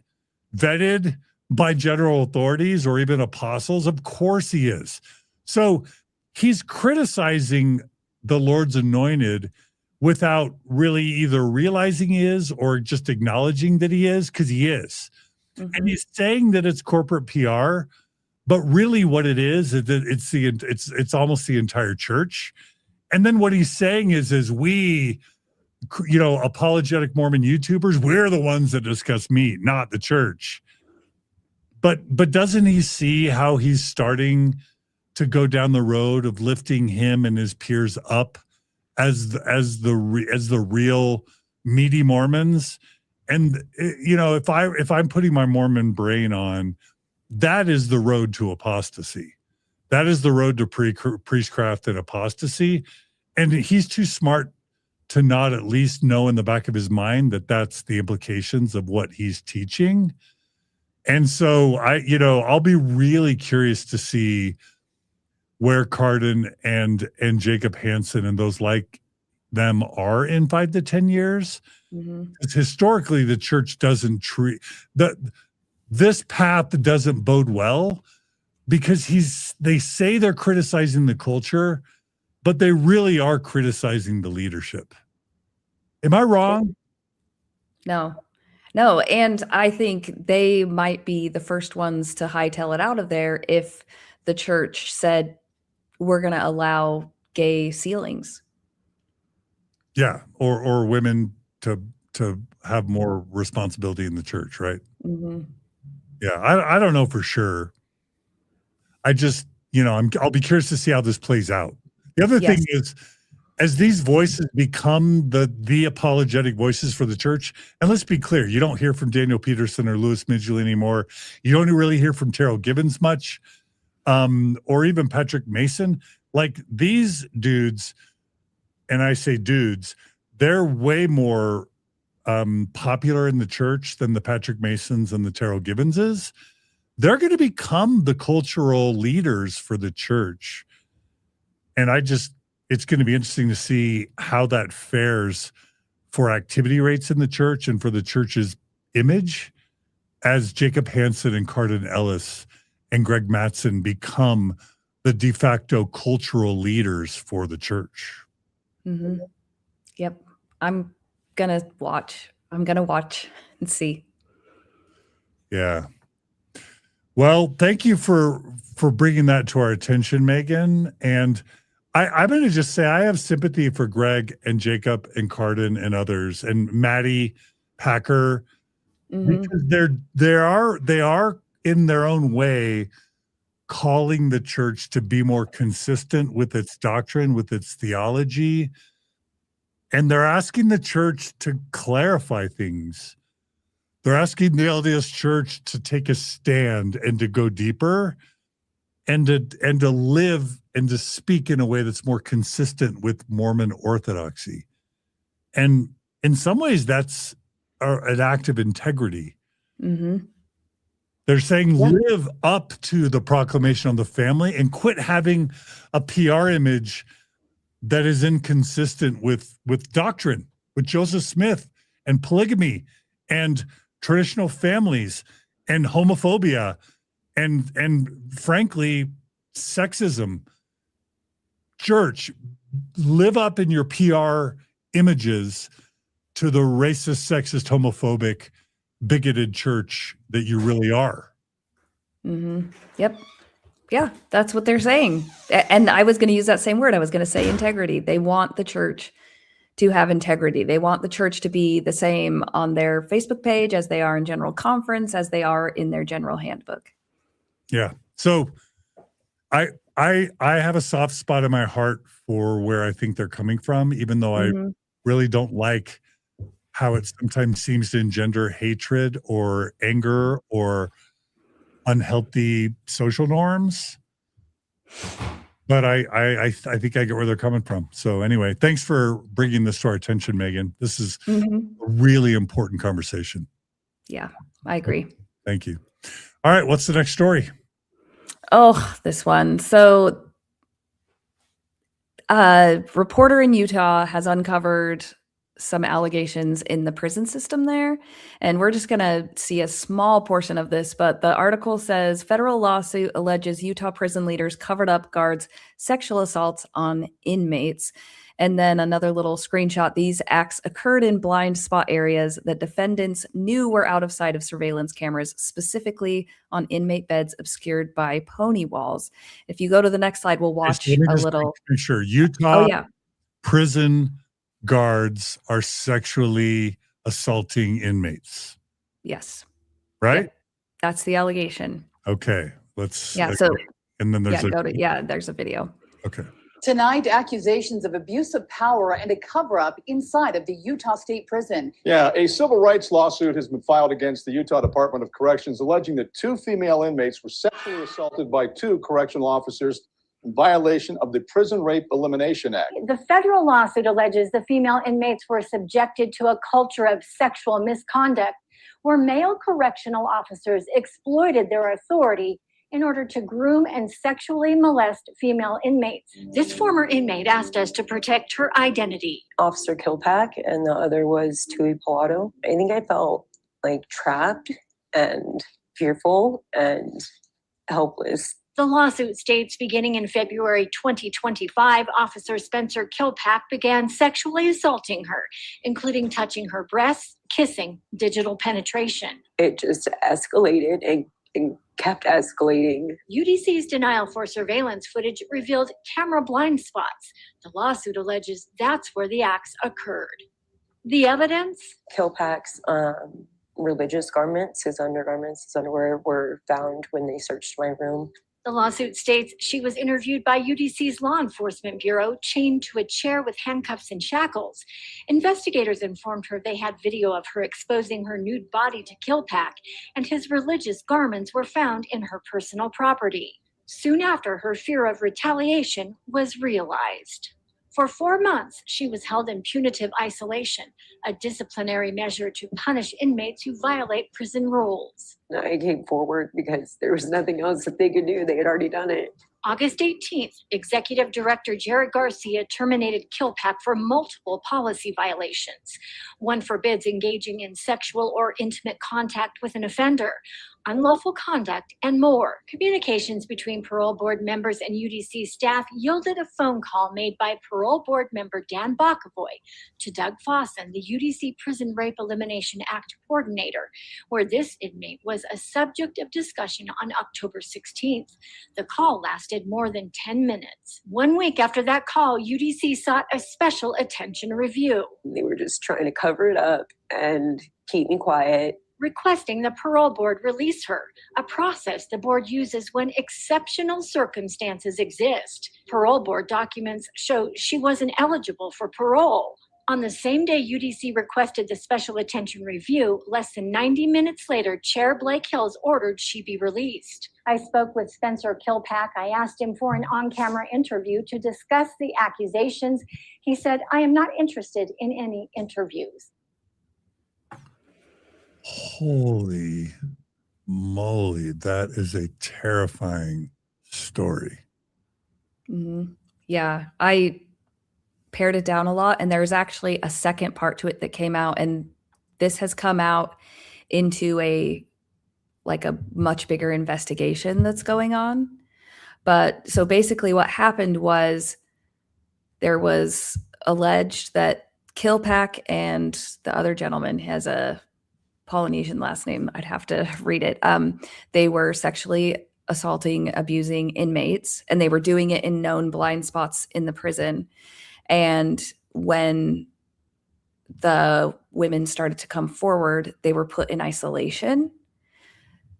vetted by general authorities or even apostles? Of course he is. So he's criticizing the Lord's anointed without really either realizing he is or just acknowledging that he is, because he is. Mm-hmm. And he's saying that it's corporate PR, but really what it is that it's almost the entire church. And then what he's saying is we, apologetic Mormon YouTubers, we're the ones that discuss meat, not the church. But doesn't he see how he's starting to go down the road of lifting him and his peers up as the real meaty Mormons? And if I'm putting my Mormon brain on, that is the road to apostasy. That is the road to priestcraft and apostasy. And he's too smart to not at least know in the back of his mind that that's the implications of what he's teaching. And so I'll be really curious to see where Cardin and Jacob Hansen and those like them are in 5 to 10 years. Mm-hmm. Historically, the church doesn't treat this path doesn't bode well, because they say they're criticizing the culture, but they really are criticizing the leadership. Am I wrong? No. And I think they might be the first ones to hightail it out of there if the church said, we're going to allow gay sealings. Yeah. Or women to have more responsibility in the church. Right. Mm-hmm. Yeah. I don't know for sure. I just, I'll be curious to see how this plays out. The other thing is, as these voices become the apologetic voices for the church, and let's be clear, you don't hear from Daniel Peterson or Louis Midgley anymore. You don't really hear from Terrell Gibbons much, or even Patrick Mason. Like, these dudes, and I say dudes, they're way more popular in the church than the Patrick Masons and the Terrell Gibbonses. They're going to become the cultural leaders for the church. And it's going to be interesting to see how that fares for activity rates in the church and for the church's image as Jacob Hansen and Cardin Ellis and Greg Matsen become the de facto cultural leaders for the church. Mm-hmm. Yep. I'm going to watch and see. Yeah. Well, thank you for bringing that to our attention, Megan. And I'm going to just say I have sympathy for Greg and Jacob and Cardin and others, and Maddie Packer, mm-hmm. because they are in their own way calling the church to be more consistent with its doctrine, with its theology, and they're asking the church to clarify things. They're asking the LDS Church to take a stand and to go deeper, and to live and to speak in a way that's more consistent with Mormon orthodoxy. And in some ways, that's an act of integrity. Mm-hmm. They're saying live up to the proclamation of the family and quit having a PR image that is inconsistent with doctrine, with Joseph Smith and polygamy and traditional families and homophobia and frankly, sexism. Church, live up in your PR images to the racist, sexist, homophobic bigoted church that you really are. Mm-hmm. Yep. Yeah, that's what they're saying. And I was going to use that same word. I was going to say integrity. They want the church to have integrity. They want the church to be the same on their Facebook page as they are in general conference, as they are in their general handbook. Yeah. So I have a soft spot in my heart for where I think they're coming from, even though I really don't like how it sometimes seems to engender hatred or anger or unhealthy social norms. But I think I get where they're coming from. So anyway, thanks for bringing this to our attention, Megan. This is a really important conversation. Yeah, I agree. Thank you. All right, what's the next story? Oh, this one. So a reporter in Utah has uncovered some allegations in the prison system there. And we're just going to see a small portion of this, but the article says federal lawsuit alleges Utah prison leaders covered up guards' sexual assaults on inmates. And then another little screenshot. These acts occurred in blind spot areas that defendants knew were out of sight of surveillance cameras, specifically on inmate beds obscured by pony walls. If you go to the next slide, we'll watch a little. Make sure Utah prison guards are sexually assaulting inmates. Yes. Right? Yep. That's the allegation. Okay. Let's. Yeah. So. And then there's there's a video. Okay. Tonight, accusations of abuse of power and a cover-up inside of the Utah State Prison. Yeah, a civil rights lawsuit has been filed against the Utah Department of Corrections, alleging that 2 female inmates were sexually assaulted by 2 correctional officers in violation of the Prison Rape Elimination Act. The federal lawsuit alleges the female inmates were subjected to a culture of sexual misconduct, where male correctional officers exploited their authority in order to groom and sexually molest female inmates. This former inmate asked us to protect her identity. Officer Kilpack, and the other was Tui Pono. I think I felt like trapped and fearful and helpless. The lawsuit states beginning in February 2025, Officer Spencer Kilpack began sexually assaulting her, including touching her breasts, kissing, digital penetration. It just escalated and kept escalating. UDC's denial for surveillance footage revealed camera blind spots. The lawsuit alleges that's where the acts occurred. The evidence? Kilpack's religious garments, his undergarments, his underwear were found when they searched my room. The lawsuit states she was interviewed by UDC's Law Enforcement Bureau, chained to a chair with handcuffs and shackles. Investigators informed her they had video of her exposing her nude body to Kilpack, and his religious garments were found in her personal property. Soon after, her fear of retaliation was realized. For 4 months, she was held in punitive isolation, a disciplinary measure to punish inmates who violate prison rules. I came forward because there was nothing else that they could do. They had already done it. August 18th, Executive Director Jared Garcia terminated Kilpack for multiple policy violations. One forbids engaging in sexual or intimate contact with an offender, unlawful conduct, and more. Communications between parole board members and UDC staff yielded a phone call made by parole board member Dan Bakavoy to Doug Fossen, the UDC Prison Rape Elimination Act coordinator, where this inmate was a subject of discussion on October 16th. The call lasted more than 10 minutes. 1 week after that call, UDC sought a special attention review. They were just trying to cover it up and keep me quiet, requesting the parole board release her, a process the board uses when exceptional circumstances exist. Parole board documents show she wasn't eligible for parole. On the same day UDC requested the special attention review, less than 90 minutes later, Chair Blake Hills ordered she be released. I spoke with Spencer Kilpack. I asked him for an on-camera interview to discuss the accusations. He said, "I am not interested in any interviews." Holy moly, that is a terrifying story. Mm-hmm. Yeah, I pared it down a lot, and there's actually a second part to it that came out, and this has come out into a much bigger investigation that's going on. But so basically what happened was there was alleged that Kilpack and the other gentleman has a Polynesian last name. I'd have to read it. They were sexually assaulting, abusing inmates, and they were doing it in known blind spots in the prison. And when the women started to come forward, they were put in isolation.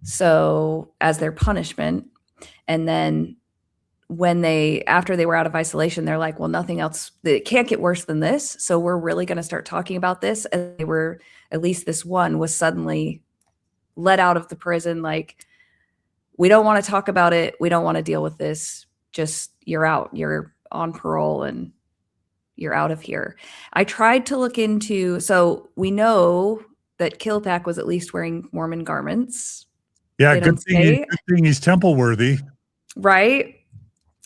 So as their punishment. And then after they were out of isolation, they're like, well, nothing else, it can't get worse than this. So we're really going to start talking about this. And they were, at least this one was suddenly let out of the prison. Like, we don't want to talk about it. We don't want to deal with this. Just, you're out, you're on parole and you're out of here. I tried to look into, so we know that Kilpack was at least wearing Mormon garments. Yeah, good thing he's temple worthy. Right?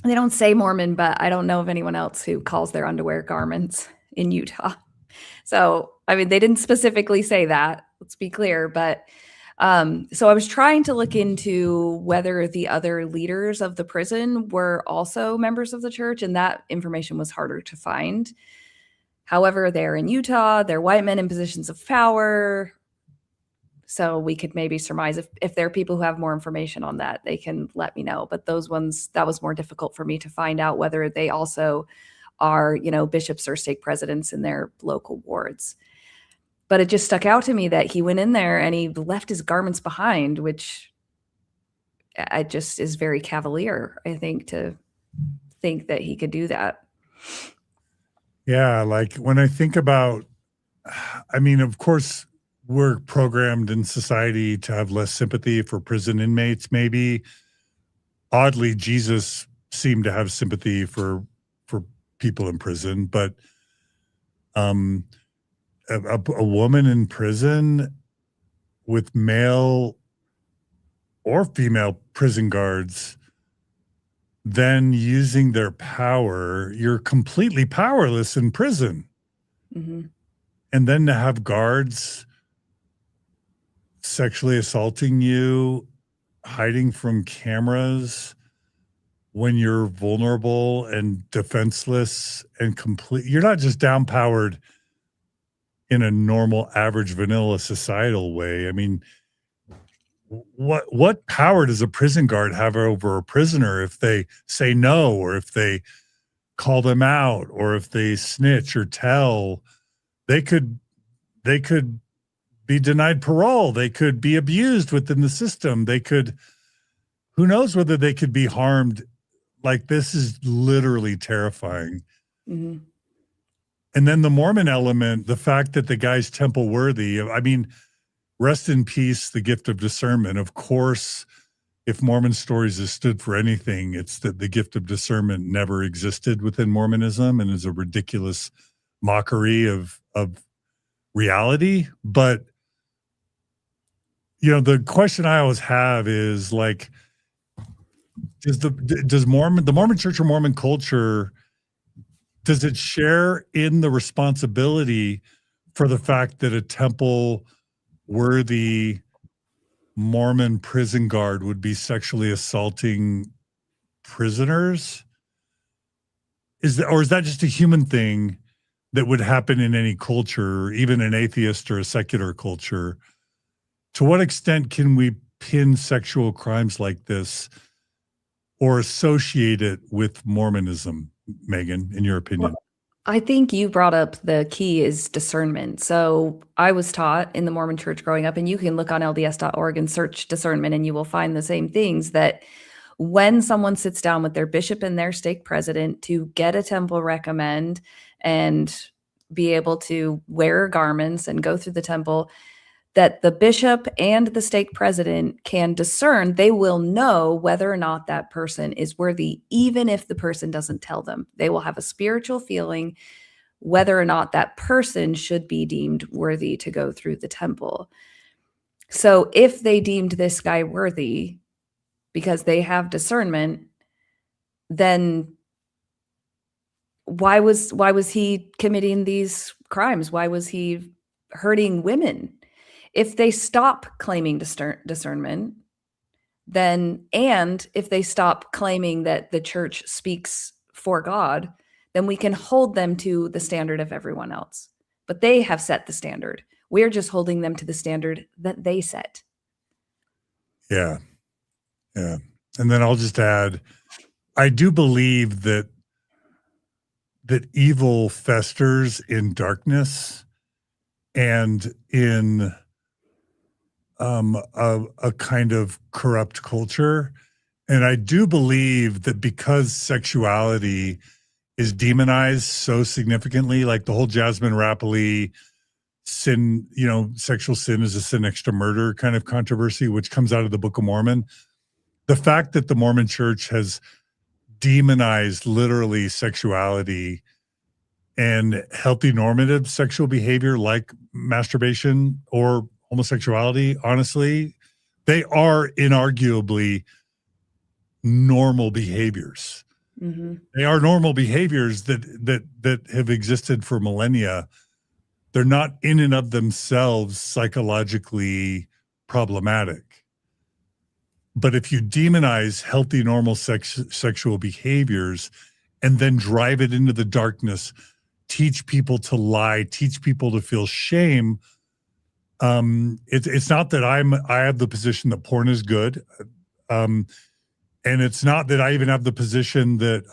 They don't say Mormon, but I don't know of anyone else who calls their underwear garments in Utah. So, I mean, they didn't specifically say that. Let's be clear. But so I was trying to look into whether the other leaders of the prison were also members of the church, and that information was harder to find. However, they're in Utah. They're white men in positions of power. So we could maybe surmise if there are people who have more information on that, they can let me know. But those ones, that was more difficult for me to find out whether they also are, bishops or stake presidents in their local wards. But it just stuck out to me that he went in there and he left his garments behind, which I just is very cavalier, I think, to think that he could do that. Yeah, like when I think about, I mean, of course, we're programmed in society to have less sympathy for prison inmates. Maybe oddly, Jesus seemed to have sympathy for people in prison, but a woman in prison with male or female prison guards, then using their power, you're completely powerless in prison. Mm-hmm. And then to have guards sexually assaulting you, hiding from cameras when you're vulnerable and defenseless and complete. You're not just downpowered in a normal, average, vanilla societal way. I mean, what power does a prison guard have over a prisoner if they say no, or if they call them out, or if they snitch or tell? They could be denied parole. They could be abused within the system. They could, who knows whether they could be harmed. Like, this is literally terrifying. Mm-hmm. And then the Mormon element, the fact that the guy's temple worthy, I mean, rest in peace, the gift of discernment. Of course, if Mormon stories have stood for anything, it's that the gift of discernment never existed within Mormonism and is a ridiculous mockery of reality. But the question I always have is, like, does the Mormon Church or Mormon culture, does it share in the responsibility for the fact that a temple worthy Mormon prison guard would be sexually assaulting prisoners? Or is that just a human thing that would happen in any culture, even an atheist or a secular culture? To what extent can we pin sexual crimes like this or associate it with Mormonism, Megan, in your opinion? Well, I think you brought up the key is discernment. So I was taught in the Mormon church growing up, and you can look on LDS.org and search discernment, and you will find the same things, that when someone sits down with their bishop and their stake president to get a temple recommend and be able to wear garments and go through the temple, that the bishop and the stake president can discern, they will know whether or not that person is worthy, even if the person doesn't tell them. They will have a spiritual feeling whether or not that person should be deemed worthy to go through the temple. So if they deemed this guy worthy because they have discernment, then why was he committing these crimes? Why was he hurting women? If they stop claiming discernment, then, and if they stop claiming that the church speaks for God, then we can hold them to the standard of everyone else. But they have set the standard. We're just holding them to the standard that they set. Yeah. Yeah. And then I'll just add, I do believe that evil festers in darkness and in a kind of corrupt culture. And I do believe that because sexuality is demonized so significantly, like the whole Jasmine Rappley sin, sexual sin is a sin next to murder kind of controversy, which comes out of the Book of Mormon. The fact that the Mormon Church has demonized literally sexuality and healthy normative sexual behavior like masturbation or homosexuality, honestly, they are inarguably normal behaviors. Mm-hmm. They are normal behaviors that have existed for millennia. They're not in and of themselves psychologically problematic. But if you demonize healthy, normal sexual behaviors and then drive it into the darkness, teach people to lie, teach people to feel shame, it's not that I have the position that porn is good. And it's not that I even have the position that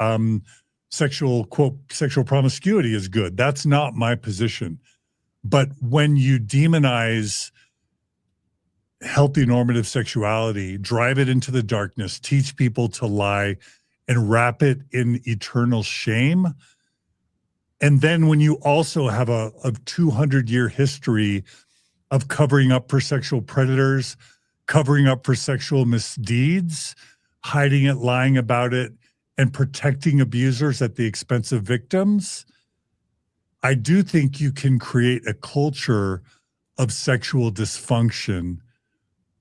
sexual promiscuity is good. That's not my position. But when you demonize healthy normative sexuality, drive it into the darkness, teach people to lie, and wrap it in eternal shame. And then when you also have a 200-year history of covering up for sexual predators, covering up for sexual misdeeds, hiding it, lying about it, and protecting abusers at the expense of victims, I do think you can create a culture of sexual dysfunction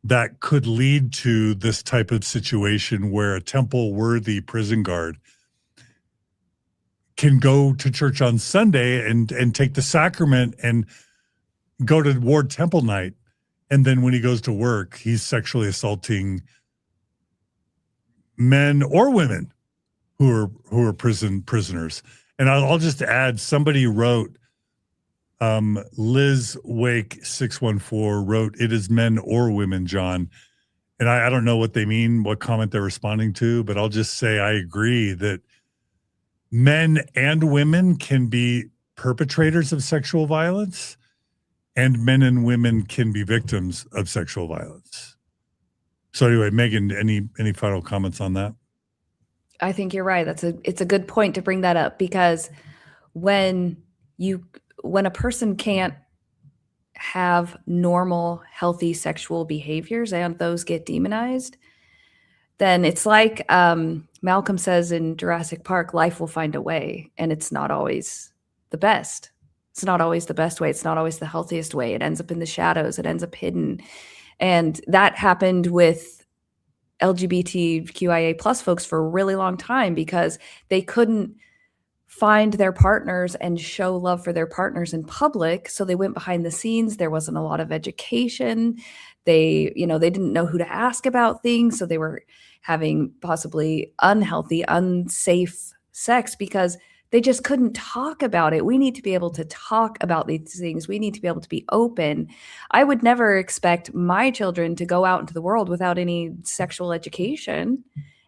that could lead to this type of situation where a temple-worthy prison guard can go to church on Sunday and take the sacrament and go to Ward Temple night. And then when he goes to work, he's sexually assaulting men or women who are prisoners. And I'll just add, somebody wrote, Liz Wake 614 wrote, "It is men or women, John." And I don't know what they mean, what comment they're responding to, but I'll just say I agree that men and women can be perpetrators of sexual violence, and men and women can be victims of sexual violence. So anyway, Megan, any final comments on that? I think you're right. It's a good point to bring that up, because when a person can't have normal, healthy sexual behaviors and those get demonized, then it's like Malcolm says in Jurassic Park, life will find a way, and it's not always the best. It's not always the best way. It's not always the healthiest way. It ends up in the shadows. It ends up hidden. And that happened with LGBTQIA plus folks for a really long time, because they couldn't find their partners and show love for their partners in public. So they went behind the scenes. There wasn't a lot of education. They didn't know who to ask about things. So they were having possibly unhealthy, unsafe sex because they just couldn't talk about it. We need to be able to talk about these things. We need to be able to be open. I would never expect my children to go out into the world without any sexual education.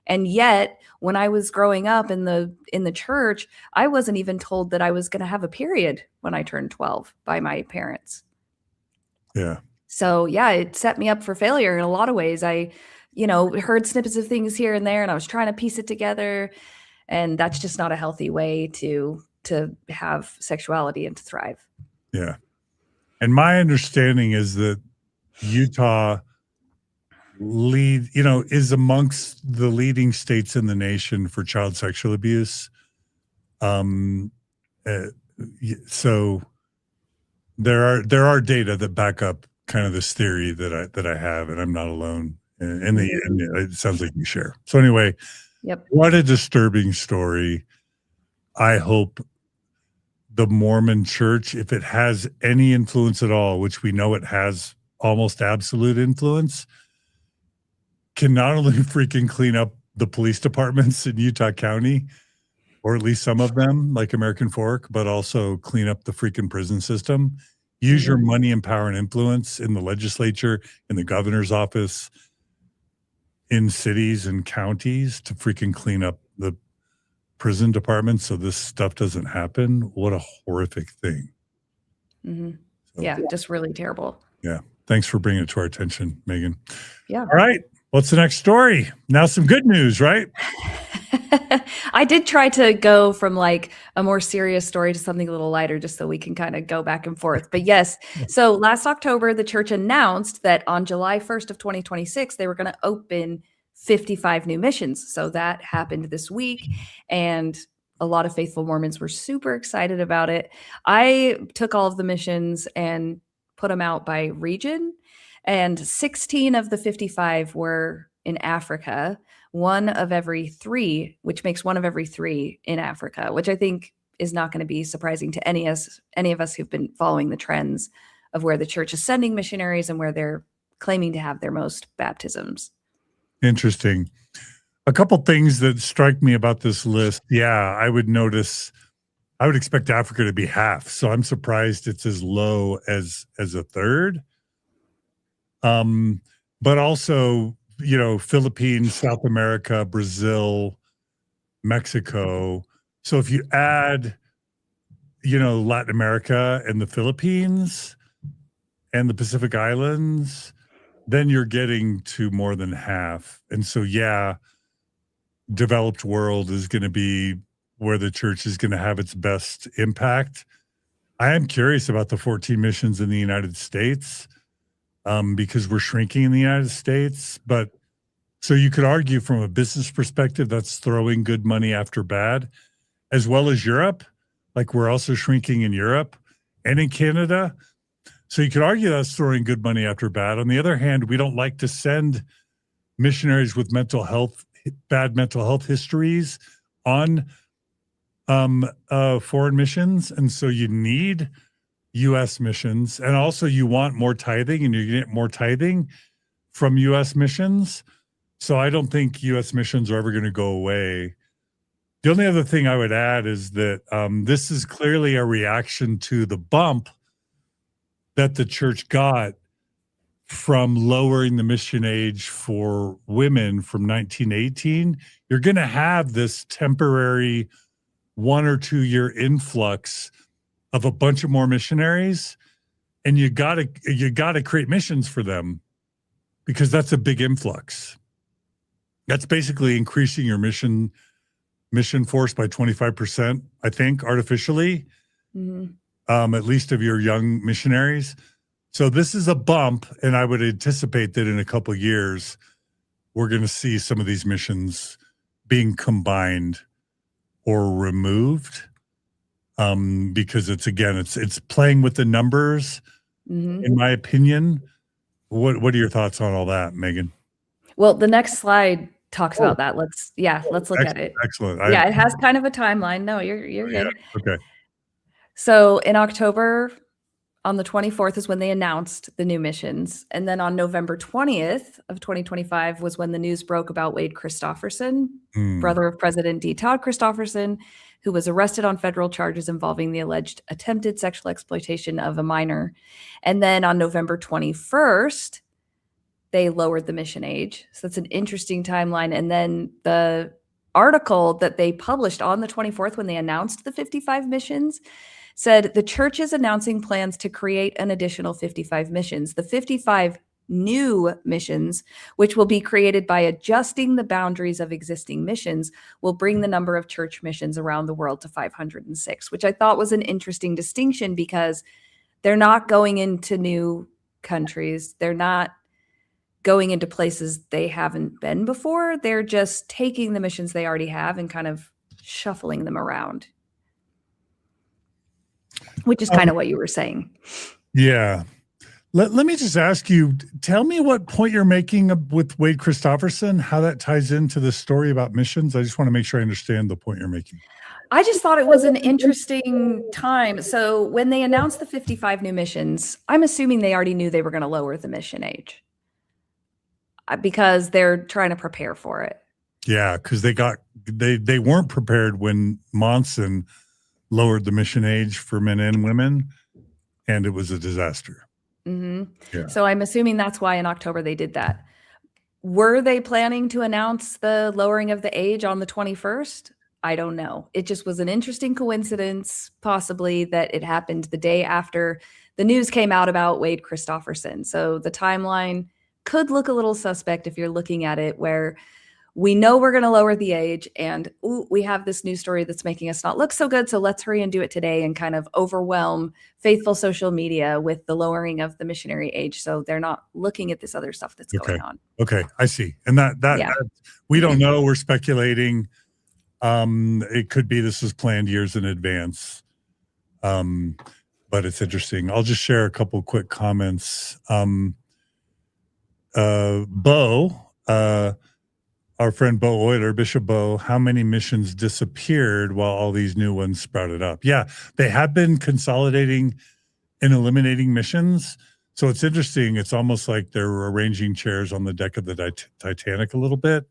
And yet, when I was growing up in the church, I wasn't even told that I was going to have a period when I turned 12 by my parents. Yeah. So yeah, it set me up for failure in a lot of ways. I, heard snippets of things here and there, and I was trying to piece it together. And that's just not a healthy way to have sexuality and to thrive. Yeah. And my understanding is that Utah is amongst the leading states in the nation for child sexual abuse. So there are data that back up kind of this theory that I have, and I'm not alone. And it sounds like you share. So anyway, yep. What a disturbing story. I hope the Mormon Church, if it has any influence at all, which we know it has almost absolute influence, can not only freaking clean up the police departments in Utah County, or at least some of them, like American Fork, but also clean up the freaking prison system Use your money and power and influence in the legislature, in the governor's office, in cities and counties to freaking clean up the prison department so this stuff doesn't happen. What a horrific thing. Mm-hmm. Yeah, just really terrible. Yeah. Thanks for bringing it to our attention, Megan. Yeah. All right. What's the next story? Now some good news, right? I did try to go from like a more serious story to something a little lighter just so we can kind of go back and forth. But yes, so last October, the church announced that on July 1st of 2026, they were going to open 55 new missions. So that happened this week. And a lot of faithful Mormons were super excited about it. I took all of the missions and put them out by region. And 16 of the 55 were in Africa. One of every three, which makes one of every three in Africa, which I think is not going to be surprising to any of us who've been following the trends of where the church is sending missionaries and where they're claiming to have their most baptisms. Interesting. A couple things that strike me about this list. Yeah, I would expect Africa to be half. So I'm surprised it's as low as a third. But also, Philippines, South America, Brazil, Mexico. So if you add, Latin America and the Philippines and the Pacific Islands, then you're getting to more than half. And so, yeah, developed world is going to be where the church is going to have its best impact. I am curious about the 14 missions in the United States. Because we're shrinking in the United States. But so you could argue from a business perspective, that's throwing good money after bad, as well as Europe. Like we're also shrinking in Europe and in Canada. So you could argue that's throwing good money after bad. On the other hand, we don't like to send missionaries with bad mental health histories on foreign missions. And so you need U.S. missions, and also you want more tithing, and you get more tithing from U.S. missions. So I don't think U.S. missions are ever going to go away. The only other thing I would add is that this is clearly a reaction to the bump that the church got from lowering the mission age for women from 1918. You're going to have this temporary 1 or 2 year influx of a bunch of more missionaries, and you gotta create missions for them, because that's a big influx. That's basically increasing your mission force by 25%, I think, artificially, at least of your young missionaries. So this is a bump, and I would anticipate that in a couple of years, we're going to see some of these missions being combined or removed. Because it's playing with the numbers, in my opinion. What are your thoughts on all that, Megan? Well, the next slide talks about that. Let's look at it. Excellent. It has kind of a timeline. No, you're good. Okay. So in October, on the 24th is when they announced the new missions. And then on November 20th of 2025 was when the news broke about Wade Christofferson, brother of President D. Todd Christofferson, who was arrested on federal charges involving the alleged attempted sexual exploitation of a minor. And then on November 21st, they lowered the mission age. So that's an interesting timeline. And then the article that they published on the 24th when they announced the 55 missions said the church is announcing plans to create an additional 55 missions. The 55 new missions, which will be created by adjusting the boundaries of existing missions, will bring the number of church missions around the world to 506, which I thought was an interesting distinction, because they're not going into new countries. They're not going into places they haven't been before. They're just taking the missions they already have and kind of shuffling them around, which is kind of what you were saying. Yeah. Let me just ask you, tell me what point you're making with Wade Christofferson, how that ties into the story about missions. I just want to make sure I understand the point you're making. I just thought it was an interesting time. So when they announced the 55 new missions, I'm assuming they already knew they were going to lower the mission age because they're trying to prepare for it. Yeah, because they weren't prepared when Matsen lowered the mission age for men and women. and it was a disaster. Yeah. So I'm assuming that's why in October they did that. Were they planning to announce the lowering of the age on the 21st? I don't know. It just was an interesting coincidence, possibly, that it happened the day after the news came out about Wade Christofferson. So the timeline could look a little suspect if you're looking at it where we know we're going to lower the age and we have this news story that's making us not look so good. So let's hurry and do it today and kind of overwhelm faithful social media with the lowering of the missionary age. So they're not looking at this other stuff that's going on. Okay. I see. And that we don't know. We're speculating. It could be this was planned years in advance. But it's interesting. I'll just share a couple quick comments. Bo, our friend Bo Euler, Bishop Bo, how many missions disappeared while all these new ones sprouted up? Yeah, they have been consolidating and eliminating missions. So it's interesting. It's almost like they're arranging chairs on the deck of the Titanic a little bit,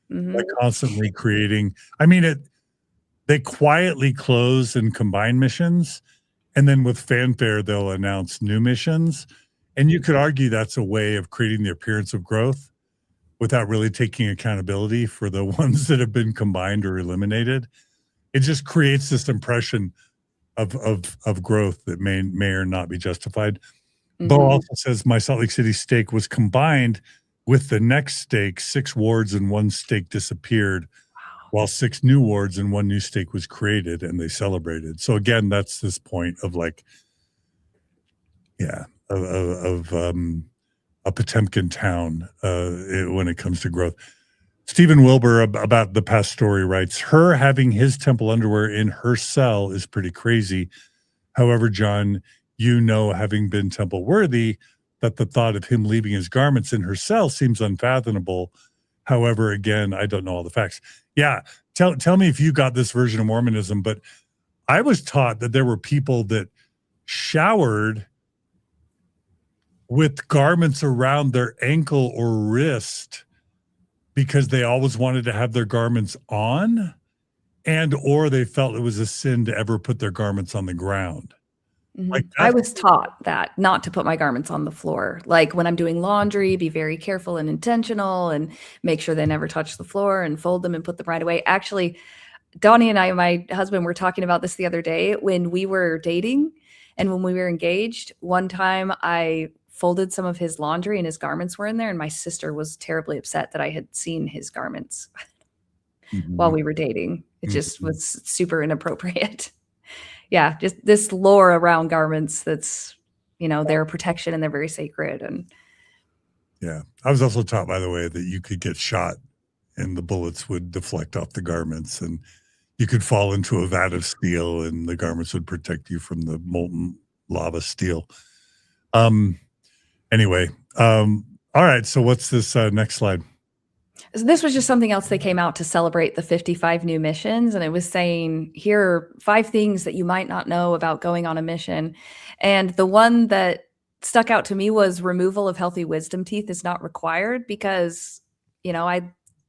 like constantly creating. I mean, they quietly close and combine missions, and then with fanfare, they'll announce new missions. And you could argue that's a way of creating the appearance of growth without really taking accountability for the ones that have been combined or eliminated. It just creates this impression of growth that may or not be justified. Bo also says my Salt Lake City stake was combined with the next stake. 6 wards and 1 stake disappeared, while 6 new wards and 1 new stake was created, and they celebrated. So again, that's this point of like, a Potemkin town when it comes to growth. Stephen Wilbur about the past story writes, her having his temple underwear in her cell is pretty crazy. However, John, having been temple worthy, that the thought of him leaving his garments in her cell seems unfathomable. However, again, I don't know all the facts. Yeah, tell me if you got this version of Mormonism, but I was taught that there were people that showered with garments around their ankle or wrist because they always wanted to have their garments on, or they felt it was a sin to ever put their garments on the ground. Like I was taught that not to put my garments on the floor. Like when I'm doing laundry, be very careful and intentional and make sure they never touch the floor and fold them and put them right away. Actually, Donnie and I, my husband, were talking about this the other day when we were dating and when we were engaged. One time I folded some of his laundry and his garments were in there, and my sister was terribly upset that I had seen his garments while we were dating. It just was super inappropriate. Yeah, just this lore around garments that's, their protection and they're very sacred. And yeah, I was also taught, by the way, that you could get shot and the bullets would deflect off the garments and you could fall into a vat of steel and the garments would protect you from the molten lava steel. Anyway, all right. So what's this next slide? So this was just something else that came out to celebrate the 55 new missions. And it was saying, here are 5 things that you might not know about going on a mission. And the one that stuck out to me was removal of healthy wisdom teeth is not required because, I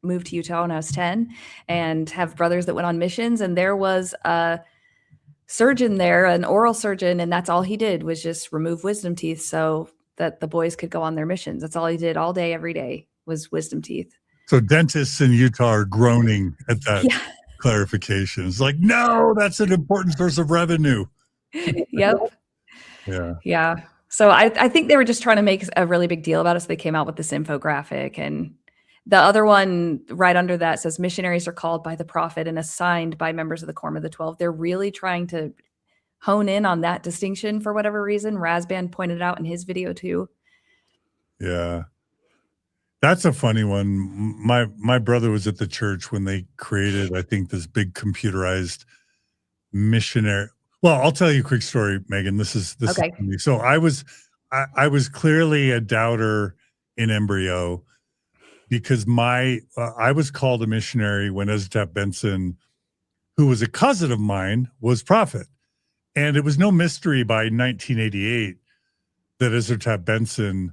moved to Utah when I was 10 and have brothers that went on missions. And there was a surgeon there, an oral surgeon, and that's all he did was just remove wisdom teeth so that the boys could go on their missions. That's all he did all day, every day was wisdom teeth. So dentists in Utah are groaning at that clarification. It's like, no, that's an important source of revenue. Yep. Yeah. So I think they were just trying to make a really big deal about it. So they came out with this infographic. And the other one right under that says missionaries are called by the prophet and assigned by members of the Quorum of the 12. They're really trying to hone in on that distinction for whatever reason. Rasband pointed out in his video too. Yeah. That's a funny one. My brother was at the church when they created, I think, this big computerized missionary. Well, I'll tell you a quick story, Megan. This is okay. Is so I was clearly a doubter in embryo because I was called a missionary when Ezra Benson, who was a cousin of mine, was prophet. And it was no mystery by 1988 that Ezra Benson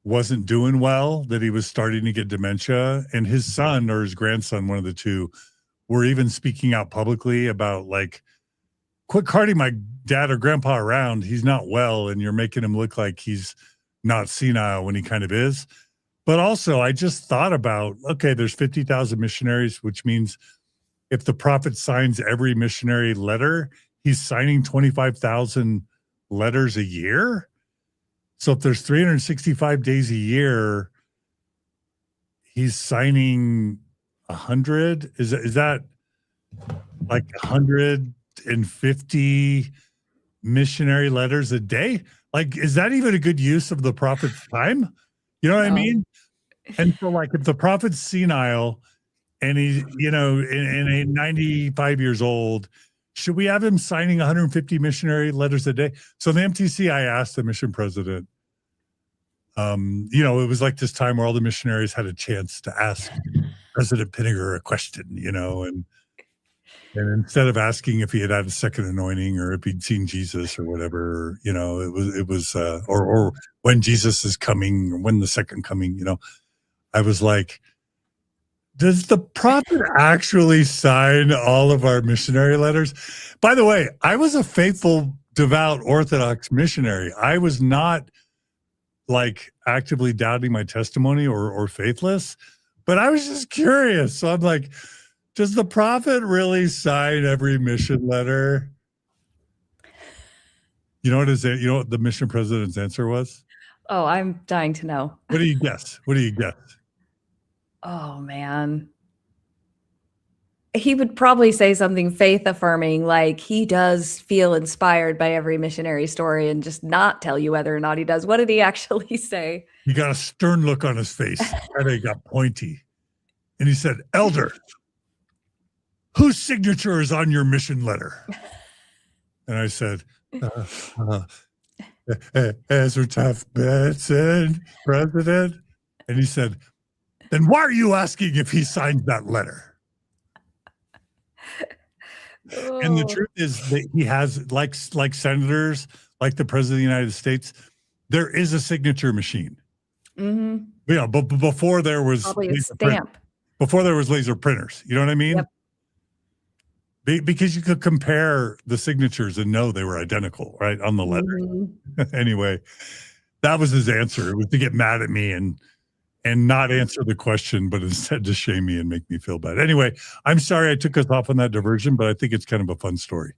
wasn't doing well, that he was starting to get dementia, and his son or his grandson, one of the two, were even speaking out publicly about like quit carting my dad or grandpa around. He's not well, and you're making him look like he's not senile when he kind of is. But also, I just thought about, okay, there's 50,000 missionaries, which means if the prophet signs every missionary letter, he's signing 25,000 letters a year. So if there's 365 days a year, he's signing 100. Is that like 150 missionary letters a day? Like, is that even a good use of the prophet's time? You know what I mean? And so, like, if the prophet's senile and he's, in 95 years old, should we have him signing 150 missionary letters a day? So the MTC, I asked the mission president, it was like this time where all the missionaries had a chance to ask President Pinniger a question, and instead of asking if he had a second anointing or if he'd seen Jesus or whatever, it was or when Jesus is coming or when the second coming, I was like, does the prophet actually sign all of our missionary letters? By the way, I was a faithful, devout Orthodox missionary. I was not like actively doubting my testimony or faithless, but I was just curious. So I'm like, does the prophet really sign every mission letter? You know what the mission president's answer was? Oh, I'm dying to know. What do you guess? Oh, man. He would probably say something faith affirming, like he does feel inspired by every missionary story and just not tell you whether or not he does. What did he actually say? He got a stern look on his face and he got pointy. And he said, Elder, whose signature is on your mission letter? And I said, Ezra Taft Matsen, President. And he said, then why are you asking if he signed that letter? And the truth is that he has, like senators, like the President of the United States, there is a signature machine. Mm-hmm. Yeah, but before there was probably a stamp. Before there was laser printers. You know what I mean? Yep. Because you could compare the signatures and know they were identical, right, on the letter. Mm-hmm. Anyway, that was his answer. It was to get mad at me and not answer the question, but instead to shame me and make me feel bad. Anyway, I'm sorry I took us off on that diversion, but I think it's kind of a fun story.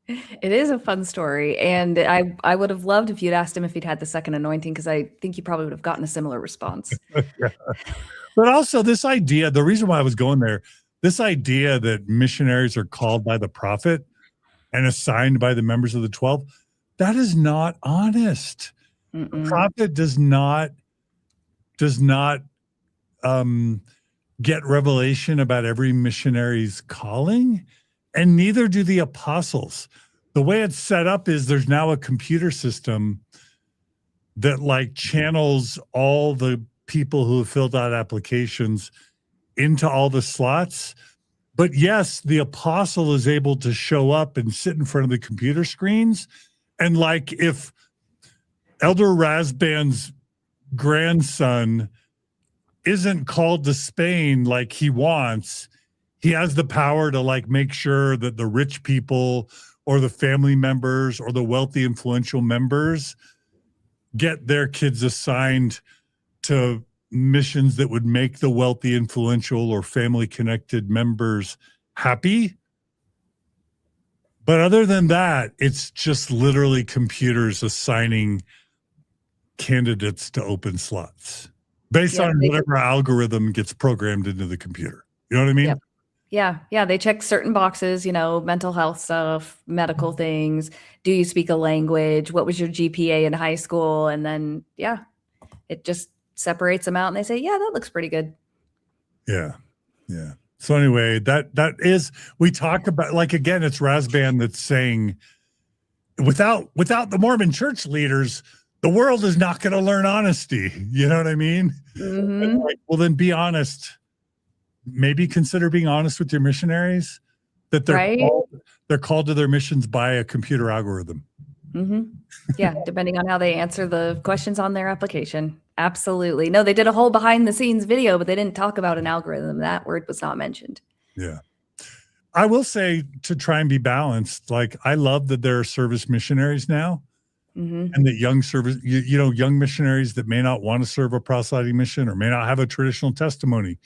It is a fun story. And I would have loved if you'd asked him if he'd had the second anointing, because I think he probably would have gotten a similar response. Yeah. But also this idea, the reason why I was going there, this idea that missionaries are called by the prophet and assigned by the members of the 12, that is not honest. Mm-mm. The prophet does not get revelation about every missionary's calling, and neither do the apostles. The way it's set up is there's now a computer system that like channels all the people who have filled out applications into all the slots. But yes, the apostle is able to show up and sit in front of the computer screens. And like if Elder Rasband's grandson isn't called to Spain like he wants, he has the power to like make sure that the rich people or the family members or the wealthy influential members get their kids assigned to missions that would make the wealthy influential or family connected members happy. But other than that, it's just literally computers assigning candidates to open slots based on whatever algorithm gets programmed into the computer. You know what I mean? Yep. Yeah. They check certain boxes, mental health stuff, medical things. Do you speak a language? What was your GPA in high school? And then, it just separates them out and they say, yeah, that looks pretty good. Yeah. Yeah. So anyway, that is, we talk about, like, again, it's Rasband that's saying without the Mormon church leaders, the world is not going to learn honesty. You know what I mean? Mm-hmm. Like, well, then be honest. Maybe consider being honest with your missionaries that they're called to their missions by a computer algorithm. Mm-hmm. Yeah, depending on how they answer the questions on their application. Absolutely. No, they did a whole behind the scenes video, but they didn't talk about an algorithm. That word was not mentioned. Yeah. I will say, to try and be balanced, like, I love that there are service missionaries now, and that young service, young missionaries that may not want to serve a proselyting mission or may not have a traditional testimony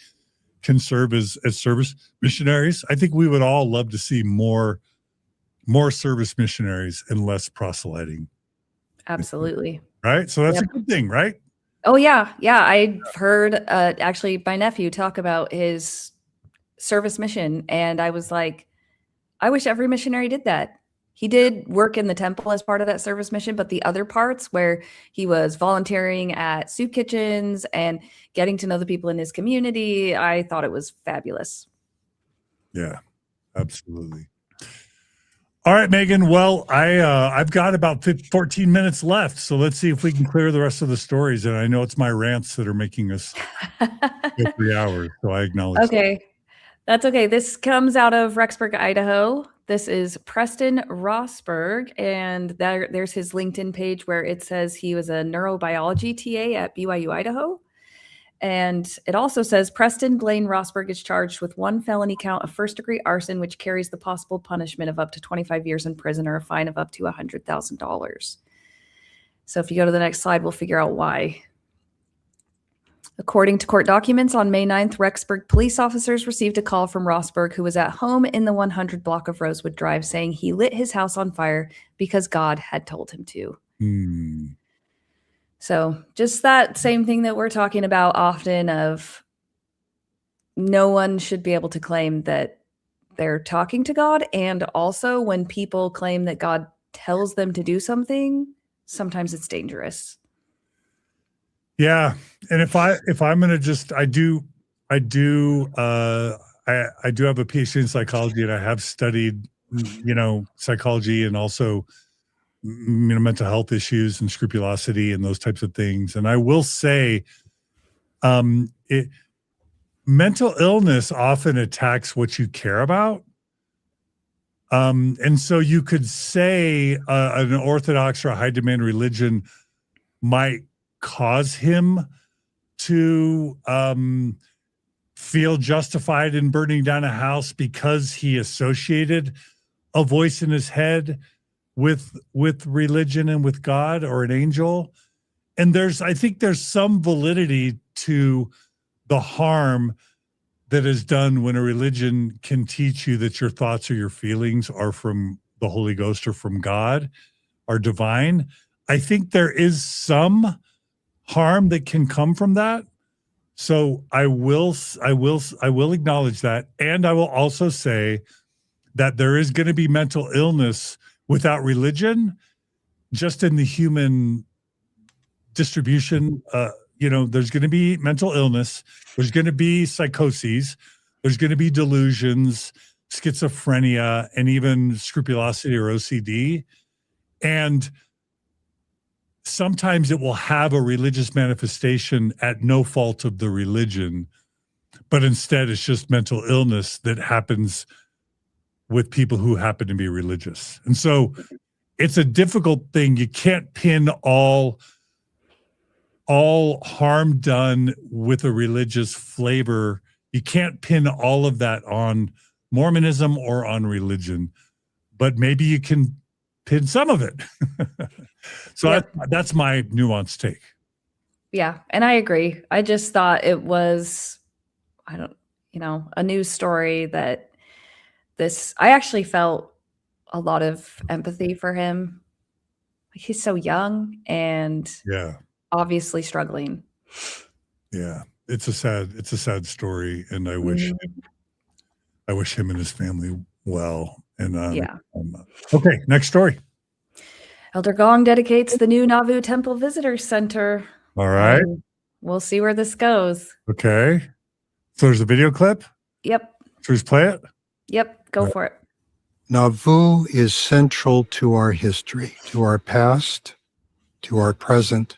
can serve as service missionaries. I think we would all love to see more service missionaries and less proselyting. Absolutely. Right? So that's a good thing, right? Oh, yeah. Yeah. I heard actually my nephew talk about his service mission, and I was like, I wish every missionary did that. He did work in the temple as part of that service mission, but the other parts where he was volunteering at soup kitchens and getting to know the people in his community, I thought it was fabulous. Yeah, absolutely. All right, Meggan. Well, I've got about 14 minutes left, so let's see if we can clear the rest of the stories. And I know it's my rants that are making us go 3 hours, so I acknowledge Okay. That's okay. This comes out of Rexburg, Idaho. This is Preston Rossberg, and there's his LinkedIn page where it says he was a neurobiology TA at BYU-Idaho. And it also says Preston Blaine Rossberg is charged with 1 felony count of first-degree arson, which carries the possible punishment of up to 25 years in prison or a fine of up to $100,000. So if you go to the next slide, we'll figure out why. According to court documents, on May 9th, Rexburg police officers received a call from Rossberg, who was at home in the 100 block of Rosewood Drive, saying he lit his house on fire because God had told him to. So just that same thing that we're talking about often, of no one should be able to claim that they're talking to God. And also when people claim that God tells them to do something, sometimes it's dangerous. Yeah. And if I'm going to just, I do have a PhD in psychology, and I have studied, psychology and also, mental health issues and scrupulosity and those types of things. And I will say, mental illness often attacks what you care about. And so you could say an orthodox or a high demand religion might cause him to feel justified in burning down a house because he associated a voice in his head with religion and with God or an angel. And I think there's some validity to the harm that is done when a religion can teach you that your thoughts or your feelings are from the Holy Ghost or from God, are divine. I think there is some harm that can come from that. So I will acknowledge that. And I will also say that there is going to be mental illness without religion, just in the human distribution. There's going to be mental illness. There's going to be psychoses. There's going to be delusions, schizophrenia, and even scrupulosity or OCD. And sometimes it will have a religious manifestation at no fault of the religion, but instead it's just mental illness that happens with people who happen to be religious. And so it's a difficult thing. You can't pin all harm done with a religious flavor. You can't pin all of that on Mormonism or on religion, but maybe you can pin some of it. So that's my nuanced take. Yeah. And I agree. I just thought it was, a news story that I actually felt a lot of empathy for him. Like, he's so young and obviously struggling. Yeah. It's a sad story. And I wish him and his family well. And okay, next story. Elder Gong dedicates the new Nauvoo Temple Visitor Center. All right. We'll see where this goes. Okay. So there's a video clip? Yep. Should we just play it? Yep. Go for it. Nauvoo is central to our history, to our past, to our present,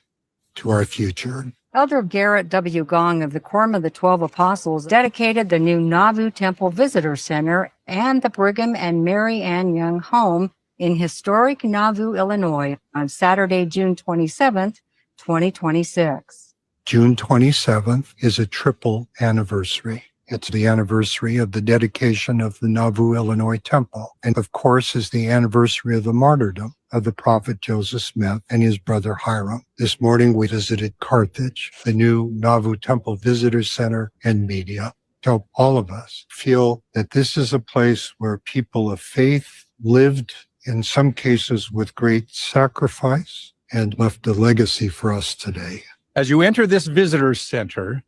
to our future. Elder Garrett W. Gong of the Quorum of the 12 Apostles dedicated the new Nauvoo Temple Visitor Center and the Brigham and Mary Ann Young Home in historic Nauvoo, Illinois on Saturday, June 27th, 2026. June 27th is a triple anniversary. It's the anniversary of the dedication of the Nauvoo, Illinois temple. And of course, is the anniversary of the martyrdom of the prophet Joseph Smith and his brother Hiram. This morning, we visited Carthage, the new Nauvoo Temple Visitor Center and media, to help all of us feel that this is a place where people of faith lived, in some cases with great sacrifice, and left a legacy for us today. As you enter this visitor center,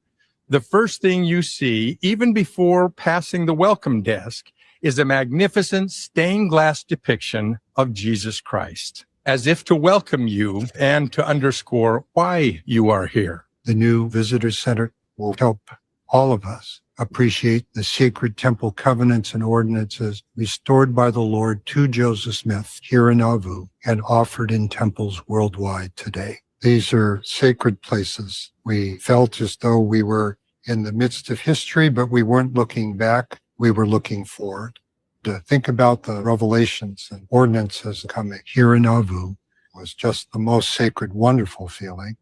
the first thing you see, even before passing the welcome desk, is a magnificent stained glass depiction of Jesus Christ, as if to welcome you and to underscore why you are here. The new visitor center will help all of us appreciate the sacred temple covenants and ordinances restored by the Lord to Joseph Smith here in Nauvoo and offered in temples worldwide today. These are sacred places. We felt as though we were in the midst of history, but we weren't looking back. We were looking forward. To think about the revelations and ordinances coming here in Nauvoo was just the most sacred, wonderful feeling.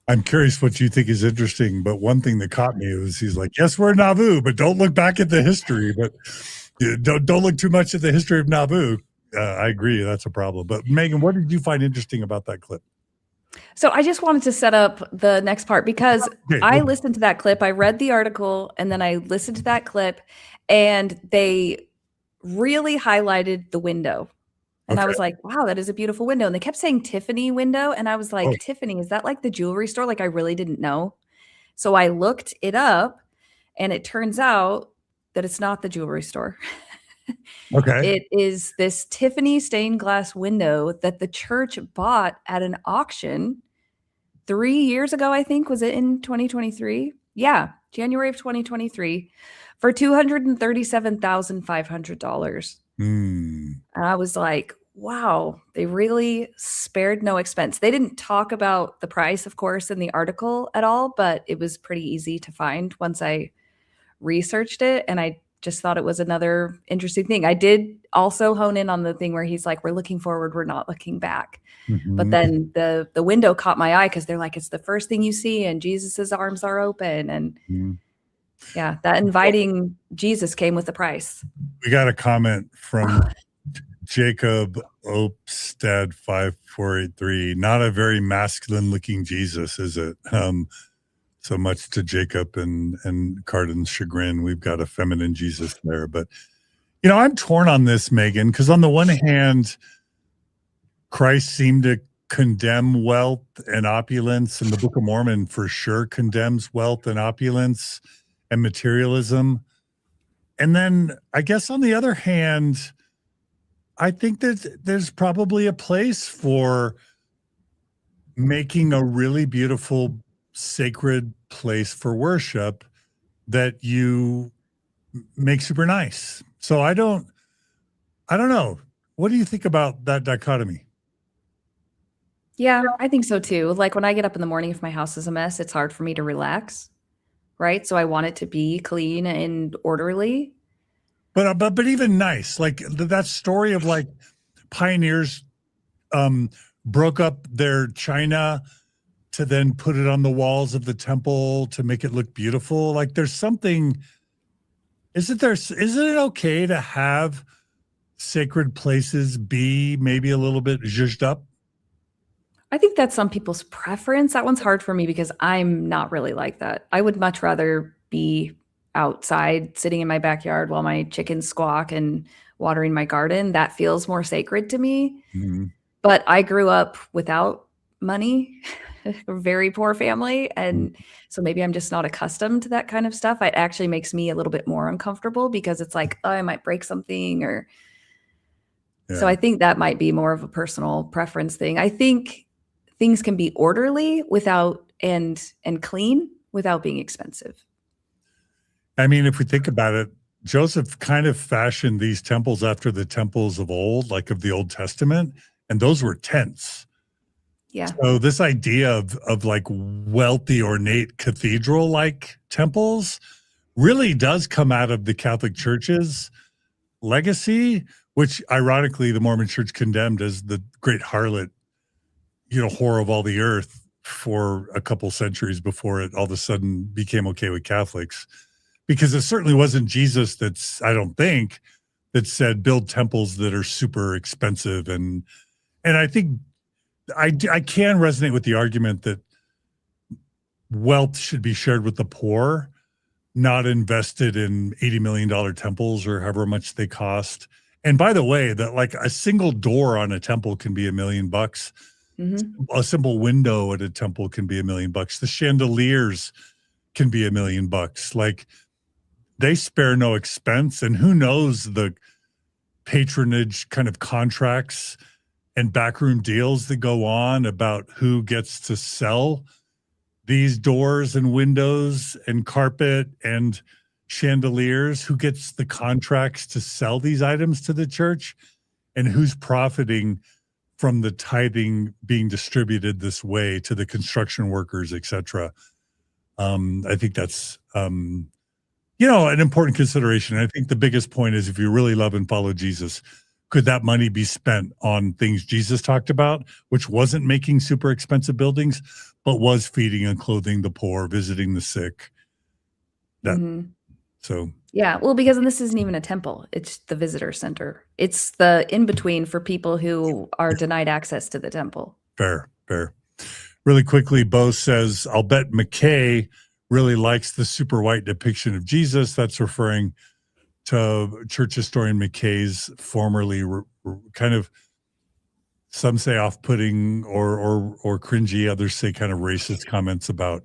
I'm curious what you think is interesting, but one thing that caught me was he's like, yes, we're in Nauvoo, but don't look back at the history, but don't look too much at the history of Nauvoo. I agree. That's a problem. But Megan, what did you find interesting about that clip? So I just wanted to set up the next part because I listened to that clip. I read the article and then I listened to that clip and they really highlighted the window. And I was like, wow, that is a beautiful window. And they kept saying Tiffany window. And I was like, Tiffany, is that like the jewelry store? Like I really didn't know. So I looked it up and it turns out that it's not the jewelry store. Okay. It is this Tiffany stained glass window that the church bought at an auction 3 years ago, I think. Was it in 2023? Yeah, January of 2023 for $237,500. And I was like, wow, they really spared no expense. They didn't talk about the price, of course, in the article at all, but it was pretty easy to find once I researched it. And I just thought it was another interesting thing. I did also hone in on the thing where he's like, we're looking forward, we're not looking back. But then the window caught my eye because they're like, it's the first thing you see and Jesus's arms are open. And yeah, that inviting Jesus came with the price. We got a comment from Jacob Opstead 5483. Not a very masculine looking Jesus, is it? So much to Jacob and Cardin's chagrin. We've got a feminine Jesus there. But, you know, I'm torn on this, Megan, because on the one hand, Christ seemed to condemn wealth and opulence, and the Book of Mormon for sure condemns wealth and opulence and materialism. And then I guess on the other hand, I think that there's probably a place for making a really beautiful, sacred place for worship that you make super nice. So I don't know. What do you think about that dichotomy? Yeah, I think so too. Like when I get up in the morning, if my house is a mess, it's hard for me to relax. Right. So I want it to be clean and orderly. But even nice, like that story of like pioneers broke up their china to then put it on the walls of the temple to make it look beautiful. Like there's something, isn't it okay to have sacred places be maybe a little bit zhuzhed up? I think that's some people's preference. That one's hard for me because I'm not really like that. I would much rather be outside sitting in my backyard while my chickens squawk and watering my garden. That feels more sacred to me. But I grew up without money, a very poor family. And so maybe I'm just not accustomed to that kind of stuff. It actually makes me a little bit more uncomfortable because it's like, oh, I might break something or. Yeah. So I think that might be more of a personal preference thing. I think things can be orderly without and clean without being expensive. I mean, if we think about it, Joseph kind of fashioned these temples after the temples of old, like of the Old Testament, and those were tents. Yeah. So this idea of like wealthy, ornate cathedral-like temples really does come out of the Catholic Church's legacy, which ironically the Mormon Church condemned as the great harlot, whore of all the earth for a couple centuries before it all of a sudden became okay with Catholics. because it certainly wasn't Jesus I don't think, that said build temples that are super expensive. And I think I can resonate with the argument that wealth should be shared with the poor, not invested in $80 million temples or however much they cost. And by the way, that like a single door on a temple can be $1 million. Mm-hmm. A simple window at a temple can be $1 million. The chandeliers can be $1 million. Like, they spare no expense. And who knows the patronage kind of contracts and backroom deals that go on about who gets to sell these doors and windows and carpet and chandeliers, who gets the contracts to sell these items to the church, and who's profiting from the tithing being distributed this way to the construction workers, etc. I think that's an important consideration. I think the biggest point is, if you really love and follow Jesus, could that money be spent on things Jesus talked about, which wasn't making super expensive buildings, but was feeding and clothing the poor, visiting the sick? So yeah, well, because this isn't even a temple; it's the visitor center. It's the in between for people who are denied access to the temple. Fair. Really quickly, Bo says, "I'll bet McKay really likes the super white depiction of Jesus." That's referring to church historian McKay's formerly kind of, some say off-putting or cringy, others say kind of racist comments about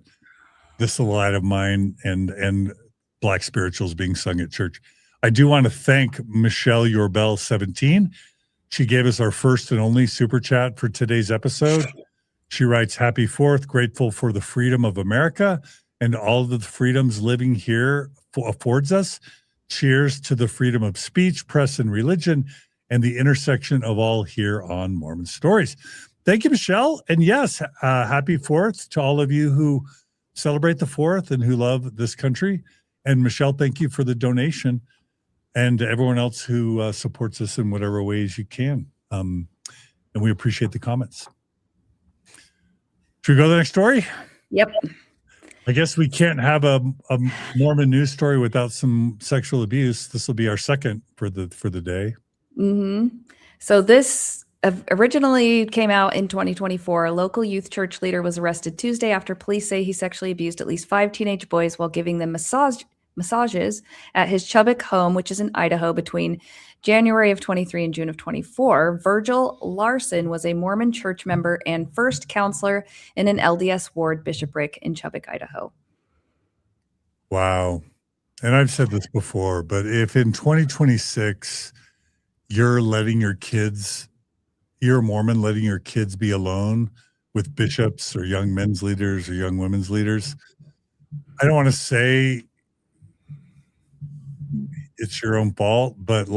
"This Little Light of Mine" and Black spirituals being sung at church. I do want to thank Michelle Yorbell 17. She gave us our first and only super chat for today's episode. She writes, "Happy 4th, grateful for the freedom of America and all of the freedoms living here affords us. Cheers to the freedom of speech, press, and religion, and the intersection of all here on Mormon Stories." Thank you, Michelle. And yes, happy 4th to all of you who celebrate the 4th and who love this country. And Michelle, thank you for the donation, and to everyone else who supports us in whatever ways you can. And we appreciate the comments. Should we go to the next story? Yep. I guess we can't have a Mormon news story without some sexual abuse. This will be our second for the day. Mm-hmm. So this originally came out in 2024. A local youth church leader was arrested Tuesday after police say he sexually abused at least 5 teenage boys while giving them massages at his Chubbuck home, which is in Idaho, between January of 23 and June of 24. Virgil Larson was a Mormon church member and first counselor in an LDS ward bishopric in Chubbuck, Idaho. Wow. And I've said this before, but if in 2026 you're a Mormon letting your kids be alone with bishops or young men's leaders or young women's leaders, I don't want to say it's your own fault, but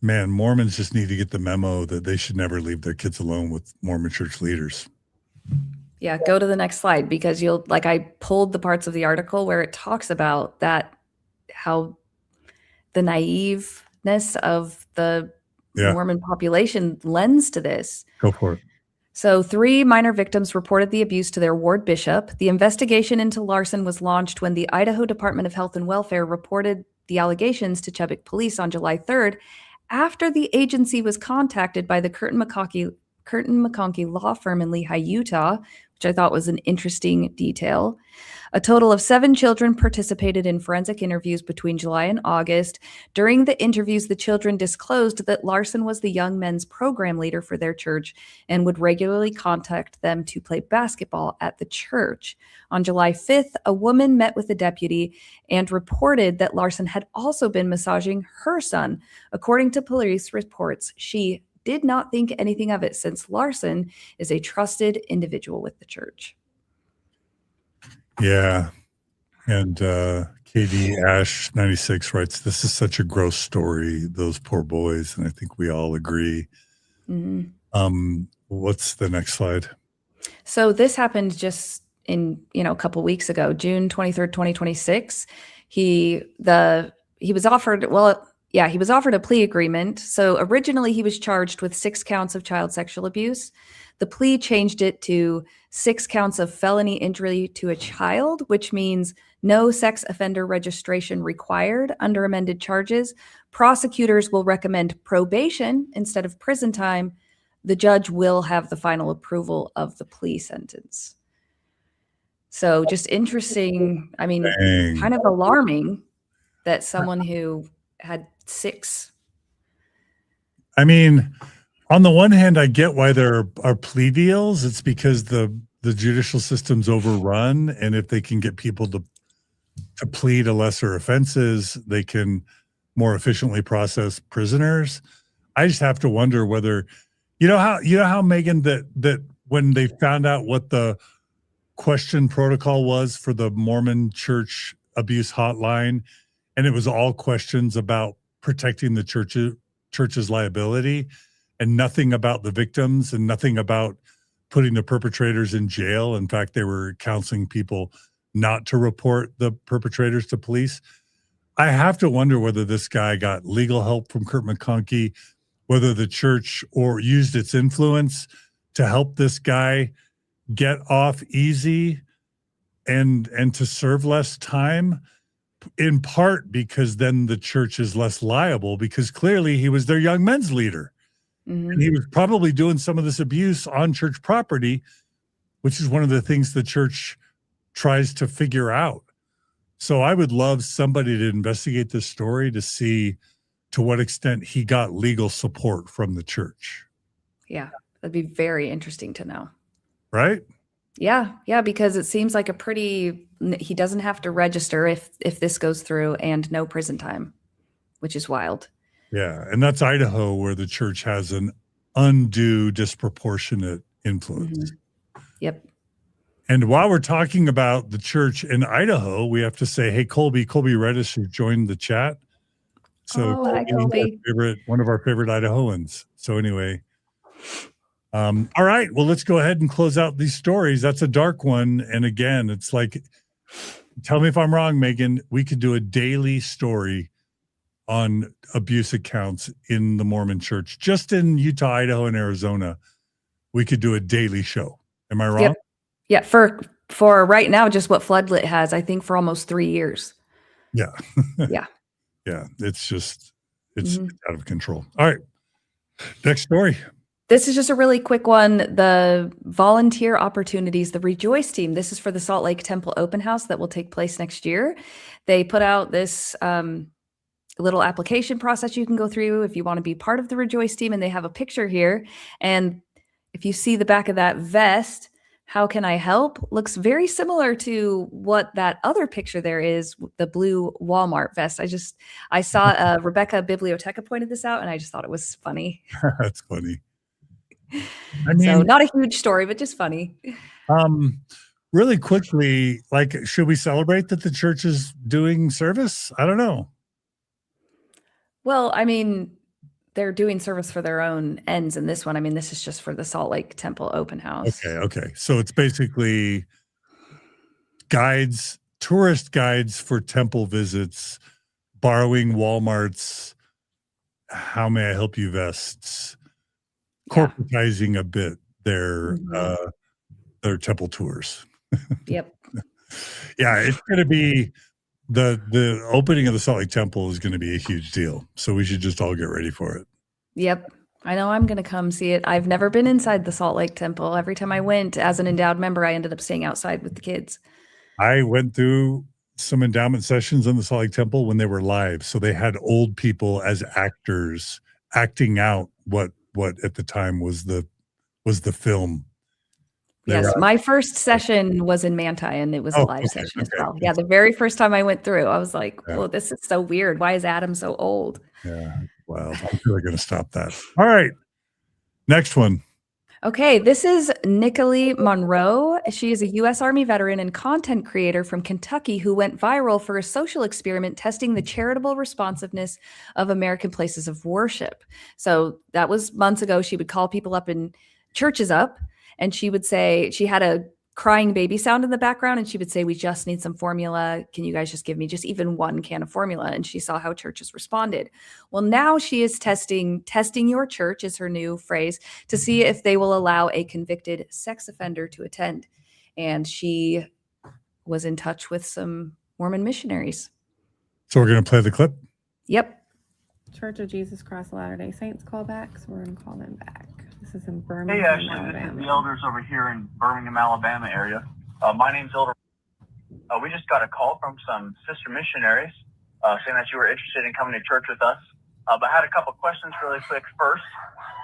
man, Mormons just need to get the memo that they should never leave their kids alone with Mormon church leaders. Yeah, go to the next slide, because I pulled the parts of the article where it talks about that, how the naiveness of the Mormon population lends to this. Go for it. So 3 minor victims reported the abuse to their ward bishop. The investigation into Larson was launched when the Idaho Department of Health and Welfare reported the allegations to Chubbuck police on July 3rd, after the agency was contacted by the Curtin McConkie law firm in Lehi, Utah, which I thought was an interesting detail. A total of 7 children participated in forensic interviews between July and August. During the interviews, the children disclosed that Larson was the young men's program leader for their church and would regularly contact them to play basketball at the church. On July 5th, a woman met with a deputy and reported that Larson had also been massaging her son. According to police reports, she did not think anything of it, since Larson is a trusted individual with the church. Yeah. And KD Ash 96 writes, "This is such a gross story, those poor boys." And I think we all agree. Mm-hmm. What's the next slide? So this happened just in, a couple weeks ago, June 23rd, 2026. He was offered, Yeah, he was offered a plea agreement. So originally he was charged with 6 counts of child sexual abuse. The plea changed it to 6 counts of felony injury to a child, which means no sex offender registration required under amended charges. Prosecutors will recommend probation instead of prison time. The judge will have the final approval of the plea sentence. So just interesting, I mean, kind of alarming that someone who had 6. I mean, on the one hand, I get why there are plea deals. It's because the judicial system's overrun, and if they can get people to plead to lesser offenses, they can more efficiently process prisoners. I just have to wonder whether, you know how Meggan, that when they found out what the question protocol was for the Mormon church abuse hotline, and it was all questions about protecting the church's liability, and nothing about the victims, and nothing about putting the perpetrators in jail. In fact, they were counseling people not to report the perpetrators to police. I have to wonder whether this guy got legal help from Kurt McConkie, whether the church or used its influence to help this guy get off easy and to serve less time, in part because then the church is less liable, because clearly he was their young men's leader. Mm-hmm. And he was probably doing some of this abuse on church property, which is one of the things the church tries to figure out. So I would love somebody to investigate this story to see to what extent he got legal support from the church. Yeah, that'd be very interesting to know. Right? Yeah, because it seems like he doesn't have to register if this goes through, and no prison time, which is wild. Yeah, and that's Idaho, where the church has an undue, disproportionate influence. Mm-hmm. Yep. And while we're talking about the church in Idaho, we have to say, hey, Colby Reddish, who joined the chat. So hi, Colby. One of our favorite Idahoans. So anyway, all right, well, let's go ahead and close out these stories. That's a dark one. And again, it's like, tell me if I'm wrong, Meggan, we could do a daily story on abuse accounts in the Mormon church. Just in Utah, Idaho, and Arizona, we could do a daily show. Am I wrong? Yep. Yeah, for right now, just what Floodlit has, I think, for almost 3 years. Yeah. Yeah. Yeah, it's out of control. All right, next story. This is just a really quick one. The volunteer opportunities, the Rejoice team. This is for the Salt Lake Temple Open House that will take place next year. They put out this little application process you can go through if you want to be part of the Rejoice team, and they have a picture here. And if you see the back of that vest, how can I help? Looks very similar to what that other picture there is, the blue Walmart vest. I saw Rebecca Biblioteca pointed this out, and I just thought it was funny. That's funny. I mean, so not a huge story, but just funny. Really quickly, like, should we celebrate that the church is doing service? I don't know. Well, I mean, they're doing service for their own ends in this one. I mean, this is just for the Salt Lake Temple Open House. Okay. So it's basically tourist guides for temple visits, borrowing Walmart's "How may I help you" vests, corporatizing a bit their temple tours. Yep. Yeah, it's going to be the opening of the Salt Lake Temple is going to be a huge deal. So we should just all get ready for it. Yep. I know I'm going to come see it. I've never been inside the Salt Lake Temple. Every time I went as an endowed member, I ended up staying outside with the kids. I went through some endowment sessions in the Salt Lake Temple when they were live. So they had old people as actors acting out what at the time was the film. Yes, my first session was in Manti, and it was a live session as well. Yeah, the very first time I went through, I was like, "Well, this is so weird. Why is Adam so old?" Yeah, well, I'm really going to stop that. All right, next one. Okay, this is Nikalie Monroe. She is a U.S. Army veteran and content creator from Kentucky who went viral for a social experiment testing the charitable responsiveness of American places of worship. So that was months ago. She would call people up in churches and she would say she had a crying baby sound in the background, and she would say, "We just need some formula. Can you guys just give me just even one can of formula?" And she saw how churches responded. Well, now she is testing your church is her new phrase, to see if they will allow a convicted sex offender to attend. And she was in touch with some Mormon missionaries. So we're going to play the clip. Yep. Church of Jesus Christ of Latter-day Saints callback, so we're going to call them back. This is in Hey, Birmingham, Ashley, Alabama. this is the elders over here in Birmingham, Alabama area. My name's Elder. We just got a call from some sister missionaries saying that you were interested in coming to church with us. But I had a couple questions really quick first,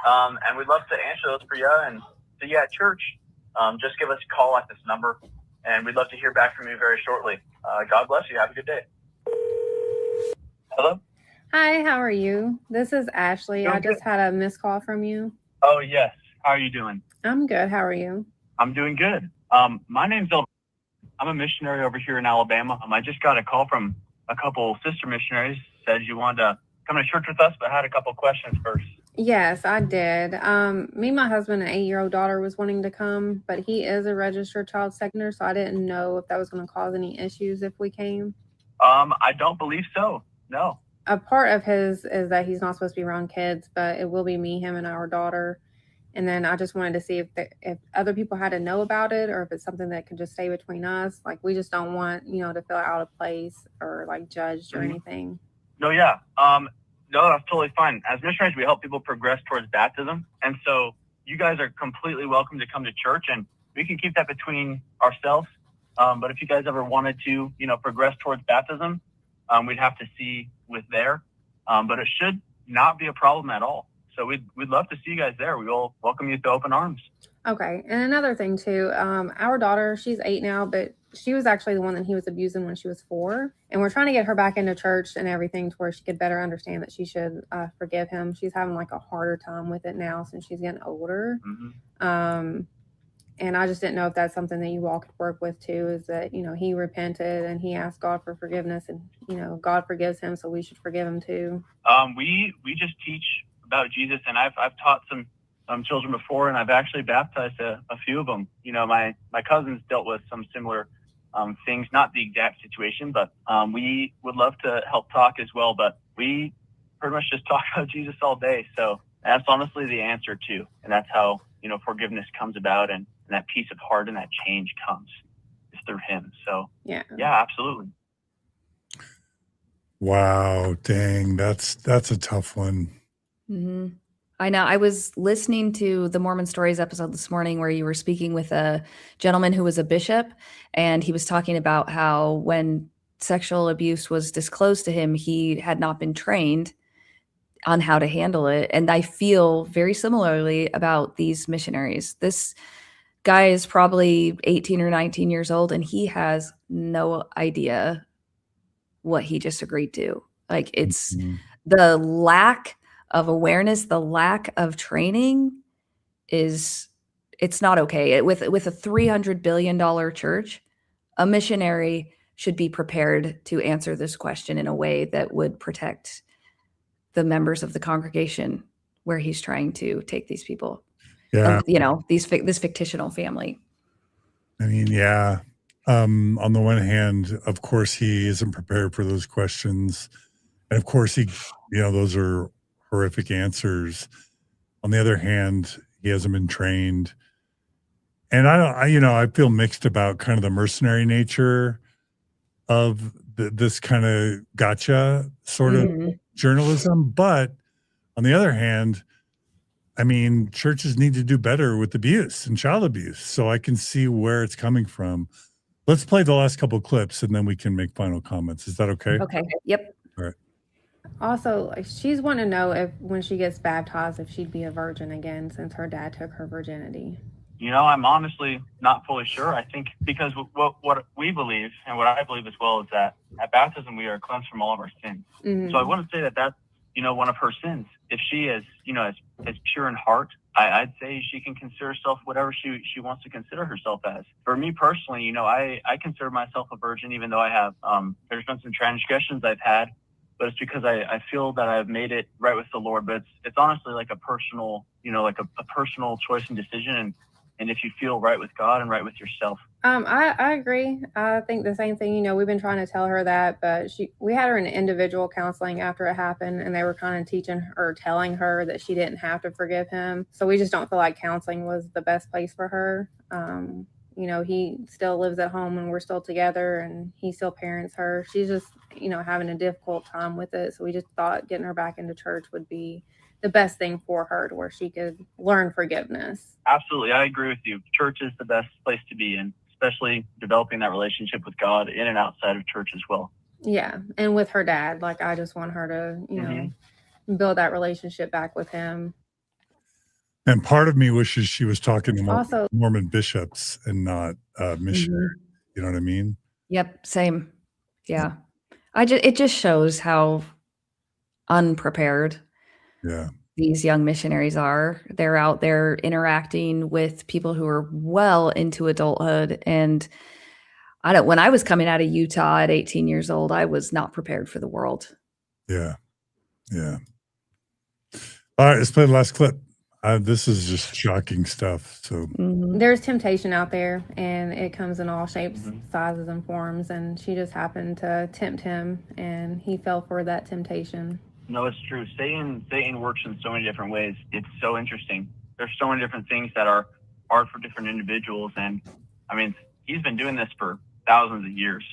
and we'd love to answer those for you and see you at church. Just give us a call at this number, and we'd love to hear back from you very shortly. God bless you. Have a good day. Hello? Hi, how are you? This is Ashley. Doing I just had a missed call from you. Oh, yes. How are you doing? I'm good. How are you? I'm doing good. My name's Elder. I'm a missionary over here in Alabama. I just got a call from a couple sister missionaries. Said you wanted to come to church with us, but I had a couple questions first. Yes, I did. Me and my husband, an 8-year-old daughter, was wanting to come, but he is a registered child sex offender, so I didn't know if that was going to cause any issues if we came. I don't believe so. No. A part of his is that he's not supposed to be around kids, but it will be me, him, and our daughter. And then I just wanted to see if other people had to know about it, or if it's something that could just stay between us. Like, we just don't want, to feel out of place or like judged or anything. No, yeah. No, that's totally fine. As missionaries, we help people progress towards baptism. And so you guys are completely welcome to come to church, and we can keep that between ourselves. But if you guys ever wanted to, progress towards baptism, we'd have to see with there. But it should not be a problem at all. So we'd love to see you guys there. We will welcome you with open arms. Okay. And another thing too, our daughter, she's 8 now, but she was actually the one that he was abusing when she was 4. And we're trying to get her back into church and everything to where she could better understand that she should forgive him. She's having like a harder time with it now since she's getting older. Mm-hmm. And I just didn't know if that's something that you all could work with too, is that, he repented and he asked God for forgiveness, and, God forgives him, so we should forgive him too. We just teach about Jesus, and I've taught some children before, and I've actually baptized a few of them. My cousins dealt with some similar things, not the exact situation, but we would love to help talk as well. But we pretty much just talk about Jesus all day. So that's honestly the answer too. And that's how, forgiveness comes about, and that peace of heart and that change comes is through him. So yeah, absolutely. Wow, dang, that's a tough one. Mm-hmm. I know. I was listening to the Mormon Stories episode this morning where you were speaking with a gentleman who was a bishop, and he was talking about how when sexual abuse was disclosed to him, he had not been trained on how to handle it. And I feel very similarly about these missionaries. This guy is probably 18 or 19 years old, and he has no idea what he just agreed to. Like, it's the lack of awareness, the lack of training it's not okay. With a $300 billion church, a missionary should be prepared to answer this question in a way that would protect the members of the congregation where he's trying to take these people. Yeah. This fictional family. I mean, yeah. On the one hand, of course, he isn't prepared for those questions. And of course, those are horrific answers. On the other hand, he hasn't been trained. And I feel mixed about kind of the mercenary nature of this kind of gotcha sort of journalism. But on the other hand, I mean, churches need to do better with abuse and child abuse. So I can see where it's coming from. Let's play the last couple of clips, and then we can make final comments. Is that okay? Okay. Yep. All right. Also, she's wanting to know if when she gets baptized, if she'd be a virgin again, since her dad took her virginity. I'm honestly not fully sure. I think because what we believe, and what I believe as well, is that at baptism we are cleansed from all of our sins. Mm-hmm. So I wouldn't say that that's one of her sins. If she is as pure in heart, I'd say she can consider herself whatever she wants to consider herself as. For me personally, I consider myself a virgin, even though I have there's been some transgressions I've had, but it's because I feel that I've made it right with the Lord. But it's honestly like a personal, like a personal choice and decision. And and if you feel right with God and right with yourself. I agree. I think the same thing. You know, we've been trying to tell her that, but we had her in individual counseling after it happened, and they were kind of telling her that she didn't have to forgive him. So we just don't feel like counseling was the best place for her. You know, he still lives at home and we're still together, and he still parents her. She's just, you know, having a difficult time with it. So we just thought getting her back into church would be the best thing for her, to where she could learn forgiveness. Absolutely. I agree with you. Church is the best place to be in, especially developing that relationship with God in and outside of church as well. Yeah. And with her dad, like, I just want her to, you know, build that relationship back with him. And part of me wishes she was talking to Also, Mormon bishops and not missionaries. You know what I mean? Yep, same. Yeah. It just shows how unprepared these young missionaries are. They're out there interacting with people who are well into adulthood. And when I was coming out of Utah at 18 years old, I was not prepared for the world. Yeah. Yeah. All right, let's play the last clip. This is just shocking stuff. So there's temptation out there, and it comes in all shapes, sizes, and forms. And she just happened to tempt him, and he fell for that temptation. No, it's true. Satan works in so many different ways. It's so interesting. There's so many different things that are hard for different individuals. And I mean, he's been doing this for thousands of years.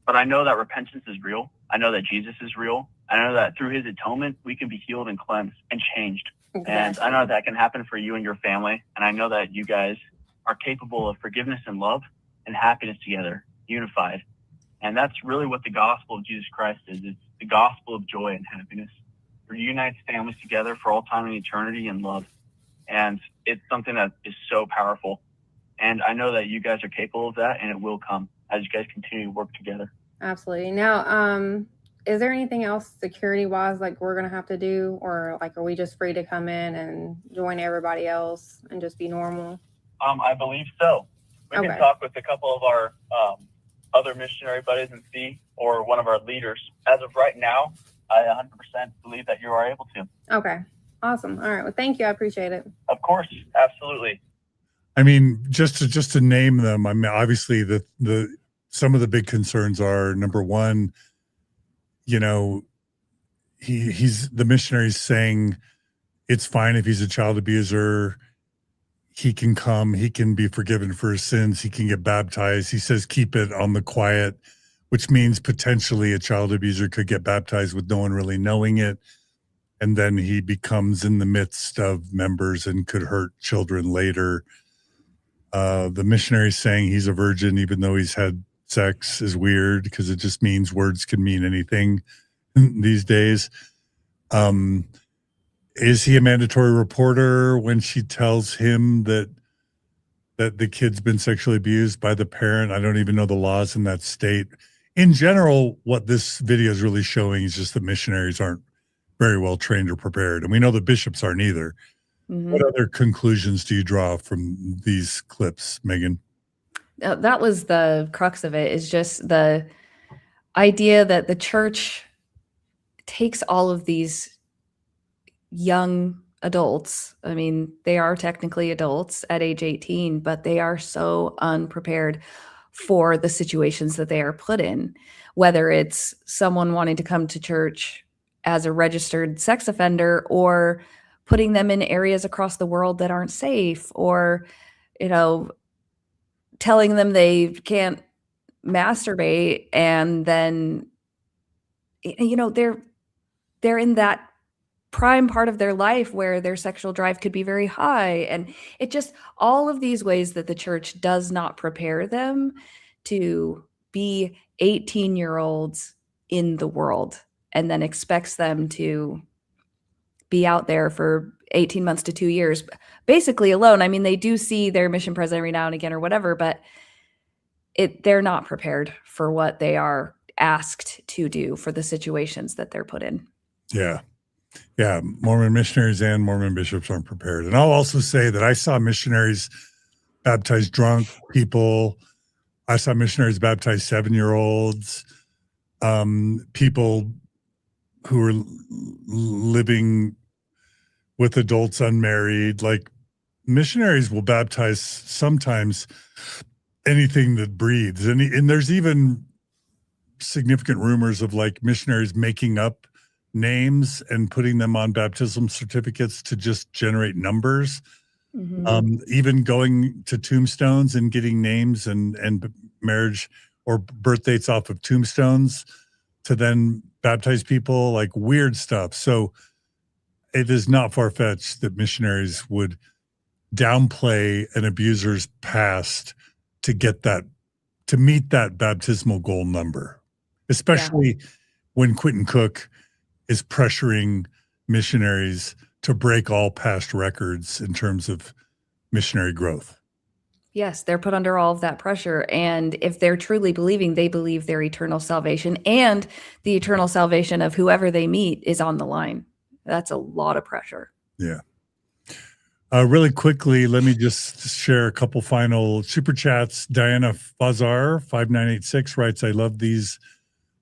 But I know that repentance is real. I know that Jesus is real. I know that through his atonement, we can be healed and cleansed and changed. Exactly. And I know that can happen for you and your family. And I know that you guys are capable of forgiveness and love and happiness together, unified. And that's really what the gospel of Jesus Christ is. It's the gospel of joy and happiness. It reunites families together for all time and eternity in love. And it's something that is so powerful. And I know that you guys are capable of that, and it will come as you guys continue to work together. Absolutely. Now, is there anything else security-wise, like, we're going to have to do? Or, like, are we just free to come in and join everybody else and just be normal? I believe so. We can talk with a couple of our other missionary buddies and see, or one of our leaders. As of right now, I 100% believe that you are able to. Okay. Awesome. All right. Well, thank you. I appreciate it. Of course. Absolutely. I mean, just to name them, I mean, obviously the some of the big concerns are, number one, you know, he's the missionary's saying it's fine if he's a child abuser. He can come, he can be forgiven for his sins, he can get baptized. He says keep it on the quiet, which means potentially a child abuser could get baptized with no one really knowing it. And then he becomes in the midst of members and could hurt children later. The missionary saying he's a virgin, even though he's had sex, is weird because it just means words can mean anything these days. Is he a mandatory reporter when she tells him that the kid's been sexually abused by the parent? I don't even know the laws in that state. In general, what this video is really showing is just that missionaries aren't very well trained or prepared. And we know the bishops aren't either. What other conclusions do you draw from these clips, Megan? That was the crux of it, is just the idea that the church takes all of these young adults. I mean, they are technically adults at age 18, but they are so unprepared for the situations that they are put in, whether it's someone wanting to come to church as a registered sex offender, or putting them in areas across the world that aren't safe, or, you know, telling them they can't masturbate, and then, you know, they're in that prime part of their life where their sexual drive could be very high. And it just, all of these ways that the church does not prepare them to be 18-year-olds in the world, and then expects them to be out there for 18 months to 2 years, basically alone. I mean, they do see their mission president every now and again or whatever, but they're not prepared for what they are asked to do, for the situations that they're put in. Yeah. Yeah. Mormon missionaries and Mormon bishops aren't prepared. And I'll also say that I saw missionaries baptize drunk people. I saw missionaries baptize 7-year-olds, people who were living with adults unmarried. Like, missionaries will baptize sometimes anything that breathes. And there's even significant rumors of like missionaries making up names and putting them on baptism certificates to just generate numbers. Even going to tombstones and getting names and marriage or birth dates off of tombstones to then baptize people, like weird stuff. So it is not far-fetched that missionaries would downplay an abuser's past to get that, to meet that baptismal goal number, especially when Quentin Cook is pressuring missionaries to break all past records in terms of missionary growth. Yes, they're put under all of that pressure. And if they're truly believing, they believe their eternal salvation and the eternal salvation of whoever they meet is on the line. That's a lot of pressure. Yeah. Really quickly, let me just share a couple final super chats. Diana Fazar, 5986, writes, I love these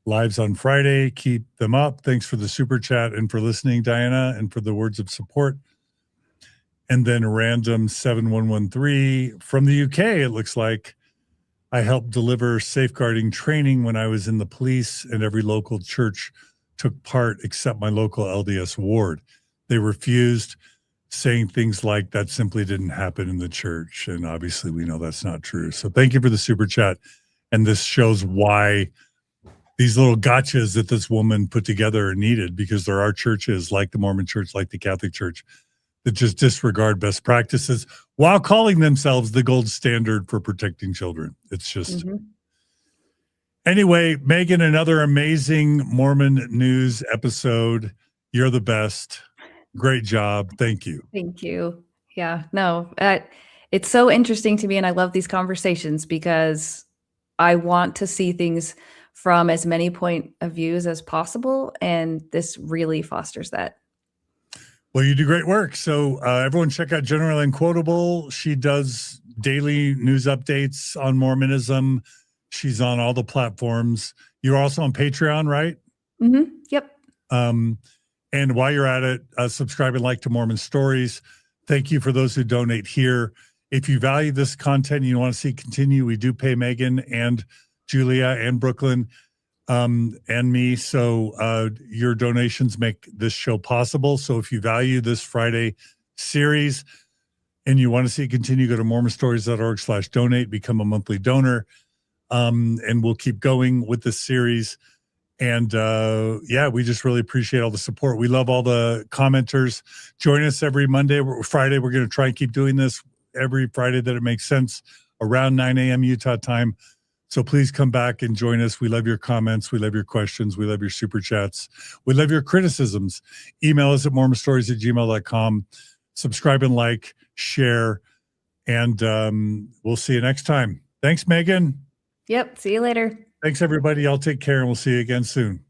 lives on Friday. Keep them up. Thanks for the super chat and for listening, Diana, and for the words of support. And then random 7113 from the UK, it looks like, I helped deliver safeguarding training when I was in the police, and every local church took part except my local LDS ward. They refused, saying things like that simply didn't happen in the church. And obviously we know that's not true. So thank you for the super chat. And this shows why these little gotchas that this woman put together are needed, because there are churches like the Mormon Church, like the Catholic Church, that just disregard best practices while calling themselves the gold standard for protecting children. It's just... Anyway, Meggan, another amazing Mormon news episode. You're the best. Great job. Thank you. Thank you. Yeah, no, it's so interesting to me. And I love these conversations because I want to see things from as many point of views as possible. And this really fosters that. Well, you do great work. So everyone check out General and Quotable. She does daily news updates on Mormonism. She's on all the platforms. You're also on Patreon, right? Yep. And while you're at it, subscribe and like to Mormon Stories. Thank you for those who donate here. If you value this content and you want to see it continue, we do pay Meggan and Julia and Brooklyn and me. So your donations make this show possible. So if you value this Friday series and you want to see it continue, go to mormonstories.org/donate, become a monthly donor. And we'll keep going with this series. And yeah, we just really appreciate all the support. We love all the commenters. Join us every Friday. We're going to try and keep doing this every Friday that it makes sense around 9 a.m. Utah time. So please come back and join us. We love your comments. We love your questions. We love your super chats. We love your criticisms. Email us at mormonstories@gmail.com. Subscribe and like, share, and we'll see you next time. Thanks, Meggan. Yep. See you later. Thanks, everybody. Y'all take care, and we'll see you again soon.